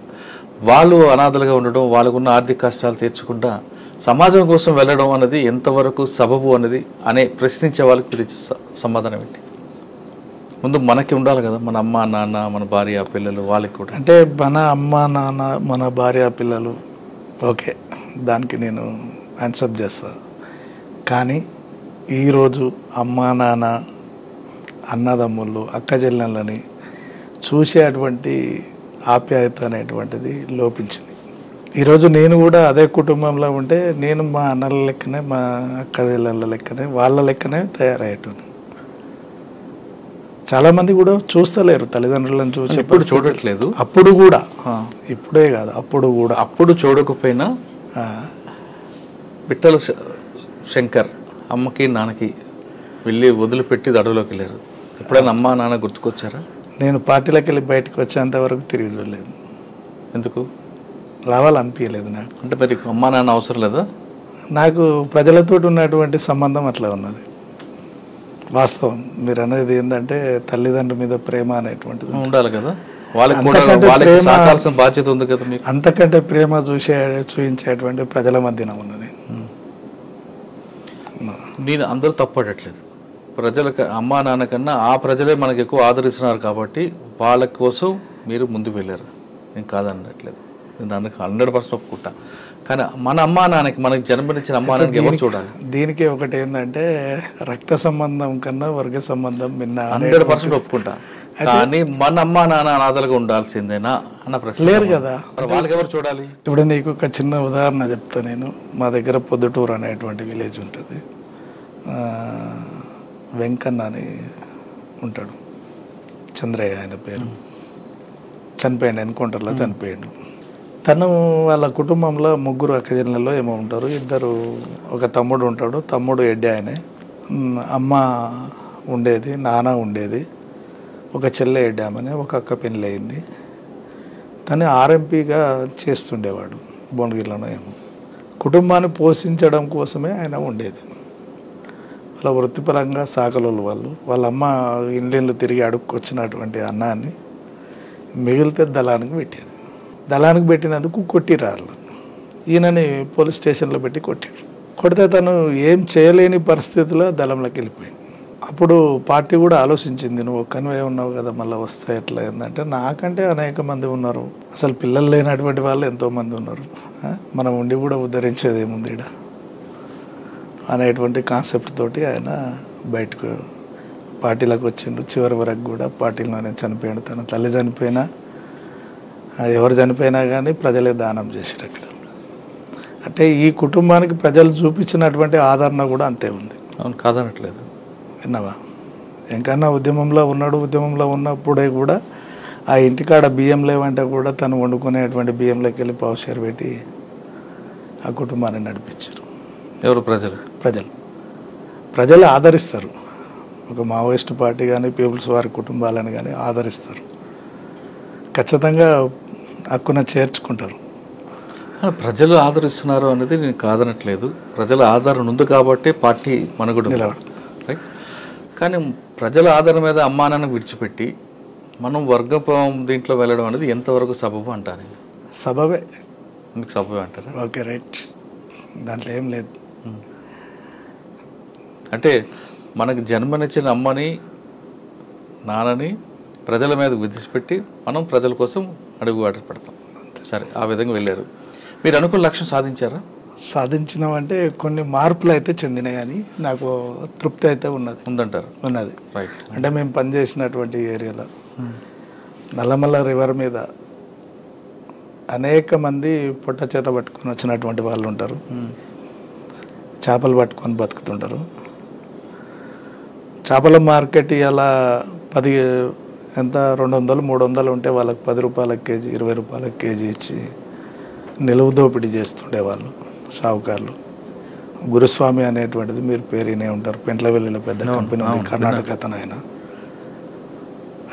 వాళ్ళు అనాథలుగా ఉండడం, వాళ్ళకున్న ఆర్థిక కష్టాలు తీర్చకుండా సమాజం కోసం వెళ్ళడం అనేది ఎంతవరకు సబబు అనేది ప్రశ్నించే వాళ్ళకి మీరు సమాధానం ఏంటి? ముందు మనకి ఉండాలి కదా, మన అమ్మ నాన్న, మన భార్య పిల్లలు, వాళ్ళకి కూడా. అంటే మన అమ్మ నాన్న, మన భార్య పిల్లలు, ఓకే, దానికి నేను యాక్సెప్ట్ చేస్తాను. కానీ ఈరోజు అమ్మ నాన్న, అన్నదమ్ముళ్ళు, అక్క చెల్లెళ్ళని చూసేటువంటి ఆప్యాయత అనేటువంటిది లోపించింది. ఈరోజు నేను కూడా అదే కుటుంబంలో ఉంటే నేను మా అన్నల లెక్కనే, మా అక్కల లెక్కనే, వాళ్ళ లెక్కనే తయారయ్యేటోను. చాలామంది కూడా చూస్తలేరు తల్లిదండ్రులను చూసి. ఇప్పుడు చూడట్లేదు. అప్పుడు కూడా, ఇప్పుడే కాదు, అప్పుడు కూడా. అప్పుడు చూడకపోయినా పిట్టల శంకర్ అమ్మకి నాన్నకి వెళ్ళి వదిలిపెట్టి అడవిలోకి వెళ్ళారు. ఎప్పుడైనా అమ్మ నాన్న గుర్తుకొచ్చారా? నేను పార్టీలోకి వెళ్ళి బయటకు వచ్చేంత వరకు తిరిగి చూడలేదు. ఎందుకు రావాలనిపించలేదు నాకు. అంటే మరి అమ్మా నాన్న అవసరం లేదా? నాకు ప్రజలతో ఉన్నటువంటి సంబంధం అట్లా ఉన్నది. వాస్తవం మీరు అనేది ఏంటంటే తల్లిదండ్రుల మీద ప్రేమ అనేటువంటిది ఉండాలి కదా. వాళ్ళకి బాధ్యత ఉంది కదా మీకు. అంతకంటే ప్రేమ చూపించేటువంటి ప్రజల మధ్యన ఉన్నది. నేను అందరూ తప్పడట్లేదు. ప్రజలకు అమ్మా నాన్న కన్నా ఆ ప్రజలే మనకు ఎక్కువ ఆదరిస్తున్నారు కాబట్టి వాళ్ళ కోసం మీరు ముందుకు వెళ్ళారు. నేను కాదనట్లేదు, నేను అందుకు 100% ఒప్పుకుంటా. కానీ మన అమ్మా నాన్నకి, మనకి జన్మనిచ్చిన అమ్మా నాన్నకి ఎవరు చూడాలి? దీనికి ఒకటి ఏంటంటే రక్త సంబంధం కన్నా వర్గ సంబంధం మిన్న 100% ఒప్పుకుంటా. కానీ మన అమ్మా నాన్న అనాథలుగా ఉండాల్సిందేనా అన్న ప్రశ్న లేరు కదా. వాళ్ళకి ఎవరు చూడాలి? ఇప్పుడు నీకు ఒక చిన్న ఉదాహరణ చెప్తా నేను. మా దగ్గర పొద్దుటూరు అనేటువంటి విలేజ్ ఉంటుంది. వెంకన్న అని ఉంటాడు, చంద్రయ్య ఆయన పేరు. చనిపోయాడు, ఎన్కౌంటర్లో చనిపోయాడు. తను వాళ్ళ కుటుంబంలో 3 అక్కజనులలో ఏమో ఉంటారు. 2 ఒక తమ్ముడు ఉంటాడు, తమ్ముడు ఎడ్డి ఆయనే. అమ్మ ఉండేది, నాన్న ఉండేది, ఒక చెల్లె ఎడ్డామని, ఒక అక్క పెళ్ళి అయింది. తను ఆర్ఎంపీగా చేస్తుండేవాడు భువనగిరిలోనో ఏమో. కుటుంబాన్ని పోషించడం కోసమే ఆయన ఉండేది. వాళ్ళ వృత్తిపరంగా సాకలోళ్ళు వాళ్ళు. వాళ్ళ అమ్మ ఇండ్లు తిరిగి అడుక్కొచ్చినటువంటి అన్నాన్ని మిగిలితే దళానికి పెట్టేది. దళానికి పెట్టినందుకు కొట్టిరారు. ఈయనని పోలీస్ స్టేషన్లో పెట్టి కొట్టాడు. కొడితే తను ఏం చేయలేని పరిస్థితిలో దళంలోకి వెళ్ళిపోయింది. అప్పుడు పార్టీ కూడా ఆలోచించింది, నువ్వు ఒక్కనివే ఉన్నావు కదా, మళ్ళీ వస్తే ఎట్లా ఏంటంటే, నాకంటే అనేక మంది ఉన్నారు, అసలు పిల్లలు లేనటువంటి వాళ్ళు ఎంతోమంది ఉన్నారు, మనం ఉండి కూడా ఉద్ధరించేది ఏముంది ఇక్కడ అనేటువంటి కాన్సెప్ట్ తోటి ఆయన బయటకు పార్టీలోకి వచ్చిండు. చివరి వరకు కూడా పార్టీలోనే చనిపోయాడు. తన తల్లి చనిపోయినా, ఎవరు చనిపోయినా కానీ ప్రజలే దానం చేశారు అక్కడ. అంటే ఈ కుటుంబానికి ప్రజలు చూపించినటువంటి ఆదరణ కూడా అంతే ఉంది. అవును, కాదనట్లేదు. విన్నావా? ఇంకన్నా ఉద్యమంలో ఉన్నాడు. ఉద్యమంలో ఉన్నప్పుడే కూడా ఆ ఇంటికాడ బియ్యం లేవంటే కూడా తను వండుకునేటువంటి బియ్యంలోకి వెళ్ళి పావుషేరు పెట్టి ఆ కుటుంబాన్ని నడిపించారు. ఎవరు? ప్రజలు. ప్రజలు ఆదరిస్తారు. ఒక మావోయిస్ట్ పార్టీ కానీ పీపుల్స్ వారి కుటుంబాలను కానీ ఆదరిస్తారు, ఖచ్చితంగా హక్కున చేర్చుకుంటారు. ప్రజలు ఆదరిస్తున్నారు అనేది నేను కాదనట్లేదు. ప్రజల ఆదరణ ఉంది కాబట్టి పార్టీ మనుగడ రైట్. కానీ ప్రజల ఆదరణ మీద అమ్మానాన్ని విడిచిపెట్టి మనం వర్గం దీంట్లో వెళ్ళడం అనేది ఎంతవరకు సబబు అంటారు? సబబే. మీకు సబబే అంటారా? ఓకే, రైట్, దాంట్లో ఏం లేదు. అంటే మనకు జన్మనిచ్చిన అమ్మని నాన్నని ప్రజల మీద విడిచిపెట్టి మనం ప్రజల కోసం అడుగుబాటు పడతాం. సరే, ఆ విధంగా వెళ్ళారు. మీరు అనుకున్న లక్ష్యం సాధించారా? సాధించినామంటే కొన్ని మార్పులు అయితే చెందినాయి అని నాకు తృప్తి అయితే ఉందంటారు. ఉన్నది. రైట్. అంటే మేము పనిచేసినటువంటి ఏరియాలో నల్లమల్ల రివర్ మీద అనేక మంది పొట్ట చేత పట్టుకొని వచ్చినటువంటి వాళ్ళు ఉంటారు. చేపలు పట్టుకొని బతుకుతుంటారు. చేపల మార్కెట్ ఇలా 10 ఎంత 200-300 ఉంటే వాళ్ళకి 10 రూపాయల కేజీ 20 రూపాయల కేజీ ఇచ్చి నిలువు దోపిడీ చేస్తుండేవాళ్ళు షావుకారులు. గురుస్వామి అనేటువంటిది మీరు పేరునే ఉంటారు, పెంట్లవెల్లిలో పెద్ద కంపెనీ ఉంది, కర్ణాటక అతను ఆయన.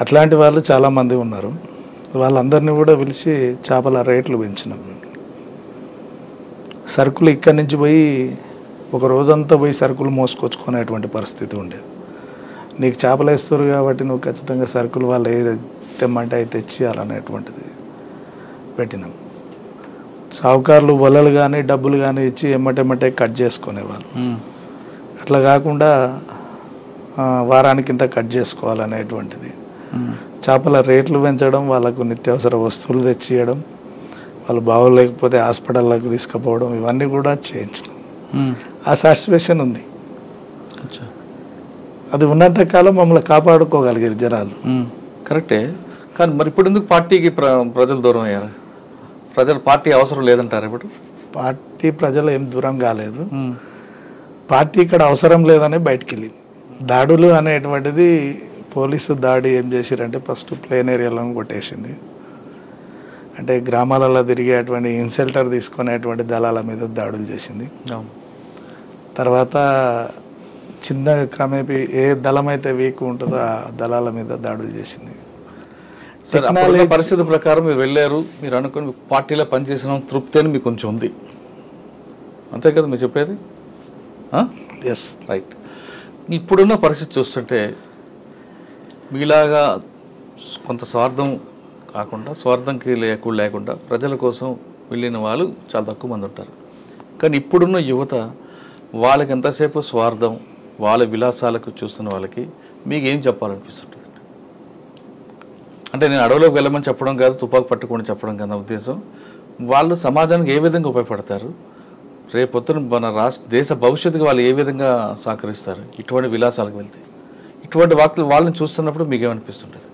అట్లాంటి వాళ్ళు చాలామంది ఉన్నారు. వాళ్ళందరినీ కూడా పిలిచి చేపల రేట్లు పెంచినాం. సరుకులు ఇక్కడి నుంచి పోయి ఒక రోజంతా పోయి సరుకులు మోసుకొచ్చుకునేటువంటి పరిస్థితి ఉండేది. నీకు చేపలు వేస్తారు కాబట్టి నువ్వు ఖచ్చితంగా సరుకులు వాళ్ళు ఏ తెమ్మంటే అయితే తెచ్చియాలనేటువంటిది పెట్టినాం. సావుకారులు వలలు కానీ డబ్బులు కానీ ఇచ్చి ఎమ్మటెమ్మటే కట్ చేసుకునేవాళ్ళు. అట్లా కాకుండా వారానికి ఇంత కట్ చేసుకోవాలనేటువంటిది. చేపల రేట్లు పెంచడం, వాళ్ళకు నిత్యావసర వస్తువులు తెచ్చియడం, వాళ్ళు బాగోలేకపోతే హాస్పిటల్లోకి తీసుకుపోవడం, ఇవన్నీ కూడా చేయించడం. ఆ సాటిస్ఫాక్షన్ ఉంది. అది ఉన్నంతకాలం మమ్మల్ని కాపాడుకోగలిగారు జనాలు. కరెక్టే. కానీ మరి ఇప్పుడు ఎందుకు పార్టీకి ప్రజలు దూరం అయ్యారు? ప్రజలు పార్టీ అవసరం లేదంటారు ఇప్పుడు? పార్టీ ప్రజలు ఏం దూరం కాలేదు, పార్టీ ఇక్కడ అవసరం లేదని బయటికి వెళ్ళింది. దాడులు అనేటువంటిది పోలీసు దాడి ఏం చేసిరంటే ఫస్ట్ ప్లేన్ ఏరియాలో కొట్టేసింది. అంటే గ్రామాలలో తిరిగేటువంటి ఇన్సెల్టర్ తీసుకునేటువంటి దళాల మీద దాడులు చేసింది. తర్వాత చిన్న క్రమేపీ ఏ దళం అయితే వీక్ ఉంటుందో ఆ దళాల మీద దాడులు చేసింది. పరిస్థితి ప్రకారం మీరు వెళ్ళారు, మీరు అనుకుని పార్టీలో పనిచేసిన తృప్తి అని మీకు కొంచెం ఉంది, అంతే కదా మీరు చెప్పేది? Yes, right. ఇప్పుడున్న పరిస్థితి చూస్తుంటే మీలాగా కొంత స్వార్థం కాకుండా, స్వార్థంకి లేకుండా ప్రజల కోసం వెళ్ళిన వాళ్ళు చాలా తక్కువ మంది ఉంటారు. కానీ ఇప్పుడున్న యువత వాళ్ళకి ఎంతసేపు స్వార్థం, వాళ్ళ విలాసాలకు చూస్తున్న వాళ్ళకి మీకు ఏం చెప్పాలనిపిస్తుంది? అంటే నేను అడవిలోకి వెళ్ళమని చెప్పడం కాదు, తుపాకు పట్టుకొని చెప్పడం కదా ఉద్దేశం. వాళ్ళు సమాజానికి ఏ విధంగా ఉపయోగపడతారు, రేపొద్దున మన దేశ భవిష్యత్తుకి వాళ్ళు ఏ విధంగా సహకరిస్తారు ఇటువంటి విలాసాలకు వెళ్తే? ఇటువంటి వాళ్ళని చూస్తున్నప్పుడు మీకు ఏమనిపిస్తుంటుంది?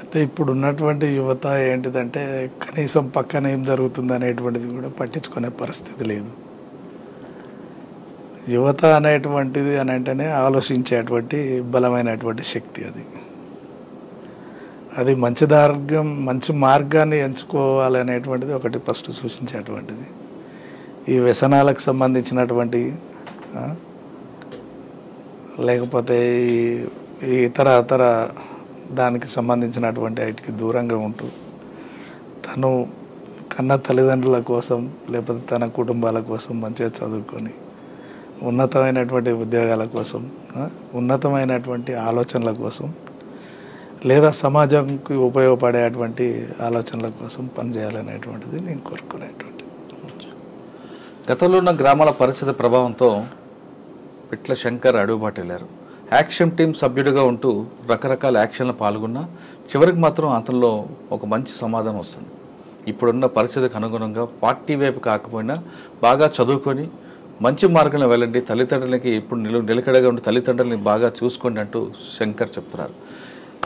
అయితే ఇప్పుడు ఉన్నటువంటి యువత ఏంటిదంటే కనీసం పక్కన ఏం జరుగుతుంది అనేటువంటిది కూడా పట్టించుకునే పరిస్థితి లేదు. యువత అనేటువంటిది అని అంటేనే ఆలోచించేటువంటి బలమైనటువంటి శక్తి. అది మంచి మార్గాన్ని ఎంచుకోవాలి అనేటువంటిది ఒకటి ఫస్ట్ సూచించేటువంటిది. ఈ వ్యసనాలకు సంబంధించినటువంటి లేకపోతే ఈ ఇతర దానికి సంబంధించినటువంటి వాటికి దూరంగా ఉంటూ తను కన్న తల్లిదండ్రుల కోసం లేకపోతే తన కుటుంబాల కోసం మంచిగా చదువుకొని ఉన్నతమైనటువంటి ఉద్యోగాల కోసం, ఉన్నతమైనటువంటి ఆలోచనల కోసం, లేదా సమాజంకి ఉపయోగపడేటువంటి ఆలోచనల కోసం పనిచేయాలనేటువంటిది నేను కోరుకునేటువంటి. గతంలో ఉన్న గ్రామాల పరిస్థితి ప్రభావంతో పిట్ల శంకర్ అడుగుబాటు వెళ్ళారు. యాక్షన్ టీం సభ్యుడిగా ఉంటూ రకరకాల యాక్షన్లు పాల్గొన్నా చివరికి మాత్రం అతనిలో ఒక మంచి సమాధానం వస్తుంది. ఇప్పుడున్న పరిస్థితికి అనుగుణంగా పార్టీ వైపు కాకపోయినా బాగా చదువుకొని మంచి మార్గంలో వెళ్ళండి, తల్లిదండ్రులకి ఇప్పుడు నిలకడగా ఉండి తల్లిదండ్రులని బాగా చూసుకోండి అంటూ శంకర్ చెప్తున్నారు.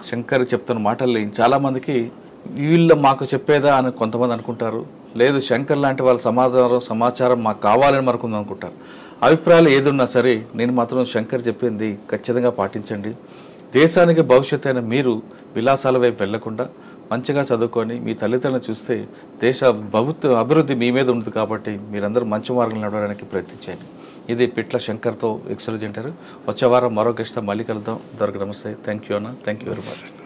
శంకర్ చెప్తున్న మాటల్ని చాలామందికి వీళ్ళు మాకు చెప్పేదా అని కొంతమంది అనుకుంటారు, లేదు శంకర్ లాంటి వాళ్ళ సమాచారం మాకు కావాలని మరొకరు అనుకుంటారు. అభిప్రాయాలు ఏదున్నా సరే నేను మాత్రం శంకర్ చెప్పింది ఖచ్చితంగా పాటించండి. దేశానికి భవిష్యత్తు అయిన మీరు విలాసాల వైపు వెళ్లకుండా మంచిగా చదువుకొని మీ తల్లిదండ్రులను చూస్తే దేశ అభివృద్ధి మీ మీద ఉంటుంది. కాబట్టి మీరందరూ మంచి మార్గంలో నడవడానికి ప్రయత్నించండి. ఇది పిట్ల శంకర్తో ఎక్సలెంట్. వచ్చే వారం మరో గెస్ట్తో మళ్ళీ కలుద్దాం. నమస్తే. థ్యాంక్ యూ అన్న. Thank you very much.